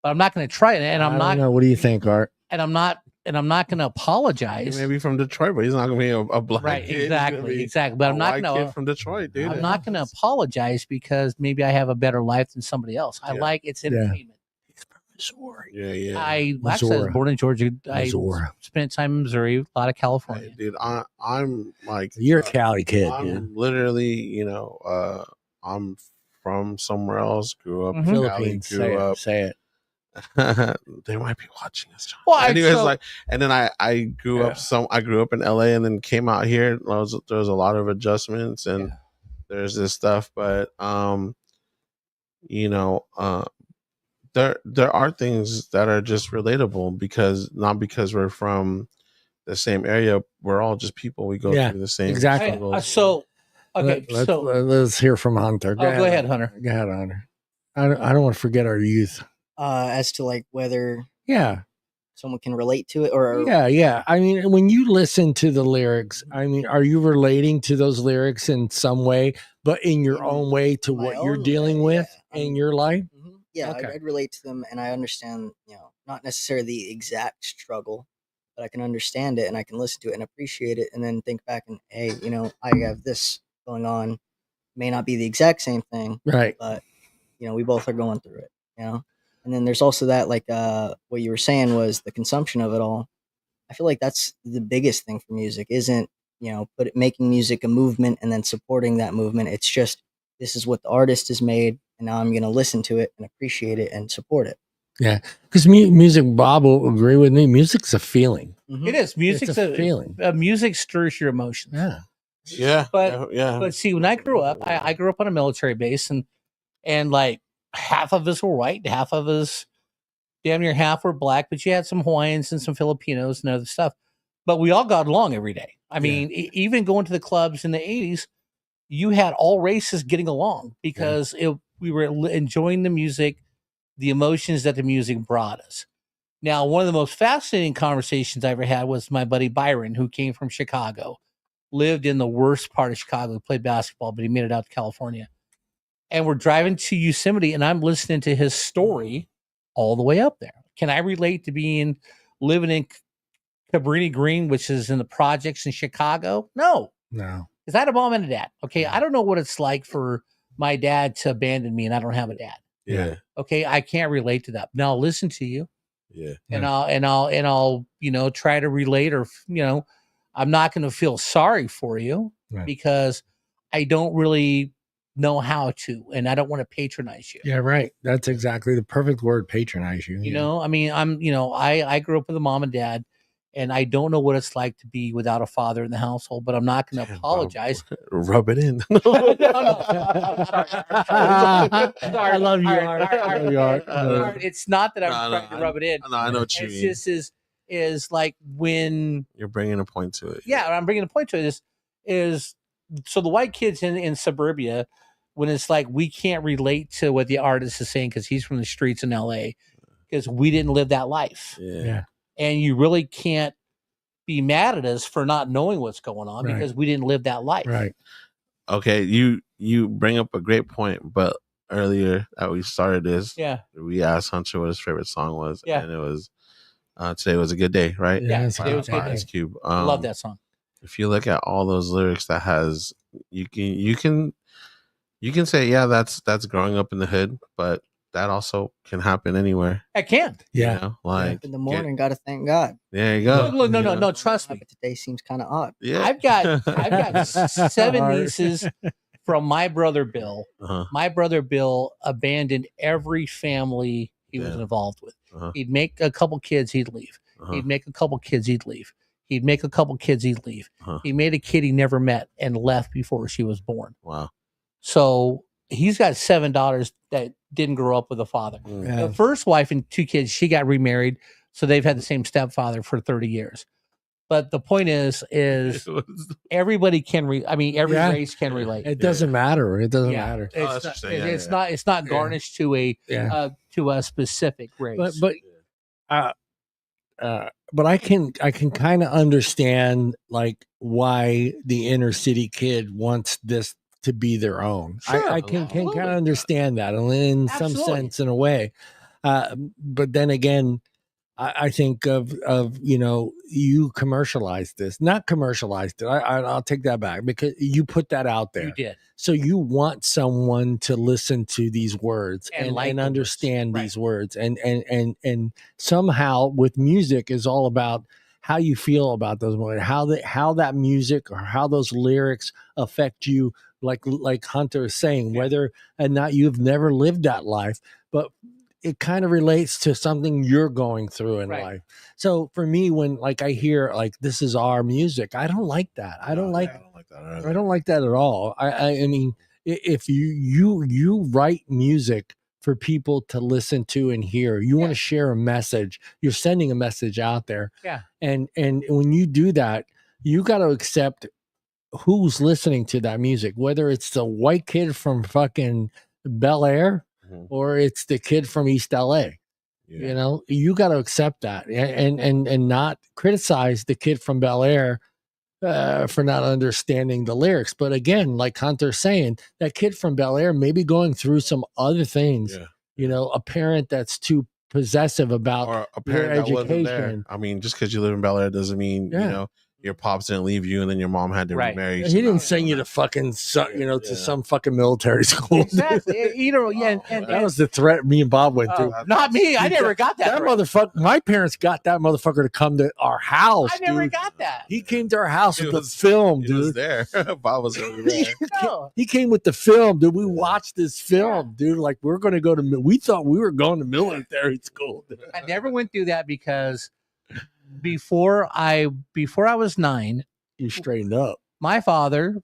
but I'm not going to try it, and I'm not. Know. What do you think, Art? And I'm not going to apologize. He may be from Detroit, but he's not going to be a black right, kid. Exactly. But I'm not going to from Detroit, dude. I'm not going to apologize because maybe I have a better life than somebody else. I like it's entertainment. Missouri. Yeah. I was born in Georgia. I spent time in Missouri, a lot of California. Hey, dude, I'm like you're a Cali kid. I'm literally, I'm from somewhere else. Grew up in Philippines. Cali. Say it. They might be watching us, John. Well, anyways, and then I grew up. I grew up in LA and then came out here. There was a lot of adjustments and there's this stuff, but there are things that are just relatable because we're from the same area. We're all just people. We go through the same struggles. So let's hear from Hunter. Go ahead, Hunter. Go ahead, Hunter. I don't want to forget our youth. As to like whether someone can relate to it or I mean, when you listen to the lyrics, I mean, are you relating to those lyrics in some way, but in your own way to what you're dealing with in your life? Yeah, okay. I'd relate to them, and I understand, not necessarily the exact struggle, but I can understand it, and I can listen to it and appreciate it, and then think back and, hey, I have this going on. May not be the exact same thing, right? But we both are going through it. And then there's also that, like, what you were saying was the consumption of it all. I feel like that's the biggest thing for music, isn't, making music a movement and then supporting that movement. It's just, this is what the artist has made, and now I'm going to listen to it and appreciate it and support it. Yeah, because music, Bob will agree with me. Music's a feeling. Mm-hmm. It is. Music's a feeling. Music stirs your emotions. Yeah. But see, when I grew up, I grew up on a military base, and like half of us were white, half of us, damn near half were black, but you had some Hawaiians and some Filipinos and other stuff. But we all got along every day. I mean, even going to the clubs in the 80s, you had all races getting along because we were enjoying the music, the emotions that the music brought us. Now, one of the most fascinating conversations I ever had was my buddy Byron, who came from Chicago, lived in the worst part of Chicago, played basketball, but he made it out to California. And we're driving to Yosemite, and I'm listening to his story all the way up there. Can I relate to living in Cabrini Green, which is in the projects in Chicago? No. Because I had a mom and a dad. Okay. I don't know what it's like for my dad to abandon me and I don't have a dad. Yeah. Okay. I can't relate to that. Now I'll listen to you. Yeah. And I'll, try to relate, or, I'm not going to feel sorry for you because I don't really know how to, and I don't want to patronize you. Yeah, right. That's exactly the perfect word, patronize you. You know, I mean, I grew up with a mom and dad, and I don't know what it's like to be without a father in the household, but I'm not going to apologize. Rub it in. No. I love you, Art. It's not that I'm trying to rub it in. No, I know what you mean. It's just is like when you're bringing a point to it. Yeah, I'm bringing a point to it. Is so the white kids in suburbia, when it's like we can't relate to what the artist is saying because he's from the streets in LA, because we didn't live that life. Yeah. And you really can't be mad at us for not knowing what's going on because we didn't live that life. Right. Okay, you bring up a great point, but earlier that we started this, we asked Hunter what his favorite song was, and it was Today Was a Good Day, right? Yeah, Today Was a Good Day. Ice Cube. Love that song. If you look at all those lyrics that has, you can say, yeah, that's growing up in the hood, but that also can happen anywhere. It can. Yeah. You know, like in the morning, gotta thank God. There you go. Look, no, trust me. But today seems kind of odd. Yeah. I've got 7 nieces from my brother Bill. My brother Bill abandoned every family he was involved with. He'd make a couple kids, he'd leave. He'd make a couple kids, he'd leave. He'd make a couple kids, he'd leave. He made a kid he never met and left before she was born. Wow. So he's got 7 daughters that didn't grow up with a father. Yeah. The first wife and 2 kids, she got remarried, so they've had the same stepfather for 30 years. But the point is everybody can every race can relate. It doesn't matter. It doesn't matter. It's not garnished to a specific race. But I can kind of understand like why the inner city kid wants this to be their own. Sure. I can kind of understand that in some sense, in a way. But then again, I think of you commercialized this, not commercialized it. I'll take that back because you put that out there. You did. So you want someone to listen to these words and understand these words, and somehow with music is all about how you feel about those words, how that music or how those lyrics affect you. Like Hunter is saying, whether or not you've never lived that life, but it kind of relates to something you're going through in life. So for me, when I hear like this is our music, I don't like that. I don't like that at all. I mean, if you write music for people to listen to and hear, you want to share a message, you're sending a message out there. Yeah. And when you do that, you got to accept who's listening to that music, whether it's the white kid from fucking Bel Air or it's the kid from East LA. You got to accept that and not criticize the kid from Bel Air for not understanding the lyrics. But again, like Hunter's saying, that kid from Bel Air may be going through some other things. A parent that's too possessive about or a their parent that wasn't there. education. I mean, just because you live in Bel Air doesn't mean your pops didn't leave you, and then your mom had to remarry. He didn't send you to fucking, to some fucking military school. Exactly. You know, that was the threat me and Bob went through. Not me. I never got that. That motherfucker. My parents got that motherfucker to come to our house. I never got that. He came to our house with the film, dude. He was there. Bob was over there. He came with the film, dude. We watched this film, dude. Like we're going to go to. We thought we were going to military school. Dude. I never went through that because before I was 9, you straightened up. My father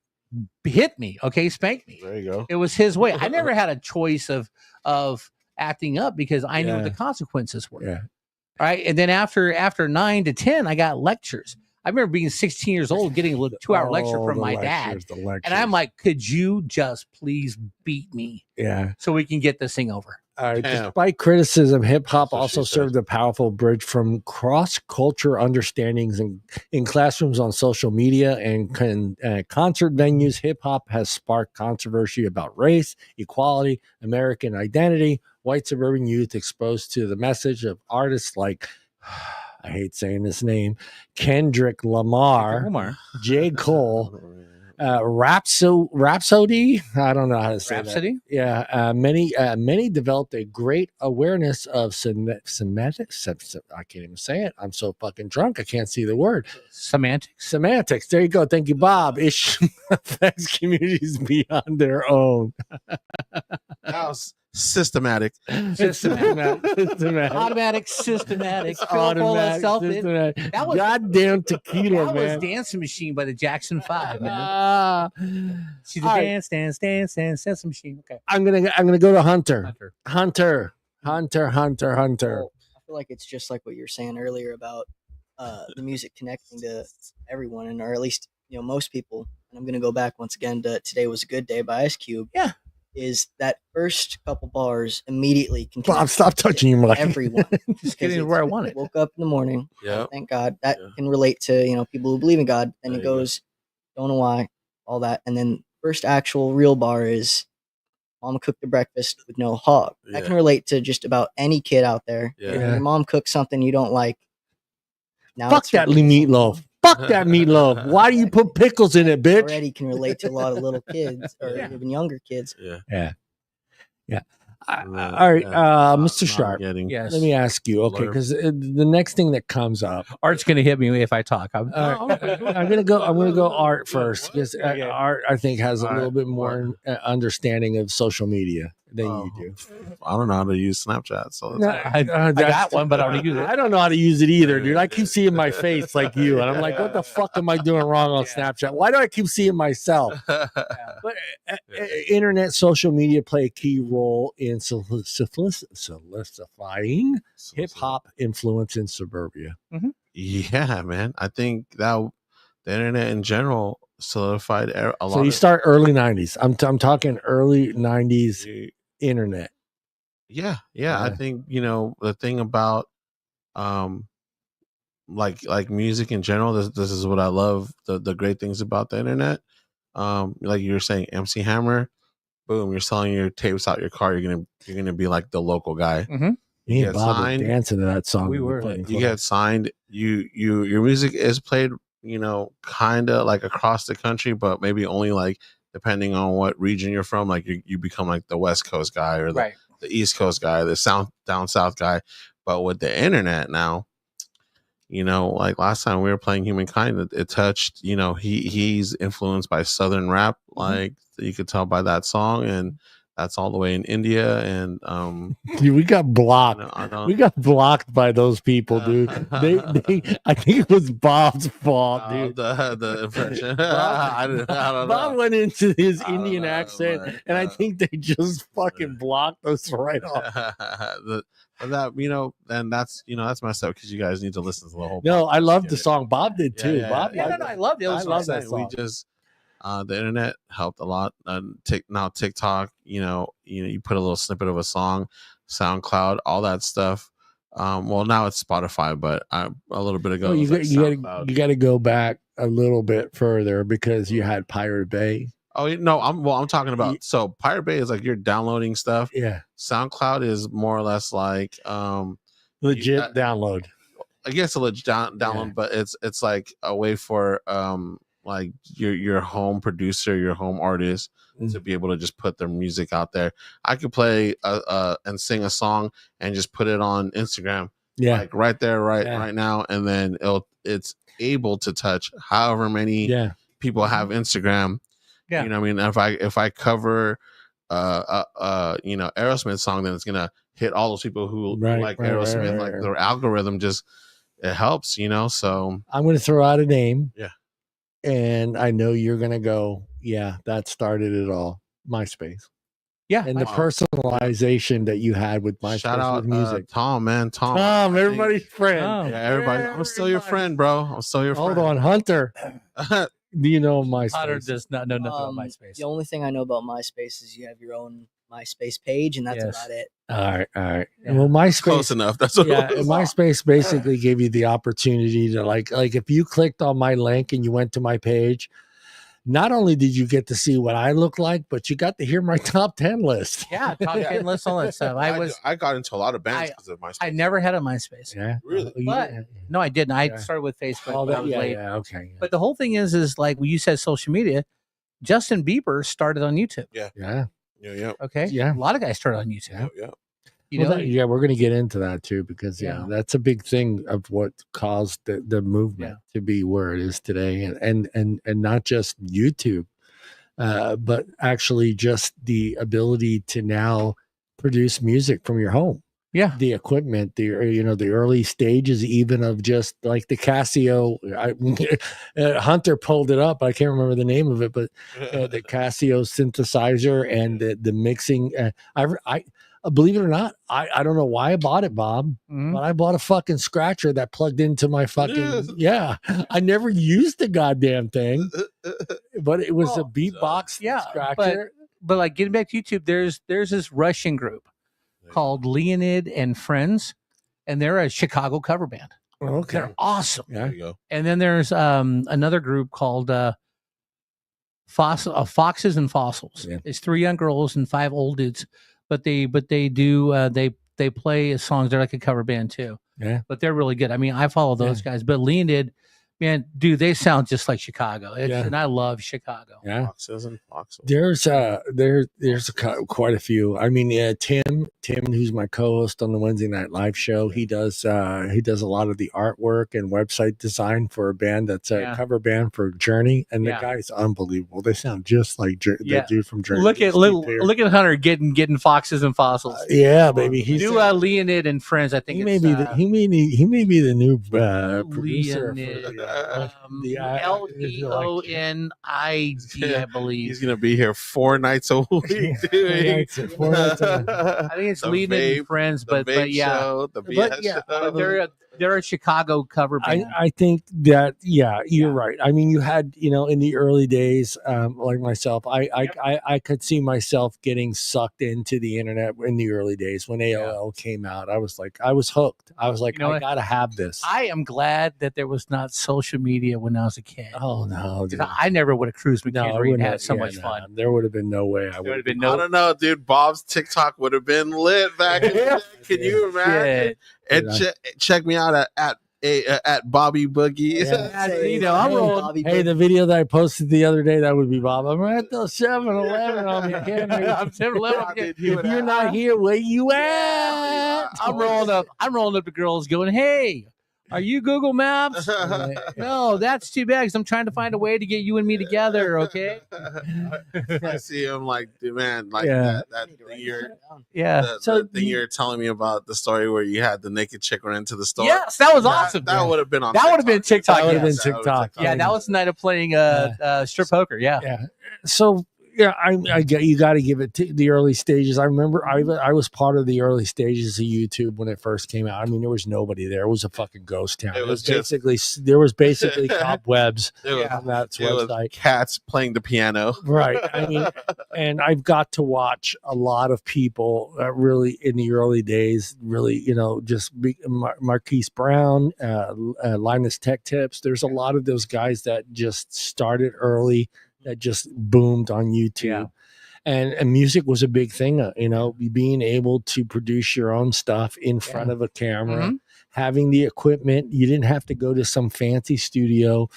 hit me. Okay, spanked me. There you go. It was his way. I never had a choice of acting up because I knew what the consequences were. Yeah. Right. And then after 9 to 10, I got lectures. I remember being 16 years old, getting a 2-hour lecture from my dad. And I'm like, could you just please beat me? Yeah. So we can get this thing over. All right. Despite criticism, hip hop also served a powerful bridge from cross-culture understandings in classrooms, on social media, and concert venues. Hip hop has sparked controversy about race, equality, American identity. White suburban youth exposed to the message of artists like, I hate saying this name, Kendrick Lamar, J. Cole, Rhapsody. I don't know how to say Rhapsody? that. Yeah, many developed a great awareness of semantics. I can't even say it. I'm so fucking drunk. I can't see the word. Semantics. There you go. Thank you, Bob. Issue affects communities beyond their own. That was systematic. Automatic, systematic. Automatic, systematic. That was goddamn tequila, that man. was Dancing Machine by the Jackson 5, man. She's a dance machine. Okay. I'm gonna go to Hunter. Hunter. Well, I feel like it's just like what you were saying earlier about the music connecting to everyone, or at least most people. And I'm gonna go back once again to "Today Was a Good Day" by Ice Cube. Yeah. Is that first couple bars immediately can Bob, stop touching your mic. Everyone. Just getting where I want it. Woke up in the morning. Yeah. Thank God. That can relate to, people who believe in God. And it goes, don't know why, all that. And then first actual real bar is mom cooked the breakfast with no hog. That can relate to just about any kid out there. Yeah. If your mom cooks something you don't like. Now Fuck that meatloaf. Fuck that meatloaf. Why do you put pickles in it, bitch? Already can relate to a lot of little kids or even younger kids. Yeah. All right, Mr. Sharp. Yes. Let me ask you, okay, because the next thing that comes up, Art's gonna hit me if I talk. I'm gonna go Art first because Art I think has a little bit more understanding of social media than you do. I don't know how to use Snapchat, so I got one, but I don't use it. I don't know how to use it either, dude. I keep seeing my face like you, and I'm like, what the fuck am I doing wrong on Snapchat? Why do I keep seeing myself? But internet, social media play a key role in solidifying hip hop influence in suburbia. Mm-hmm. Yeah, man. I think that the internet in general solidified a lot. So you start early 90s. I'm talking early 90s internet. Yeah. I think the thing about like music in general. This is what I love. The great things about the internet. Like you were saying, MC Hammer. Boom! You're selling your tapes out your car. You're gonna be like the local guy. Mm-hmm. Me and Bob were dancing to that song. We were. You get signed. Your music is played. Kind of like across the country, but maybe only like depending on what region you're from. Like you become like the West Coast guy or the East Coast guy, the down south guy. But with the internet now, like last time we were playing Humankind, it touched. He's influenced by Southern rap, like you could tell by that song, and that's all the way in India. And dude, we got blocked. We got blocked by those people, dude. They I think it was Bob's fault, dude. The impression. Bob, I don't know. Bob went into his Indian accent, and I think they just fucking blocked us right off. Then that's messed up because you guys need to listen to the whole. No, I love the song. Bob did too. Bob, I loved it. I love that song. We just. The internet helped a lot. Now TikTok, you put a little snippet of a song, SoundCloud, all that stuff. Well, now it's Spotify, but a little bit ago, you got to go back a little bit further because you had Pirate Bay. Oh no, I'm talking about. So Pirate Bay is like you're downloading stuff. Yeah. SoundCloud is more or less like legit download. I guess a legit download, but it's like a way for like your home producer, your home artist to be able to just put their music out there. I could play and sing a song and just put it on Instagram, like right there, right now, and then it's able to touch however many people have Instagram. You know what I mean? If I cover Aerosmith song, then it's gonna hit all those people who like Aerosmith. Like their algorithm just it helps, So I'm gonna throw out a name. Yeah. And I know you're gonna go, that started it all. MySpace. Yeah. And the personalization that you had with MySpace. Shout out with music. Tom, man. Tom, everybody's friend. Yeah, everybody. I'm still your friend, bro. I'm still your friend. Hold on, Hunter. Do you know MySpace? Hunter does not know nothing about MySpace. The only thing I know about MySpace is you have your own MySpace page, and that's about it. All right. Yeah. Well, MySpace close enough. That's what MySpace basically gave you the opportunity to like if you clicked on my link and you went to my page, not only did you get to see what I look like, but you got to hear my top 10 list. Yeah, top 10 list, all that stuff. I got into a lot of bands because of MySpace. I never had a MySpace. Yeah, really? But no, I didn't. I started with Facebook. When I was late. Okay. But the whole thing is like when you said social media, Justin Bieber started on YouTube. Yeah. Okay. Yeah. A lot of guys started on YouTube. Yeah. We're going to get into that too, because that's a big thing of what caused the movement to be where it is today, and not just YouTube, but actually just the ability to now produce music from your home. Yeah, the equipment, the early stages, even of just like the Casio. Hunter pulled it up. I can't remember the name of it, but the Casio synthesizer and the mixing. I believe it or not, I don't know why I bought it, Bob, but I bought a fucking scratcher that plugged into my fucking I never used the goddamn thing, but it was a beatbox scratcher. But like getting back to YouTube, there's this Russian group called Leonid and Friends, and they're a Chicago cover band. Okay, they're awesome. Yeah, there you go. And then there's another group called Foxes and Fossils. Yeah. It's 3 young girls and 5 old dudes, but they play songs. They're like a cover band too. Yeah, but they're really good. I mean, I follow those guys, but Leonid, man, dude, they sound just like Chicago. And I love Chicago. Yeah, Foxes and Foxes. There's quite a few. I mean, Tim, who's my co-host on the Wednesday Night Live show, he does a lot of the artwork and website design for a band that's a cover band for Journey, and the guy's unbelievable. They sound just like that dude from Journey. Look at Hunter getting Foxes and Fossils. Yeah, baby. He's new Leonid and Friends. I think he may be the new producer. Leonid, I believe he's gonna be here 4 nights a week. Doing, I think it's Leonid and Friends, but yeah, show, the BS show. They're a Chicago cover band. I think that you're right. I mean, you had in the early days, like myself, I could see myself getting sucked into the internet in the early days when AOL came out. I was hooked. I was like, I gotta have this. I am glad that there was not social media when I was a kid. Oh no, dude. I never would have cruised McHenry and had so much fun. There would have been no way. I would have been. I don't know, dude. Bob's TikTok would have been lit back in the day. Can you imagine? And check me out at Bobby Boogie. Yeah. I'm rolling. Hey, the video that I posted the other day, that would be Bob. I'm at the 7-Eleven on McHenry. I'm 7-Eleven. If you're not here, where you at? I'm rolling up to girls going, hey, are you Google Maps? No, that's too bad because I'm trying to find a way to get you and me together, okay? I see him like, dude, man, like that thing you're telling me about, the story where you had the naked chick run into the store. Yes, that was awesome. That would have been on TikTok. That would have been TikTok. That would have been TikTok. Yeah, that was the night of playing strip poker. Yeah. So you got to give it to the early stages. I remember I was part of the early stages of YouTube when it first came out. I mean, there was nobody there. It was a fucking ghost town. There was basically cobwebs on that website. Cats playing the piano. Right. I mean, and I've got to watch a lot of people really in the early days, really, just Marquise Brown, Linus Tech Tips. There's a lot of those guys that just started early, that just boomed on YouTube. and music was a big thing. Being able to produce your own stuff in front of a camera, having the equipment. You didn't have to go to some fancy studio.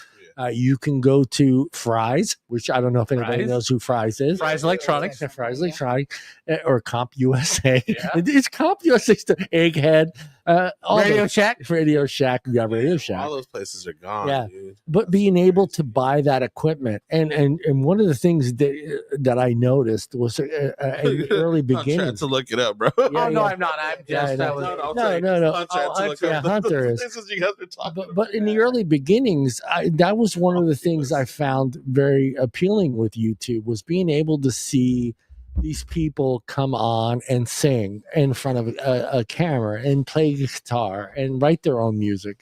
You can go to Fry's, which I don't know if anybody knows who Fry's is. Fry's Electronics. Fry's Electronics, or Comp USA. It's Comp USA, Egghead. Radio Shack. Radio Shack. You got Radio Shack. All those places are gone, dude. But being able to buy that equipment, and one of the things that I noticed was in the early beginnings. I'm trying to look it up, bro. No, I'm not. I'm just no. I'm trying to look up Hunter is. This is you guys are talking but in the early beginnings, that was one of the things I found very appealing with YouTube, was being able to see these people come on and sing in front of a camera and play guitar and write their own music.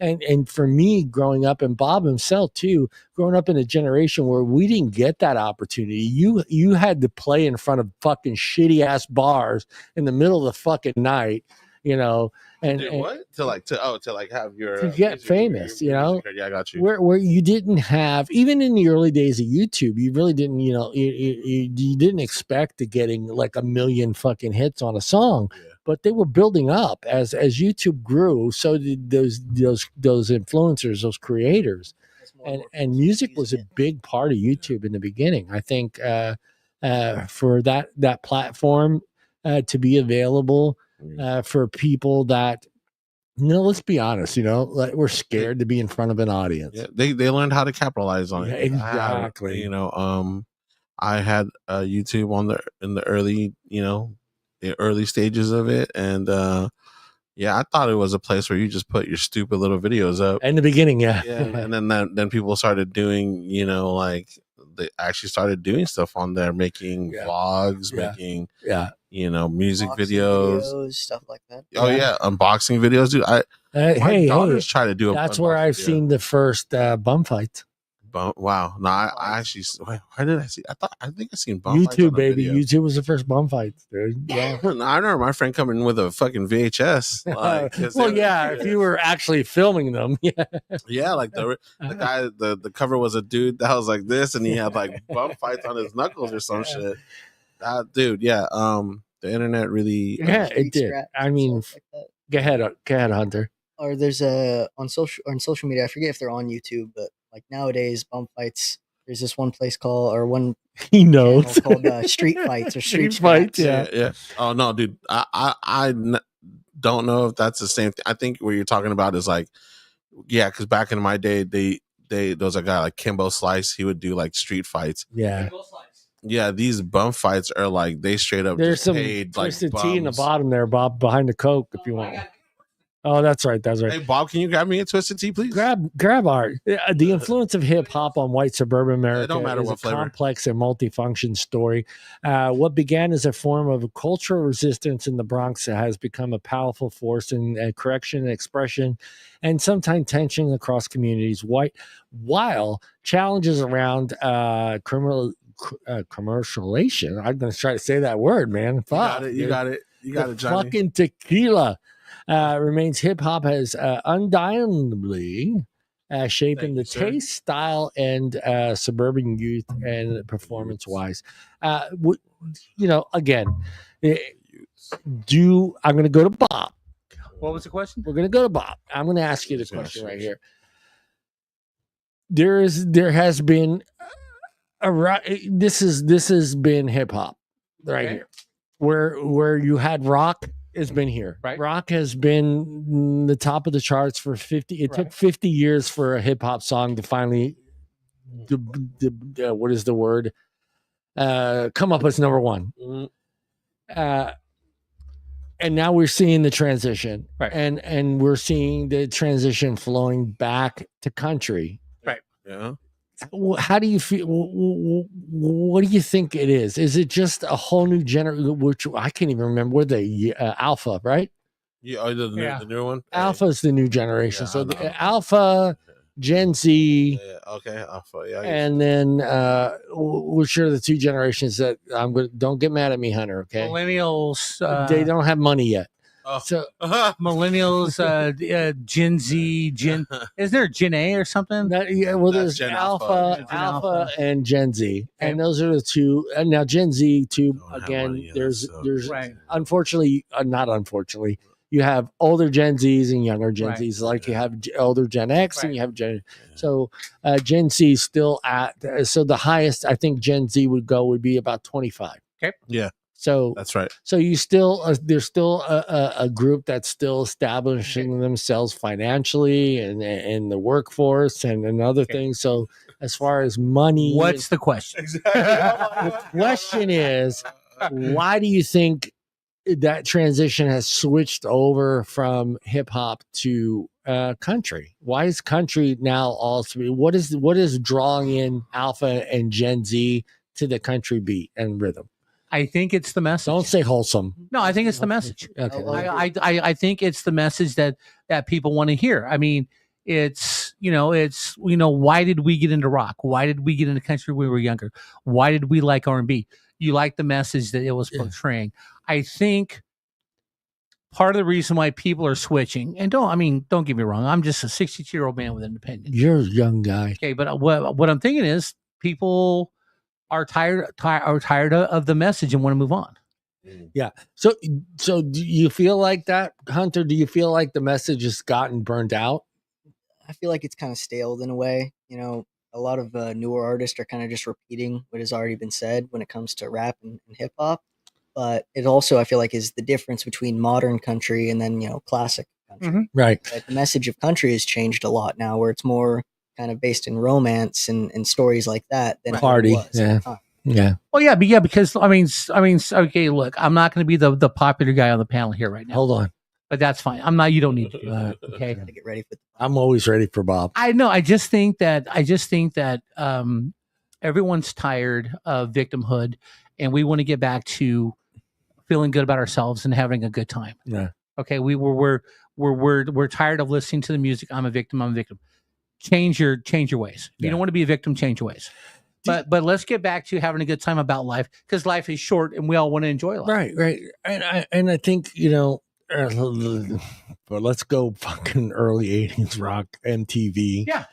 And for me, growing up, and Bob himself too, growing up in a generation where we didn't get that opportunity. You had to play in front of fucking shitty ass bars in the middle of the fucking night, and what to have your to get famous, Yeah, I got you. Where you didn't have, even in the early days of YouTube, you really didn't, you didn't expect to getting like 1 million fucking hits on a song, but they were building up as YouTube grew. So did those influencers, those creators, and music was a big part of YouTube in the beginning. I think for that platform to be available. For people that, let's be honest, like we're scared to be in front of an audience. Yeah, they learned how to capitalize on it. Exactly. I had YouTube in the early, the early stages of it, and I thought it was a place where you just put your stupid little videos up in the beginning, and then people started doing, like they actually started doing stuff on there, making vlogs, making music videos, stuff like that. Oh yeah, unboxing videos, dude. My daughters try to do it. That's where I've seen the first bum fights. Wow. No, I actually. Where did I see? I think I seen bum fights. YouTube, baby. YouTube was the first bum fights, dude. Yeah. I remember my friend coming in with a fucking VHS. If you were actually filming them, like the guy, the cover was a dude that was like this, and he had like bum fights on his knuckles or some shit. Dude, the internet really. Yeah, it did. I mean, like go ahead, Hunter. Or there's on social media. I forget if they're on YouTube, but like nowadays, bum fights. There's this one place called called Street Fights or Street Fights. Yeah. Oh no, dude. I don't know if that's the same thing. I think what you're talking about is like, because back in my day, there was a guy like Kimbo Slice. He would do like street fights. Yeah. Yeah, these bum fights are like they straight up. There's some paid, twisted tea in the bottom there, Bob, behind the Coke, if you want. Oh, that's right. Hey, Bob, can you grab me a twisted tea, please? Grab art. The influence of hip hop on white suburban America don't matter is what a flavor. Complex and multifunction story. What began as a form of cultural resistance in the Bronx has become a powerful force in correction and expression, and sometimes tension across communities. While challenges around commercialization, I'm going to try to say that word, man. Fuck, you got it, Johnny. Fucking tequila. Remains hip hop has undeniably shaping the taste, style, and suburban youth and performance wise. Again, I'm going to go to Bob. What was the question? We're going to go to Bob. I'm going to ask you the question right here. There has been this has been hip hop right here, where you had rock. Has been here. Right. Rock has been the top of the charts for 50. It took 50 years for a hip hop song to finally, what is the word? Come up as number one. And now we're seeing the transition, and we're seeing the transition flowing back to country. Right. Yeah. How do you feel? What do you think it is? Is it just a whole new generation? Which I can't even remember. What they Alpha, right? Yeah, the new one. Alpha is the new generation. So the Alpha, Gen Z. Yeah, okay, Alpha. Yeah. And then we're sure the two generations that don't get mad at me, Hunter. Okay. Millennials. They don't have money yet. So millennials, Gen Z, is there Gen A or something? There's Gen Alpha, and Gen Z, and those are the two. And now Gen Z too. Again, there's unfortunately, not unfortunately, you have older Gen Zs and younger Gen Zs. Like you have older Gen X and you have Gen. So Gen Z still at. So the highest I think Gen Z would be about 25. Okay. Yeah. So that's right. So you still there's still a group that's still establishing themselves financially and in the workforce and other things. So as far as money, what's the question? Exactly. The question is, why do you think that transition has switched over from hip hop to country? Why is country now also? What is drawing in Alpha and Gen Z to the country beat and rhythm? I think it's the message. Don't say wholesome. No, I think it's the message. Okay. I think it's the message that people want to hear. I mean, it's why did we get into rock? Why did we get into country when we were younger? Why did we like R&B? You like the message that it was portraying. I think part of the reason why people are switching, and don't get me wrong, I'm just a 62-year-old man with an opinion. You're a young guy. Okay, but what I'm thinking is people are tired of the message and want to move on. Yeah. So do you feel like that, Hunter? Do you feel like the message has gotten burned out? I feel like it's kind of staled in a way. A lot of newer artists are kind of just repeating what has already been said when it comes to rap and hip hop. But it also, I feel like, is the difference between modern country and then, classic country. Mm-hmm. Right. But the message of country has changed a lot now, where it's more kind of based in romance and stories like that than party. It was at the time. Yeah. Well, yeah, because I mean, okay, look, I'm not going to be the popular guy on the panel here right now. Hold on. But that's fine. I'm not. You don't need to do that. Okay. To get ready for. I'm always ready for Bob. I know. I just think that everyone's tired of victimhood, and we want to get back to feeling good about ourselves and having a good time. Yeah. Okay. We're tired of listening to the music. I'm a victim. Change your ways. Yeah. You don't want to be a victim. Change your ways. But let's get back to having a good time about life, because life is short and we all want to enjoy life. Right. And I think, but let's go fucking early 80s rock, MTV. Yeah.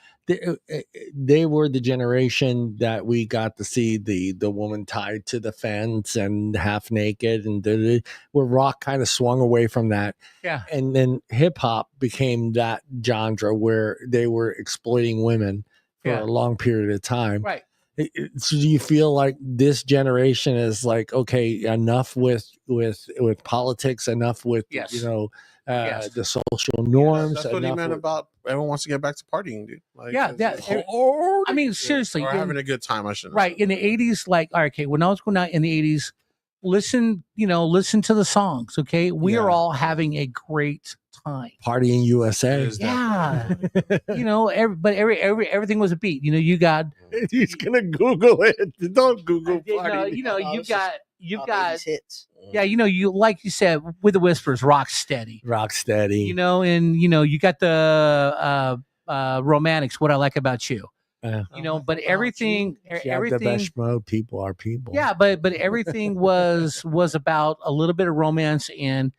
They were the generation that we got to see the woman tied to the fence and half naked, and where rock kind of swung away from that. Yeah. And then hip hop became that genre where they were exploiting women for a long period of time. Right. So do you feel like this generation is like, okay, enough with politics, enough with the social norms? That's what he meant about everyone wants to get back to partying, dude. Like, I mean, seriously, or having a good time. I shouldn't. Right in the 80s, like, all right, okay, when I was going out in the 80s, listen to the songs. Okay, we are all having a great time. Partying USA. Yeah. Everything was a beat. You got. He's gonna Google it. Don't Google party. You've got hits. Yeah, you like you said with the Whispers, rock steady. And you got the Romantics. What I Like About You. But everything. Depeche Mode, people are people. Yeah, but everything was about a little bit of romance and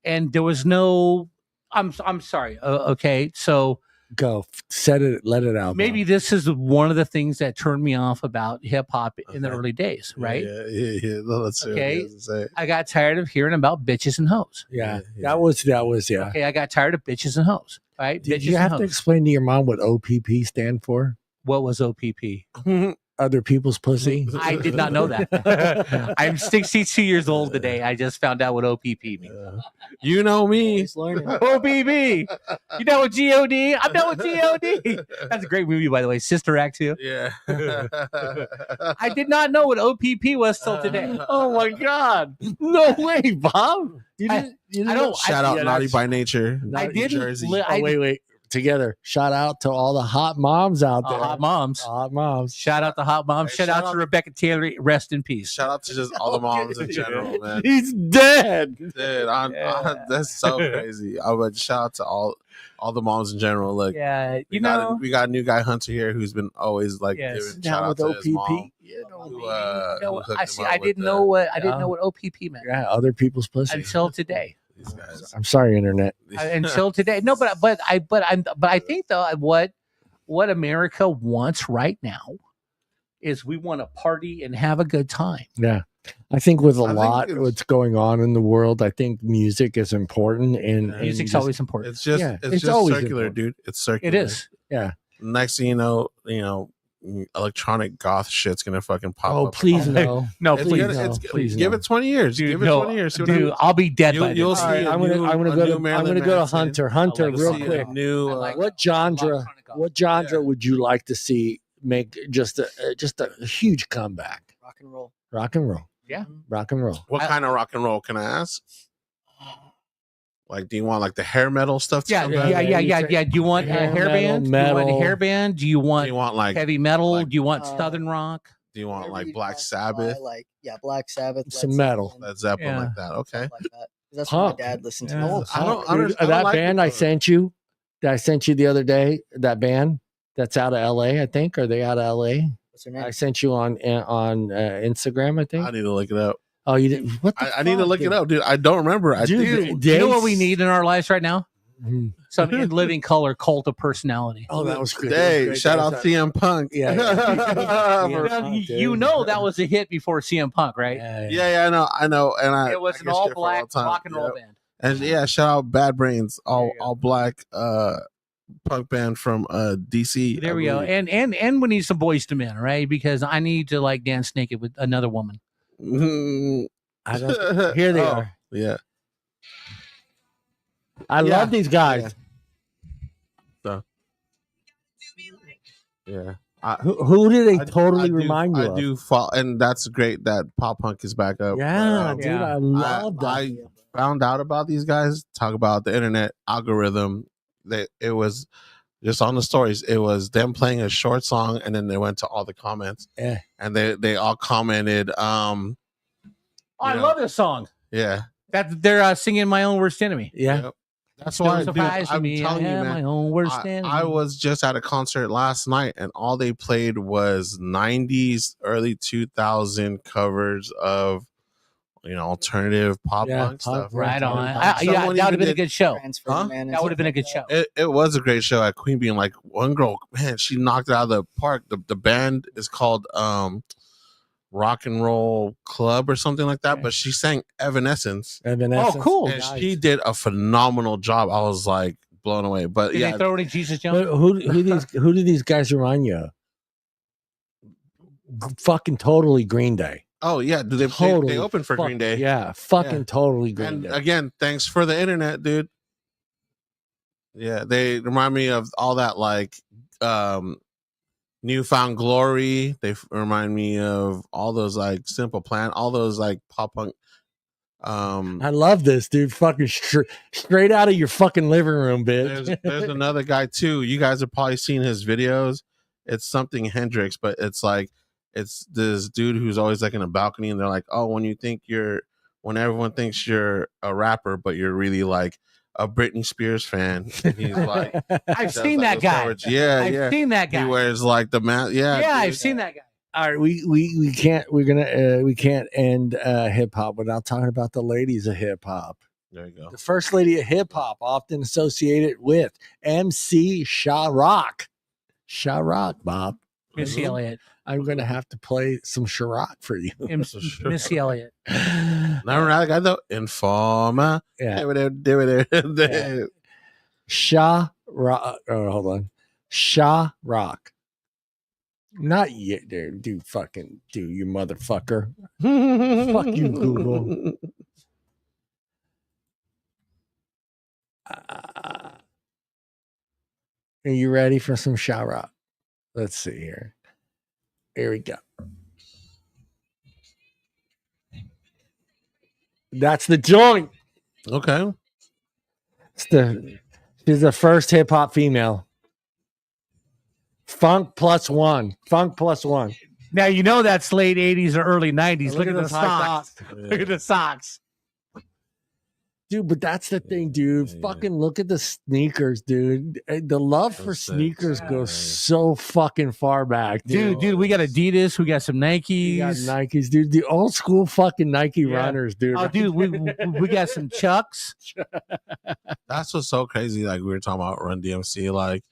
there was no. I'm sorry. Okay, so go let it out. Maybe bro. This is one of the things that turned me off about hip hop in the early days, right? Yeah. Let's see. Okay, I got tired of hearing about bitches and hoes. Yeah. That was Okay, I got tired of bitches and hoes. Right? Did you have to explain to your mom what OPP stand for? What was OPP? Other people's pussy. I did not know that. I'm 62 years old today. I just found out what OPP means. You know me. OPP. You know what G.O.D.? I'm done with G.O.D. That's a great movie, by the way. Sister Act 2. Yeah. I did not know what OPP was till today. Oh my God. No way, Bob. I don't. Shout out Naughty by Nature. I didn't. Jersey. Wait. Together. Shout out to all the hot moms out there. Hot moms. Shout out to hot moms. Shout out to Rebecca Taylor. Rest in peace. Shout out to just all the moms in general, man. He's dead. Dude, that's so crazy. I would shout out to all the moms in general. Look, yeah, we got a new guy Hunter here who's been always like giving shout out to his mom. I didn't know what OPP meant. Yeah, other people's pussy until today. These guys. I'm sorry, internet. Until today, no, but I think though what America wants right now is we want to party and have a good time. Yeah. I think with what's going on in the world, I think music is important, and music's always important. It's just it's just always circular, important. Dude. It's circular. It is. Yeah. Next thing you know, electronic goth shit's gonna fucking pop up. Oh, please no. No, please give it 20 years. Dude, give it 20 years. Dude, I'll be dead by then. You'll see. I'm gonna go to Hunter. Hunter, real quick. What genre would you like to see make just a huge comeback? Rock and roll. Rock and roll. Yeah. Rock and roll. What kind of rock and roll, can I ask? Like, do you want like the hair metal stuff? Yeah. Do you want a hairband? Do you want a hairband? Do you want like heavy metal? Do you want southern rock? Do you want like Black Sabbath? Black Sabbath. Some metal. Led Zeppelin, like that. Okay. Like that. That's what my dad listened to. Yeah. I don't that like band I sent you the other day. That band that's out of LA, I think. Are they out of LA? What's their name? I sent you on Instagram, I think. I need to look it up. Oh, you didn't? What? I need to look it up, dude. I don't remember. Dude, do you know what we need in our lives right now? Some in living color cult of personality. Oh, that was great. Hey, shout out CM Punk. Yeah. You know that was a hit before CM Punk, right? Yeah, I know. And it was an all black rock and roll band. And shout out Bad Brains, all black punk band from DC. There we go. And we need some Boys to Men, right? Because I need to like dance naked with another woman. I don't. Here they are. Yeah. I love these guys. Yeah. Who do they totally remind you of? I do fall, and that's great that pop punk is back up. Yeah, dude, I love that. I found out about these guys. Talk about the internet algorithm. It was just on the stories. It was them playing a short song, and then they went to all the comments. Yeah, and they all commented. I love this song. Yeah, that they're singing "My Own Worst Enemy." Yeah. Yep. That's why I'm telling you, man. My own worst enemy. I was just at a concert last night, and all they played was 90s, early 2000 covers of alternative pop punk stuff. Right on. That would have been a good show. Huh? That would have been a good show. It was a great show at Queen Bean. Like, one girl, man, she knocked it out of the park. The band is called Rock and Roll Club or something like that, but she sang Evanescence. Oh, cool! And she did a phenomenal job. I was like blown away. But did they throw any Jesus Jones? Who do these guys remind you of? Fucking totally Green Day. Oh yeah, they opened for Green Day? Yeah, totally Green Day. Again, thanks for the internet, dude. Yeah, they remind me of all that like Newfound Glory. They remind me of all those like Simple Plan, all those like pop punk. I love this, dude. Fucking straight out of your fucking living room, bitch. There's another guy too. You guys have probably seen his videos. It's something Hendrix, but it's like it's this dude who's always like in a balcony, and they're like, "Oh, when everyone thinks you're a rapper, but you're really like a Britney Spears fan." And he's like, I've seen that guy. I've seen that guy. He wears like the mask. Yeah, I've seen that guy. All right, we can't end hip hop without talking about the ladies of hip hop. There you go. The first lady of hip hop, often associated with MC Sha-Rock. Sha-Rock, Bob. Missy Elliott. I'm going to have to play some Sha-Rock for you. Missy Elliott. Remember that guy though? Informer. Yeah. Sha-Rock. Oh, hold on. Sha-Rock. Not yet, dude. You motherfucker. Fuck you, Google. Are you ready for some Sha-Rock? Let's see here. Here we go. That's the joint. Okay. She's the first hip hop female. Funk plus one. Now you know that's late 80s or early 90s. Look at the socks. Yeah. Look at the socks. Dude, but that's the thing, dude. Fucking look at the sneakers, dude. The love for sneakers goes so fucking far back, dude. Dude, we got Adidas, we got some Nikes. We got Nikes, dude. The old school fucking Nike runners, dude. Oh, dude, we got some Chucks. That's what's so crazy. Like we were talking about Run DMC, like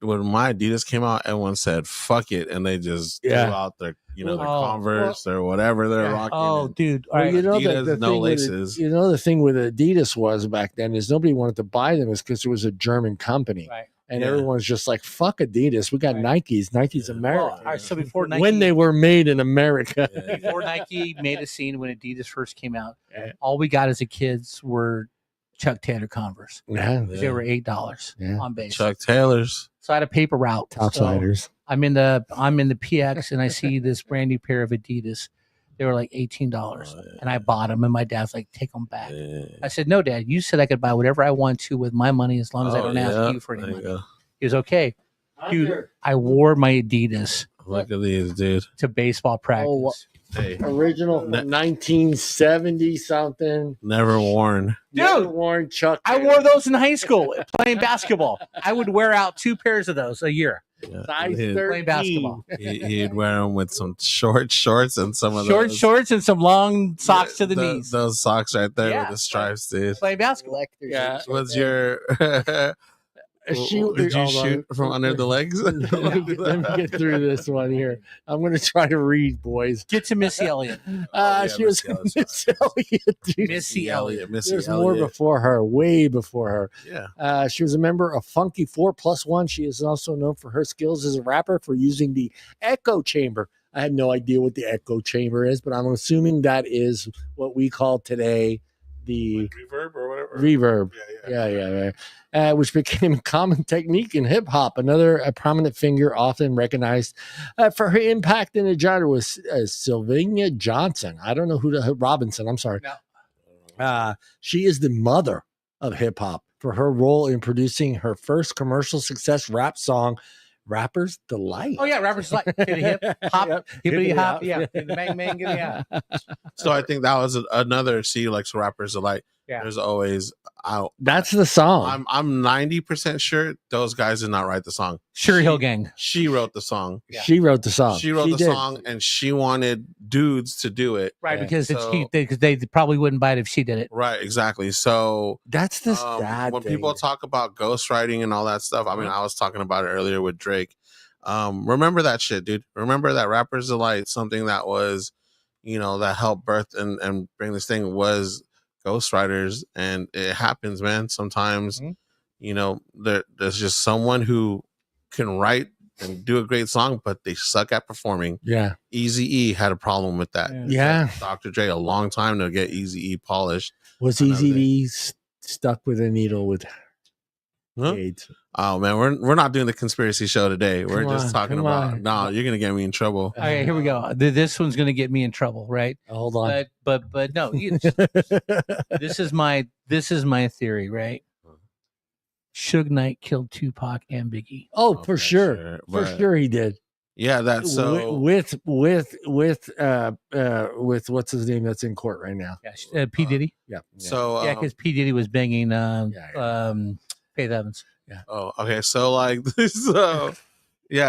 when my Adidas came out, everyone said "fuck it," and they just threw out their, their Converse or whatever they're rocking. Oh, dude, well, Adidas, the no laces. The thing with Adidas was back then is nobody wanted to buy them, is because it was a German company, right? And everyone's just like, "Fuck Adidas, we got Nikes. Nike's American." Well, so before Nike, when they were made in America, before Nike made a scene, when Adidas first came out, all we got as a kids were Chuck Taylor Converse. They were $8 on base. Chuck Taylors. So I had a paper route. Topsiders. So I'm in the PX and I see this brand new pair of Adidas. They were like $18, and I bought them. And my dad's like, "Take them back." I said, "No, Dad. You said I could buy whatever I want to with my money as long as I don't ask you for any money." He was okay. Dude, I wore my Adidas. Look at these, dude. To baseball practice. Original 1970 something. Never worn. Dude, worn Chuck. I wore those in high school playing basketball. I would wear out 2 pairs of those a year. Size 13. Playing basketball. He'd wear them with some short shorts and some of short those. shorts and some long socks to the knees. Those socks right there with the stripes, dude. Play basketball. What's your... Did you shoot from under the legs? Let me get through this one here. I'm going to try to read, boys. Get to Missy Elliott. She was Missy Elliott. Missy Elliott. There's more before her, way before her. Yeah. She was a member of Funky 4+1. She is also known for her skills as a rapper for using the echo chamber. I have no idea what the echo chamber is, but I'm assuming that is what we call today the like reverb or whatever. Reverb. Yeah. Which became a common technique in hip hop. Another prominent figure, often recognized for her impact in the genre, was Sylvania Johnson. I don't know Robinson. I'm sorry. No. She is the mother of hip hop for her role in producing her first commercial success rap song, Rapper's Delight. Oh yeah, Rapper's Delight. Hip hop, hippity hop, bang bang, giddy hop. So I think that was another. See, like Rapper's Delight. Yeah. There's always that's the song. I'm 90% sure those guys did not write the song. Sure Hill Gang. She wrote the song. Yeah. She wrote the song. She wrote the song, and she wanted dudes to do it. Right, because they probably wouldn't buy it if she did it. Right, exactly. So that's the sad when thing. people talk about ghostwriting and all that stuff. I mean, I was talking about it earlier with Drake. Remember that shit, dude. Remember that Rapper's Delight, something that was, that helped birth and bring this thing was ghostwriters, and it happens, man. Sometimes, there's just someone who can write and do a great song, but they suck at performing. Yeah. Eazy-E had a problem with that. Yeah. Dr. Dre, a long time to get Eazy-E polished. Was Eazy-E stuck with a needle with AIDS? Oh man, we're not doing the conspiracy show today. We're just talking about. No, you're gonna get me in trouble. Okay, here we go. This one's gonna get me in trouble, right? Hold on. But no, this is my theory, right? Suge Knight killed Tupac and Biggie. Oh, for sure. For sure he did. Yeah, that's so with what's his name that's in court right now? Yeah, P. Diddy. Yeah. So because P. Diddy was banging Faith Evans. Yeah. Oh, okay. So like this.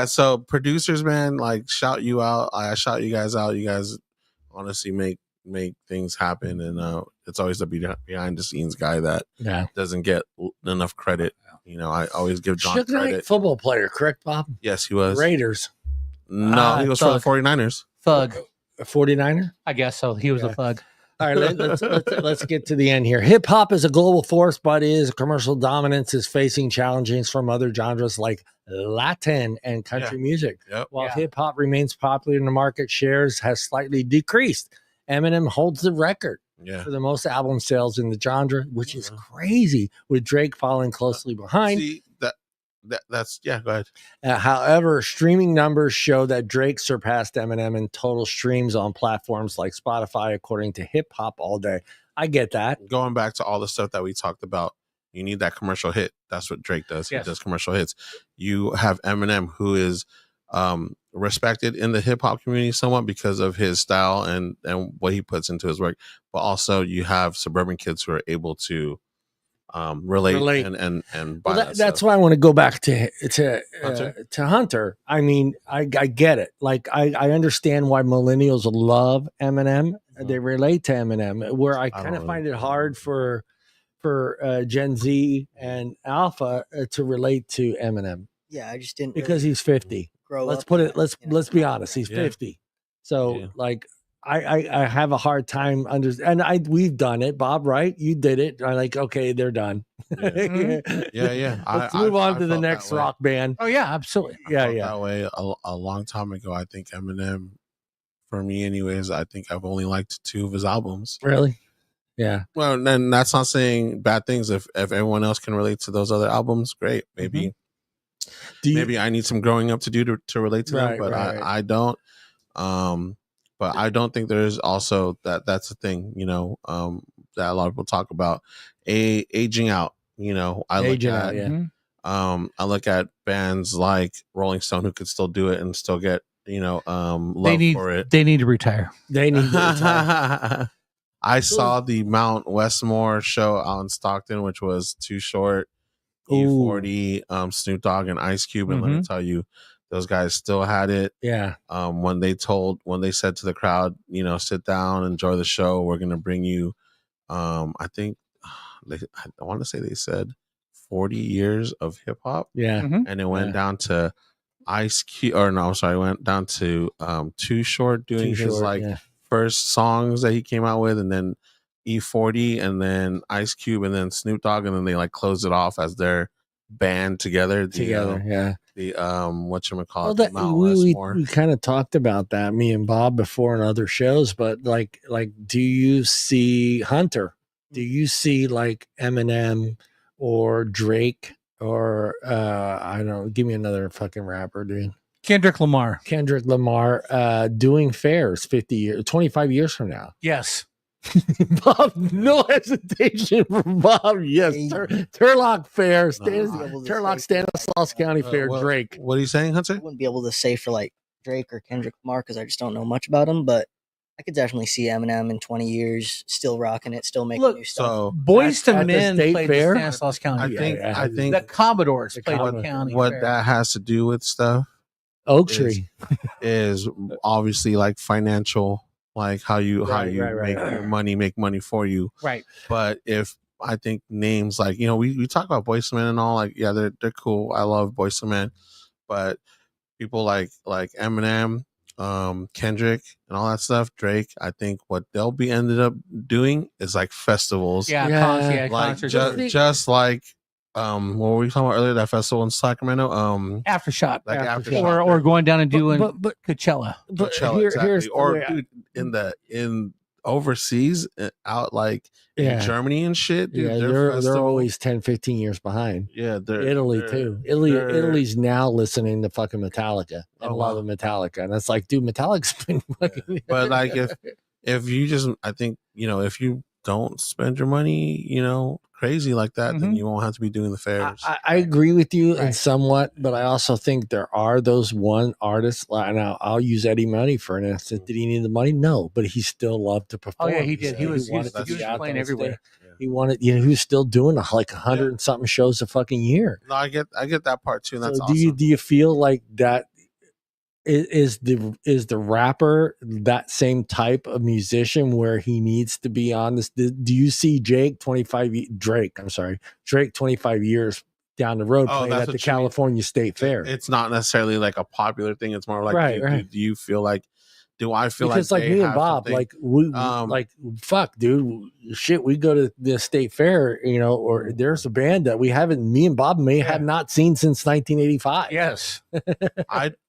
So producers, man, like shout you out. I shout you guys out. You guys honestly make things happen, and it's always the behind the scenes guy that doesn't get enough credit. I always give John credit. Football player, correct, Bob? Yes, he was. Raiders. No, he was for the 49ers. Thug. A 49er? I guess so. He was a thug. All right, let's get to the end here. Hip hop is a global force, but commercial dominance is facing challenges from other genres like Latin and country music. Yep. While hip hop remains popular in the market, shares has slightly decreased. Eminem holds the record for the most album sales in the genre, which is crazy, with Drake following closely behind. See, that's go ahead. However, streaming numbers show that Drake surpassed Eminem in total streams on platforms like Spotify, according to Hip Hop All Day. I get that. Going back to all the stuff that we talked about, you need that commercial hit. That's what Drake does. He does commercial hits. You have Eminem, who is respected in the hip hop community somewhat because of his style and what he puts into his work. But also you have suburban kids who are able to relate. and buy that's why I want to go back to Hunter. I mean, I get it. Like I understand why millennials love Eminem. They relate to Eminem. Where I kind of find it hard for Gen Z and Alpha to relate to Eminem. Yeah, I just didn't because he's 50. Let's put it. Let's be honest. He's 50. So like. I have a hard time and we've done it, Bob, right? You did it. I'm like, okay, they're done. Yeah. Let's move on to the next rock band. Oh yeah, absolutely. I felt that way a long time ago. I think Eminem, for me anyways, I think I've only liked 2 of his albums. Really? Yeah. Well, then that's not saying bad things. If everyone else can relate to those other albums, great. Maybe maybe I need some growing up to do to relate to them, but I don't. But I don't think there's also that's a thing, that a lot of people talk about aging out. I look at bands like Rolling Stone who could still do it and still get love for it. They need to retire. I saw the Mount Westmore show out in Stockton, which was Too Short, E40, Snoop Dogg, and Ice Cube, and let me tell you, those guys still had it. Yeah. When they said to the crowd, sit down, enjoy the show. We're going to bring you, I think I want to say they said 40 years of hip hop. Yeah. And it went down to Ice Cube, went down to Too Short doing his first songs that he came out with, and then E40, and then Ice Cube, and then Snoop Dogg, and then they like closed it off as their band together. The whatchamacallit, we kind of talked about that, me and Bob, before in other shows, but like do you see Hunter? Do you see like Eminem or Drake or I don't know, give me another fucking rapper, dude. Kendrick Lamar doing fairs 25 years from now? Yes. Bob, no hesitation for Bob. Yes, Turlock Fair, Turlock Stanislaus County Fair. Drake. What are you saying, Hunter? I wouldn't be able to say for like Drake or Kendrick Lamar because I just don't know much about them, but I could definitely see Eminem in 20 years still rocking it, still making new stuff. So Boys to Men played fair? the Stanislaus County. I think the Commodores played the county. What fair. that has to do with stuff, Oak Tree, is obviously like financial. Like how you make money for you, right? But if I think names like we talk about Boyz II Men and all, like they're cool. I love Boyz II Men, but people like Eminem, Kendrick, and all that stuff, Drake. I think what they'll be ended up doing is like festivals, like concerts, just like what were we talking about earlier? That festival in Sacramento, Aftershock, like Aftershock, or going down and doing but Coachella. Exactly. Or dude, in overseas, out like in Germany and shit, dude, they're always 10-15 years behind. Italy too. Italy's now listening to fucking Metallica and loving Metallica, and it's like, dude, Metallica's been fucking. But like if you just, I think if you don't spend your money, crazy like that, then you won't have to be doing the fairs. I agree with you in somewhat, but I also think there are those one artists. Now I'll use Eddie Money for an instance. Did he need the money? No, but he still loved to perform. Oh yeah, he did. He was playing everywhere. He wanted, he was still doing like 100 and something shows a fucking year. No, I get that part too. And that's awesome. Do you feel like that? Is the rapper that same type of musician where he needs to be on this? Do you see Drake 25 years down the road playing at the California State Fair? It's not necessarily like a popular thing. It's more like, do you feel like? Do I feel because like me and Bob, like we like fuck, dude, shit. We go to the state fair, or there's a band that we haven't. Me and Bob may have not seen since 1985. Yes,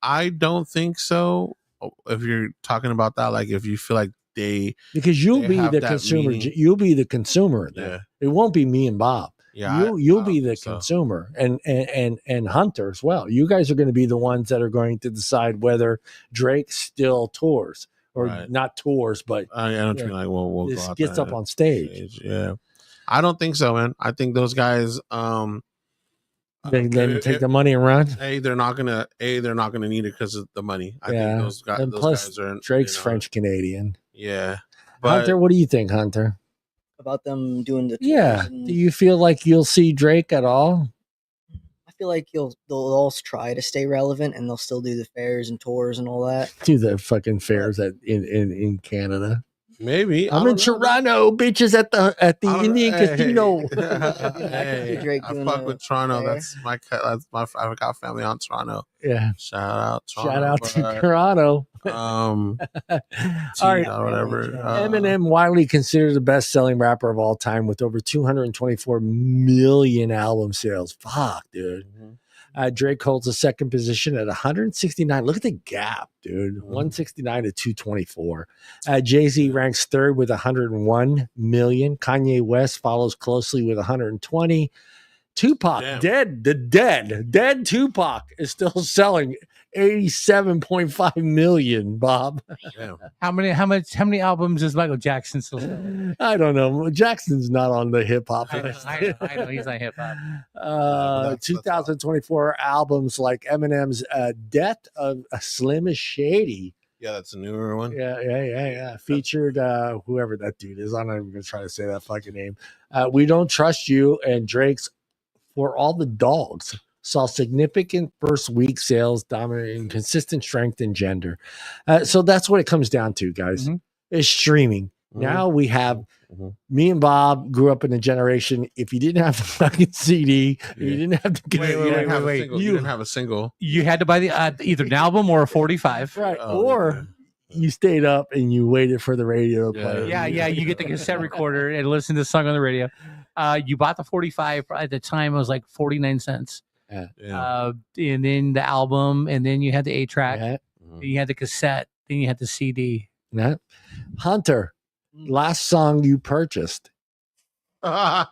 I don't think so. If you're talking about that, like if you feel like because you'll be the consumer, you'll be the consumer. Then. It won't be me and Bob. Yeah, you'll be the consumer and Hunter as well. You guys are going to be the ones that are going to decide whether Drake still tours or not tours, but I don't think like we'll go out gets up on stage. Yeah, I don't think so, man. I think those guys. They then take the money and run. They're not gonna need it because of the money. I think those guys are Drake's French Canadian. Yeah, but Hunter, what do you think, Hunter? About them doing the tours? Yeah. Do you feel like you'll see Drake at all? I feel like they'll all try to stay relevant, and they'll still do the fairs and tours and all that. Do the fucking fairs in Canada. Maybe I'm in Toronto, bitches, at the Indian Casino. Hey, I fuck with Toronto. That's my I've got family on Toronto. Yeah. Shout out Toronto. Shout out to Toronto. All right. Whatever. Eminem, widely considered the best-selling rapper of all time with over 224 million album sales. Fuck, dude. Drake holds the second position at 169. Look at the gap, dude. 169 to 224. Jay-Z ranks third with 101 million. Kanye West follows closely with 120. Tupac, dead Tupac is still selling 87.5 million, Bob. Damn. How many albums does Michael Jackson still sell? I don't know. Jackson's not on the hip hop list. I know he's not hip hop. 2024 albums like Eminem's Death of Slim Shady. Yeah, that's a newer one. Yeah. Featured whoever that dude is. I'm not even gonna try to say that fucking name. We Don't Trust You and Drake's For All the Dogs saw significant first week sales, dominating consistent strength and gender. So that's what it comes down to, guys. Is streaming. Now we have me and Bob grew up in a generation. If you didn't have the fucking CD, you didn't have to get you didn't have a single. You had to buy the either an album or a 45. Right. Or you stayed up and you waited for the radio to play. Yeah. You get the cassette recorder and listen to the song on the radio. You bought the 45 at the time. It was like 49 cents. And then the album, and then you had the 8-track. Then you had the cassette. Then you had the CD. Hunter, last song you purchased. Oh,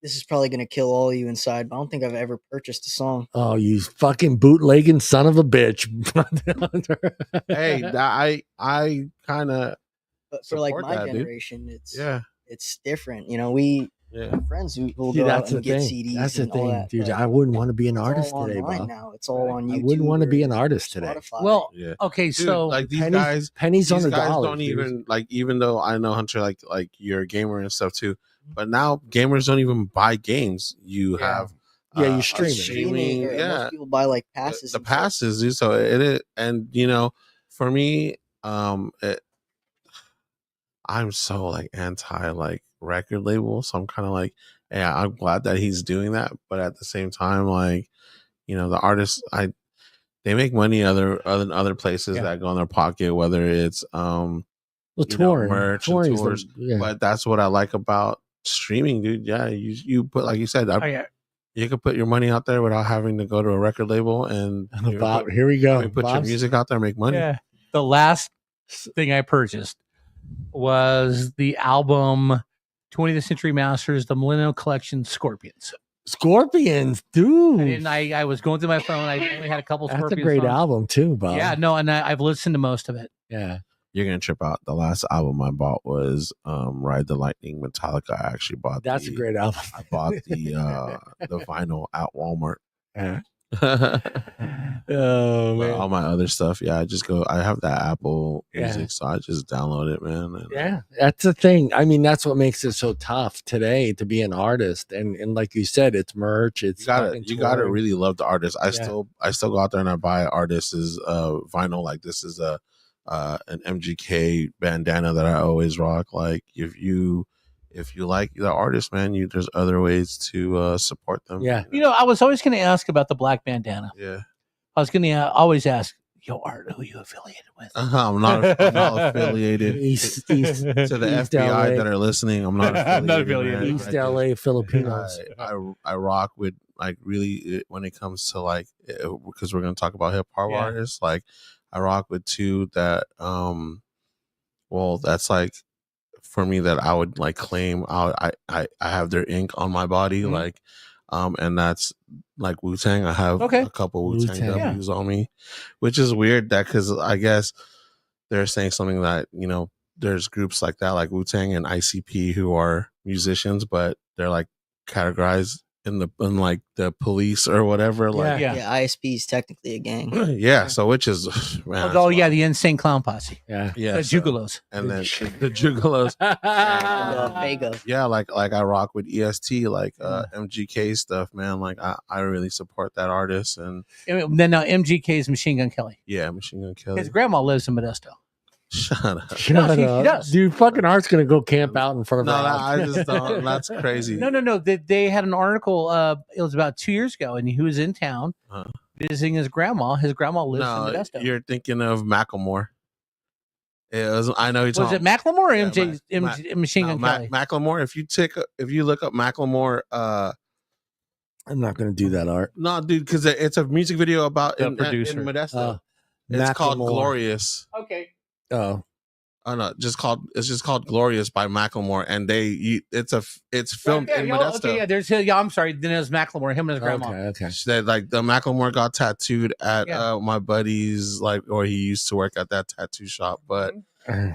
this is probably going to kill all of you inside, but I don't think I've ever purchased a song. Oh, you fucking bootlegging son of a bitch. Hey, I kind of. But for like my generation, it's different. You know, we have friends who will go out and get CDs. That's the thing, that, dude. I wouldn't want to be an artist today, Bob. Now it's all on YouTube. I wouldn't want to be an artist today. Well, okay, dude, so like these pennies on the guys dollar. Don't even like, even though I know Hunter, like you're a gamer and stuff too, but now gamers don't even buy games. You have you streaming. Most people buy like passes. The passes, dude. So it and you know, for me, I'm so like anti like record label, so I'm kind of like, yeah, I'm glad that he's doing that, but at the same time, like, you know, the artists, they make money other places that go in their pocket, whether it's touring, merch, tours. But that's what I like about streaming, dude. Yeah, you put, like you said, you can put your money out there without having to go to a record label, and Bob, here we go. Put your music out there, make money. Yeah. The last thing I purchased was the album 20th Century Masters, the Millennial Collection, Scorpions, dude. And I was going through my phone. I only had a couple Scorpions. That's a great songs. Album too, Bob. Yeah, no, and I've listened to most of it. Yeah. You're gonna trip out. The last album I bought was Ride the Lightning, Metallica. I actually bought a great album. I bought the vinyl at Walmart. Oh man. All my other stuff, I have that Apple Music, so I just download it, man. And that's the thing. I mean, that's what makes it so tough today to be an artist, and like you said, it's merch. It's you gotta really love the artist. I still go out there and I buy artists' vinyl. Like this is an MGK bandana that I always rock. Like if you like the artist, man, there's other ways to support them. Yeah. You know, I was always going to ask about the black bandana. Yeah. I was going to always ask, Art, who are you affiliated with? I'm not affiliated. East to the FBI LA. that are listening, I'm not affiliated. Not affiliated. East LA Filipinos. I rock with, like, really, when it comes to, like, because we're going to talk about hip hop artists, like, I rock with two that, that's like, for me, that I would like claim I have their ink on my body, like, and that's like Wu-Tang. I have a couple Wu-Tang W's on me, which is weird because I guess they're saying something that, you know, there's groups like that, like Wu-Tang and ICP, who are musicians, but they're like categorized in like the police or whatever. Like yeah, ISP is technically a gang. yeah, so which is man, the insane clown posse. Yeah, the Jugalos, and then the Jugalos. Fago. Yeah, like I rock with EST, like MGK stuff, man. Like I really support that artist, and then MGK is Machine Gun Kelly. Yeah, Machine Gun Kelly. His grandma lives in Modesto. Shut up. She does. Dude, fucking Art's gonna go camp out in front of her house. I just don't. That's crazy. No. They had an article. It was about 2 years ago, and he was in town visiting his grandma. His grandma lives in Modesto. You're thinking of Macklemore. It was. I know. Was it Macklemore or MJ Machine Gun Kelly? Macklemore. If you look up Macklemore, I'm not gonna do that, Art. No, dude, because it's a music video about the producer in Modesto. It's Macklemore. called Glorious. Okay. Oh no, it's just called Glorious by Macklemore, and it's filmed in Modesto. I'm sorry. Then it was Macklemore, him and his grandma. Okay. Like the Macklemore got tattooed at my buddy's, or he used to work at that tattoo shop, but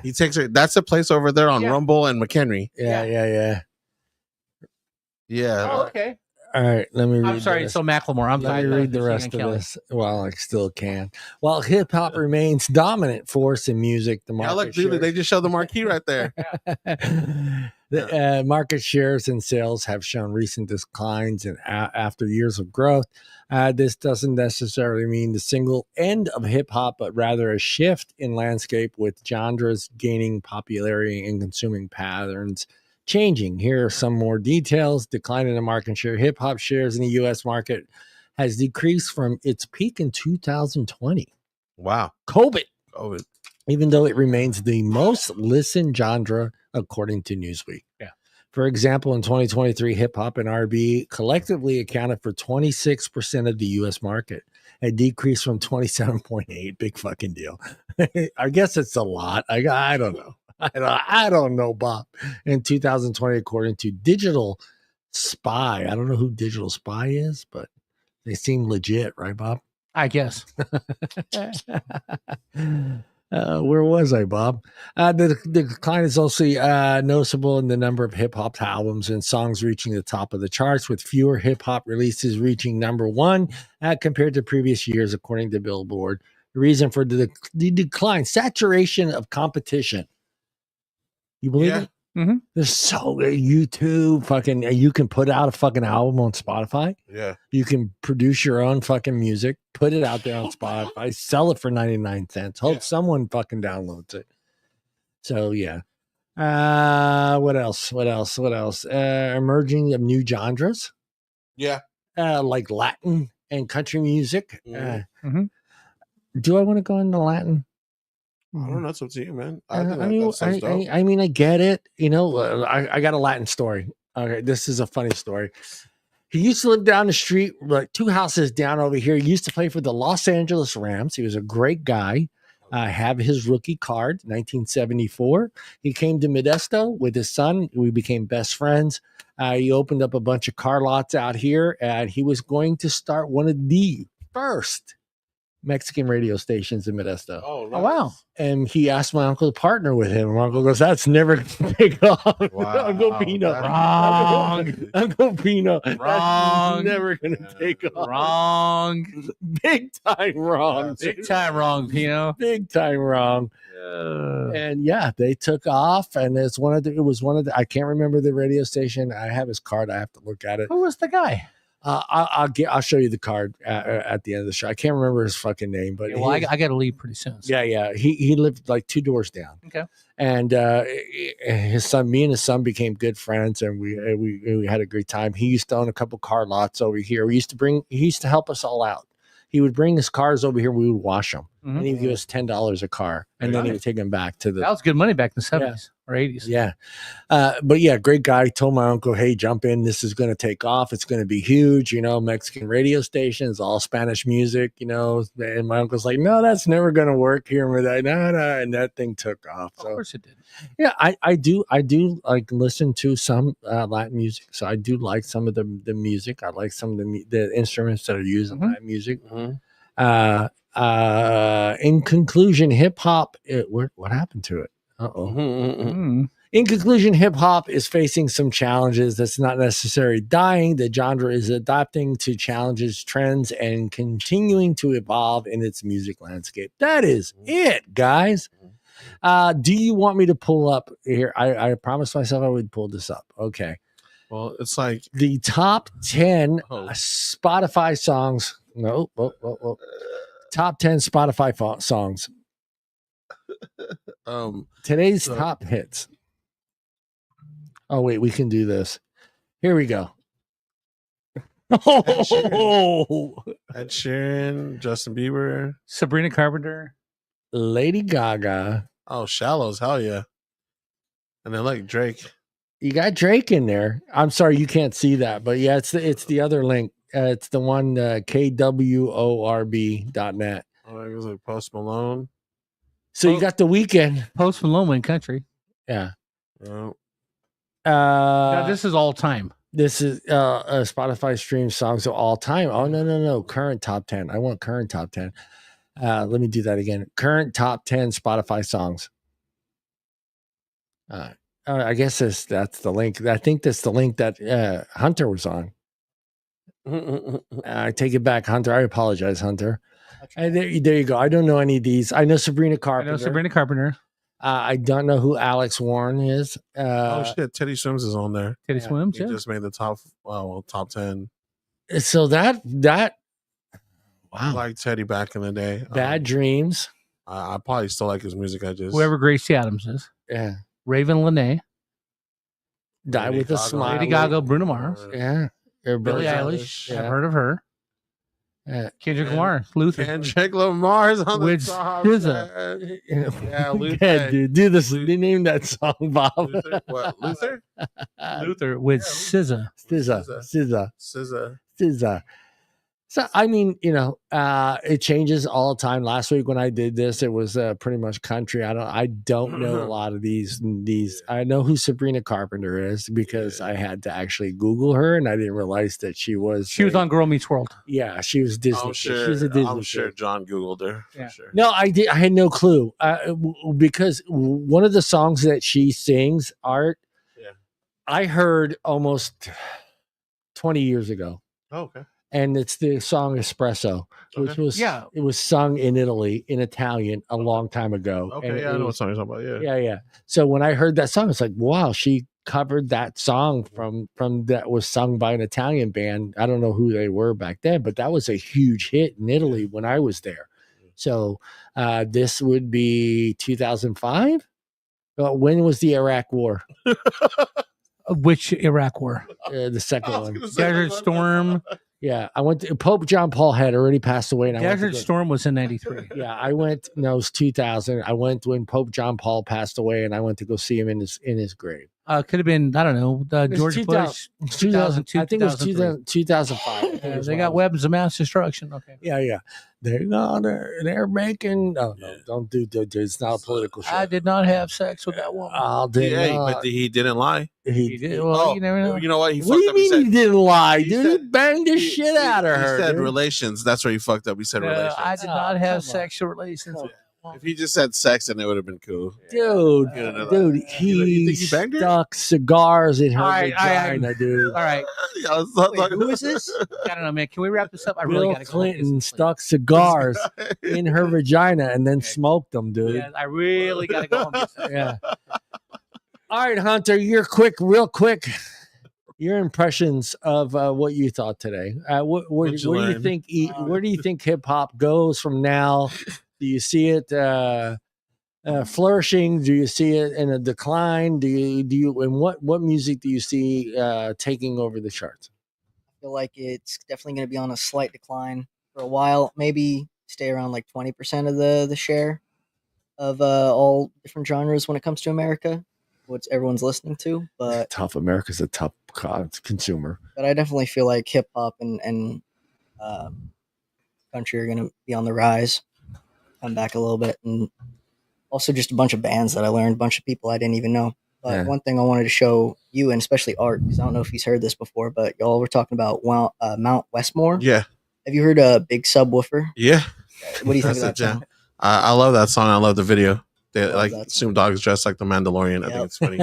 he takes her. That's the place over there on Rumble and McHenry. Yeah. Oh, okay. All right, let me read I'm sorry, this. so Macklemore. Let me read the rest of this. Well, I still can. While hip hop remains dominant force in music, the market dude, they just showed the marquee right there. The market shares and sales have shown recent declines after years of growth. This doesn't necessarily mean the single end of hip hop, but rather a shift in landscape with genres gaining popularity and consuming patterns changing. Here are some more details. Decline in the market share. Hip hop shares in the U.S. market has decreased from its peak in 2020. Wow. COVID. Even though it remains the most listened genre according to Newsweek. Yeah. For example, in 2023, hip hop and R&B collectively accounted for 26% of the U.S. market, a decrease from 27.8. Big fucking deal. I guess it's a lot. I don't know. I don't know, Bob. In 2020, according to Digital Spy, I don't know who Digital Spy is, but they seem legit, right, Bob? I guess. Where was I, Bob? The decline is also noticeable in the number of hip hop albums and songs reaching the top of the charts, with fewer hip hop releases reaching number one compared to previous years, according to Billboard. The reason for the decline: saturation of competition. You believe it? Mm-hmm. There's YouTube fucking. You can put out a fucking album on Spotify. Yeah. You can produce your own fucking music, put it out there on Spotify, sell it for 99 cents. Hope someone fucking downloads it. So yeah. What else? Emerging of new genres. Yeah. Like Latin and country music. Mm-hmm. Do I want to go into Latin? I don't know. It's up to you, man. I mean, I get it. You know, I got a Latin story. Okay, this is a funny story. He used to live down the street, like 2 houses down over here. He used to play for the Los Angeles Rams. He was a great guy. I have his rookie card, 1974. He came to Modesto with his son. We became best friends. He opened up a bunch of car lots out here, and he was going to start one of the first Mexican radio stations in Modesto. Oh, nice. Oh, wow. And he asked my uncle to partner with him. My uncle goes, that's never going to take off. Wow. Uncle Pino. Wrong. Uncle Pino. Wrong. That's never going to take off. Wrong. Big time wrong. Big time wrong, Pino. Big time wrong. And yeah, they took off, and it was one of the, I can't remember the radio station. I have his card. I have to look at it. Who was the guy? I'll show you the card at the end of the show. I can't remember his fucking name, but I got to leave pretty soon. So. Yeah. He lived like 2 doors down. Okay. And me and his son became good friends, and we had a great time. He used to own a couple car lots over here. He used to help us all out. He would bring his cars over here. We would wash them, and he would give us $10 a car, and then he would take them back to the. That was good money back in the 70s or 80s. Yeah, but yeah, great guy. He told my uncle, "Hey, jump in. This is going to take off. It's going to be huge. You know, Mexican radio stations, all Spanish music. You know." And my uncle's like, "No, that's never going to work here." And that thing took off. So, of course it did. Yeah, I do like listen to some Latin music. So I do like some of the music. I like some of the instruments that are used in Latin music. In conclusion, hip hop. What happened to it? In conclusion, hip hop is facing some challenges that's not necessarily dying. The genre is adapting to challenges, trends, and continuing to evolve in its music landscape. That is it, guys. Do you want me to pull up here? I promised myself I would pull this up. Okay. Well, it's like the top 10 Spotify songs. No, top 10 Spotify songs. Today's top hits. Oh, wait, we can do this. Here we go. Ed Sheeran, Justin Bieber, Sabrina Carpenter, Lady Gaga. Oh, Shallows, hell yeah. And then like Drake. You got Drake in there. I'm sorry you can't see that, but yeah, it's the other link. It's the one KWORB.net. Oh, it was like Post Malone. So you got The Weeknd. Post Malone went country. Yeah. Oh. Now, this is all time. This is Spotify stream songs of all time. Oh no. Current top 10. I want current top 10. Let me do that again. Current top 10 Spotify songs. I guess that's the link. I think that's the link that Hunter was on. I take it back, Hunter. I apologize, Hunter. There you go. I don't know any of these. I know Sabrina Carpenter. I don't know who Alex Warren is. Oh shit, Teddy Swims is on there. Teddy Swims, he just made the top 10. So that wow. I like Teddy back in the day. Bad Dreams. I probably still like his music. Whoever Gracie Adams is. Yeah. Raven Lene. Die with a Smile. Lady Gaga, Bruno Mars. Yeah. Billie Eilish. Yeah. I've heard of her. Kendrick Lamar. Luther. Kendrick Lamar's on the with top. SZA. Yeah, Luther. Yeah, dude. Do this. They named that song, Bob. Luther? What? Luther? Luther with SZA. SZA. So, I mean, it changes all the time. Last week when I did this, it was pretty much country. I don't know a lot of these. I know who Sabrina Carpenter is because I had to actually Google her, and I didn't realize that she was on Girl Meets World. Yeah, she was Disney. I'm sure. She was a Disney. I'm sure John Googled her. For sure. No, I had no clue because one of the songs that she sings, Art, I heard almost 20 years ago. Oh, okay. And it's the song Espresso, which was it was sung in Italy in Italian a long time ago. Okay, I know what song you're talking about. Yeah. So when I heard that song, it's like, wow, she covered that song from that was sung by an Italian band. I don't know who they were back then, but that was a huge hit in Italy when I was there. So this would be 2005. When was the Iraq War? Which Iraq War? The second one. Desert Storm. Yeah, I went to Pope John Paul had already passed away. And Desert Storm was in 93. Yeah, I went. No, it was 2000. I went when Pope John Paul passed away, and I went to go see him in his grave. Could have been, I don't know, George Bush. 2002. I think it was 2005. They got weapons of mass destruction. Okay. Yeah. They're making. No, don't do. It's not a political show. I did not have sex with that woman. But he didn't lie. He did. Well, you never know. You know what? What do you mean he didn't lie, dude? He banged the shit out of her. He said relations. That's where he fucked up. He said relations. I did not have sexual relations. If he just said sex, then it would have been cool. Dude, he stuck cigars in her vagina, dude. All right. Wait, who is this? I don't know, man. Can we wrap this up? I Bill really got to Clinton stuck cigars in her vagina and then smoked them, dude. Yeah, I really got to go home. Yeah. All right, Hunter, real quick. Your impressions of what you thought today. Where do you think? Where do you think hip hop goes from now? Do you see it flourishing? Do you see it in a decline? Do you? And what music do you see taking over the charts? I feel like it's definitely going to be on a slight decline for a while. Maybe stay around like 20% of the share of all different genres when it comes to America. What everyone's listening to, but tough. America's a tough consumer. But I definitely feel like hip hop and country are going to be on the rise. Come back a little bit, and also just a bunch of bands that I learned, a bunch of people I didn't even know. But one thing I wanted to show you, and especially Art, because I don't know if he's heard this before, but y'all were talking about Mount Westmore. Yeah. Have you heard Big Subwoofer? Yeah. What do you think of that song? I love that song. I love the video. they like Snoop Dogg's dressed like the Mandalorian. I think it's funny.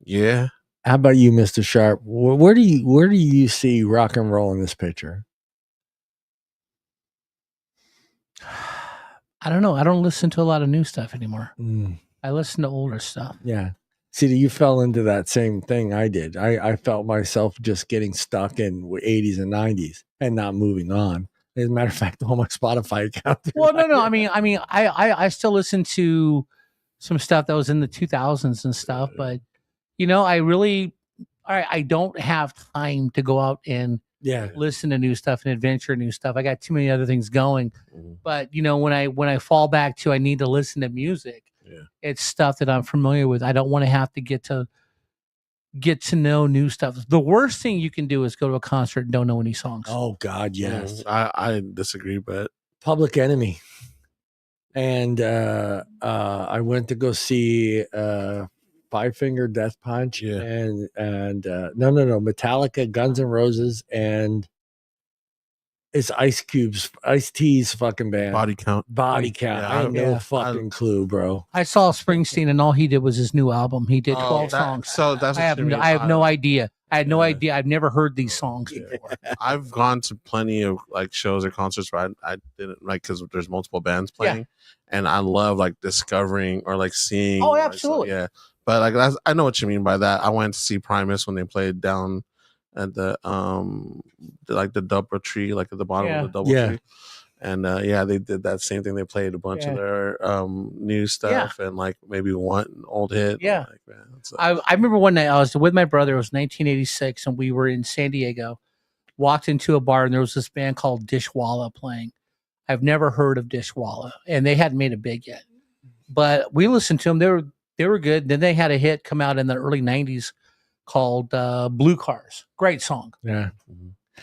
Yeah. How about you, Mr. Sharp? Where do you see rock and roll in this picture? I don't know. I don't listen to a lot of new stuff anymore. I listen to older stuff. Yeah. See, you fell into that same thing I did. I felt myself just getting stuck in 80s and 90s and not moving on. As a matter of fact, all my Spotify account. Well, no. I mean, I still listen to some stuff that was in the 2000s and stuff, but you know, I don't have time to go out and listen to new stuff and adventure new stuff. I got too many other things going. But you know, when I fall back to I need to listen to music, it's stuff that I'm familiar with. I don't want to have to get to know new stuff. The worst thing you can do is go to a concert and don't know any songs. Oh God, yes. I disagree, but Public Enemy. And I went to go see Five Finger Death Punch and no, Metallica, Guns N' Roses, and it's Ice T's fucking band. Body Count. Yeah, I have no fucking clue, bro. I saw Springsteen and all he did was his new album. He did 12 songs. So that's I have no idea. I had no idea. I've never heard these songs before. I've gone to plenty of like shows or concerts where I didn't like because there's multiple bands playing, and I love like discovering or like seeing. Oh, absolutely. Like, but like I know what you mean by that. I went to see Primus when they played down at the like the double tree, like at the bottom of the double tree. And they did that same thing. They played a bunch of their new stuff and like maybe one old hit. Yeah. Like, man, I remember one night I was with my brother. It was 1986, and we were in San Diego. Walked into a bar, and there was this band called Dishwalla playing. I've never heard of Dishwalla, and they hadn't made it big yet. But we listened to them. They were good. Then they had a hit come out in the early 90s called Blue Cars. Great song. Yeah.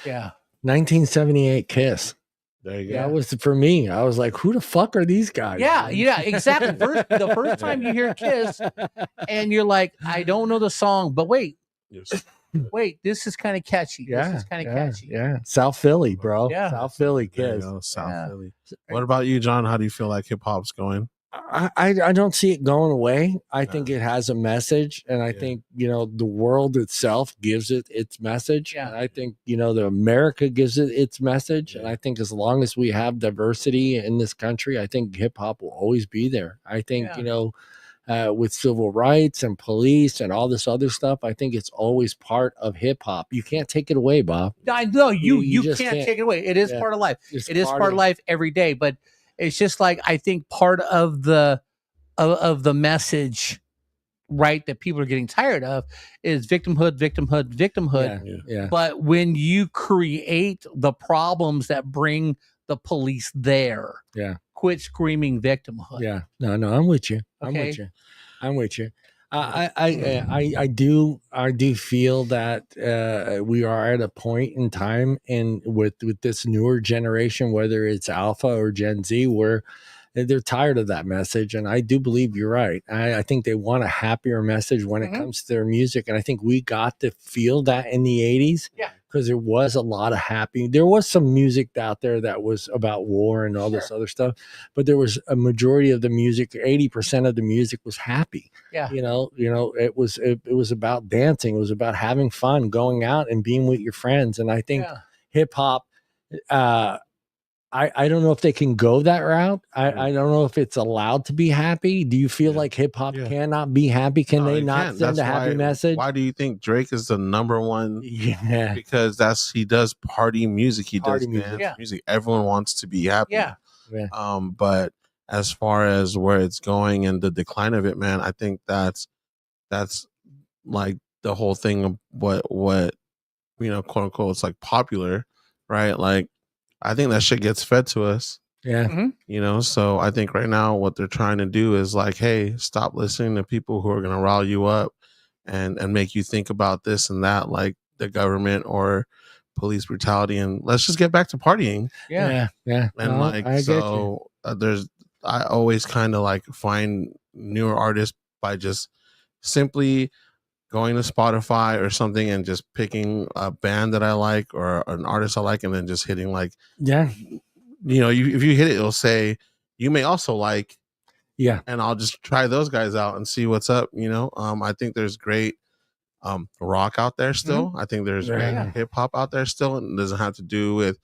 Yeah. 1978 Kiss. There you go. That was for me. I was like, who the fuck are these guys? Yeah, exactly. The first time you hear Kiss and you're like, I don't know the song, but wait, this is kind of catchy. Yeah, this is kind of catchy. Yeah. South Philly, bro. Yeah. South Philly Kiss. South Philly. What about you, John? How do you feel like hip hop's going? I don't see it going away. I think it has a message, and I think the world itself gives it its message. Yeah. And I think the America gives it its message, and I think as long as we have diversity in this country, I think hip hop will always be there. I think with civil rights and police and all this other stuff, I think it's always part of hip hop. You can't take it away, Bob. I know you can't take it away. It is part of life. It is part of life every day, but. It's just like I think part of the message, right, that people are getting tired of is victimhood. Yeah. But when you create the problems that bring the police there, quit screaming victimhood. Yeah, no, I'm with you. Okay? I'm with you. I do feel that we are at a point in time with this newer generation, whether it's Alpha or Gen Z, where they're tired of that message. And I do believe you're right. I think they want a happier message when it comes to their music. And I think we got to feel that in the 80s. Yeah. Because there was a lot of there was some music out there that was about war and all this other stuff, but there was a majority of the music, 80% of the music was happy. Yeah. It was about dancing. It was about having fun, going out and being with your friends. And I think hip hop, I don't know if they can go that route. I don't know if it's allowed to be happy. Do you feel like hip hop cannot be happy? Can they not send a happy message? Why do you think Drake is the number one? Yeah, because he does party music. He does dance music. Everyone wants to be happy. Yeah. But as far as where it's going and the decline of it, man, I think that's like the whole thing of what quote unquote, it's like popular, right? Like. I think that shit gets fed to us. Yeah. Mm-hmm. So I think right now what they're trying to do is like, hey, stop listening to people who are going to rile you up and make you think about this and that, like the government or police brutality, and let's just get back to partying. Yeah. And I always kind of like find newer artists by just simply going to Spotify or something and just picking a band that I like or an artist I like, and then just hitting like, if you hit it, it'll say, you may also like Yeah. And I'll just try those guys out and see what's up. I think there's great rock out there still. I think there's great hip hop out there still. And it doesn't have to do with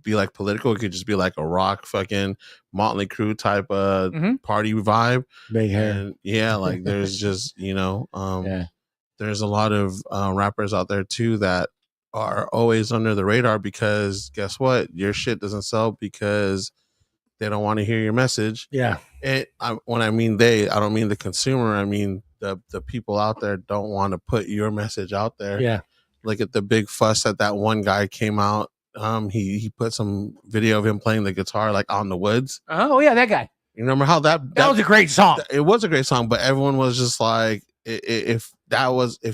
be like political. It could just be like a rock fucking Motley Crue type of party vibe. Big hair. And like there's just, there's a lot of rappers out there too that are always under the radar because guess what? Your shit doesn't sell because they don't want to hear your message. Yeah. When I mean they, I don't mean the consumer. I mean the people out there don't want to put your message out there. Yeah. Look at the big fuss that one guy came out. He put some video of him playing the guitar like out in the woods. Oh yeah, that guy. You remember how that was a great song. It was a great song, but everyone was just like, if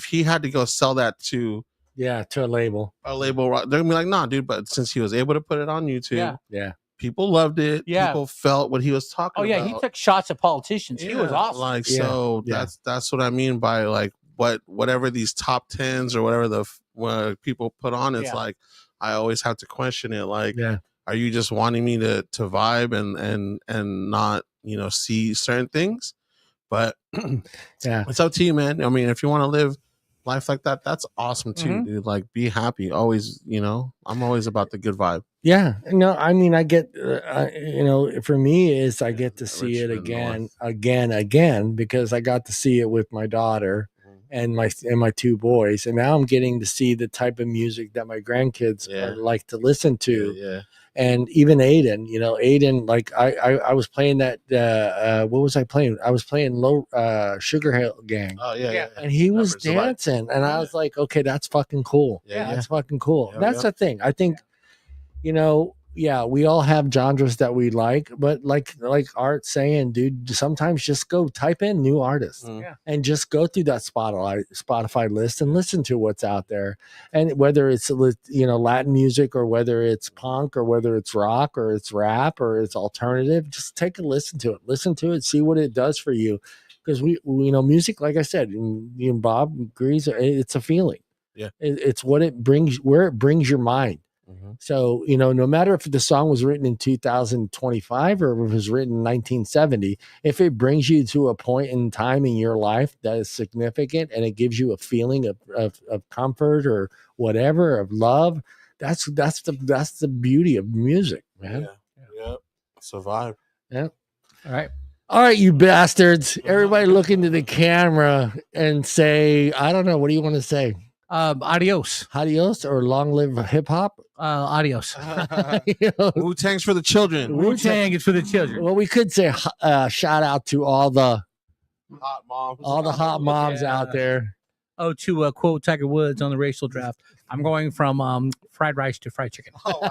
he had to go sell that to a label, they're gonna be like, nah, dude. But since he was able to put it on YouTube, people loved it. Yeah. People felt what he was talking about. Oh yeah, he took shots at politicians. He was awesome. That's what I mean by like whatever these top 10s or whatever people put on. It's like I always have to question it. Like, are you just wanting me to vibe and not see certain things? But it's up to you, man. I mean, if you want to live life like that, that's awesome too, dude. Like, be happy. Always, I'm always about the good vibe. Yeah, no, I mean, I get, for me is I get to see it again, because I got to see it with my daughter and my two boys, and now I'm getting to see the type of music that my grandkids like to listen to. Yeah. And even Aiden, like I was playing that. What was I playing? I was playing Low Sugar Hill Gang. Oh yeah. And he was dancing, and I was like, okay, that's fucking cool. That's fucking cool. That's the thing. I think, we all have genres that we like, but like Art's saying, dude, sometimes just go type in new artists and just go through that Spotify list and listen to what's out there. And whether it's, Latin music or whether it's punk or whether it's rock or it's rap or it's alternative, just take a listen to it, see what it does for you. Because we music, like I said, and Bob agrees, it's a feeling. Yeah. It's what it brings, where it brings your mind. So, no matter if the song was written in 2025 or if it was written in 1970, if it brings you to a point in time in your life that is significant and it gives you a feeling of comfort or whatever, of love, that's the beauty of music, man. Yeah. Survive. Yeah. All right, you bastards. Everybody look into the camera and say, I don't know, what do you want to say? Adios. Adios, or long live hip hop. Adios. Wu-Tang's for the children. Wu-Tang is for the children. Well, we could say shout out to all the hot moms, out there. Oh, to quote Tiger Woods on the racial draft, I'm going from fried rice to fried chicken. Oh,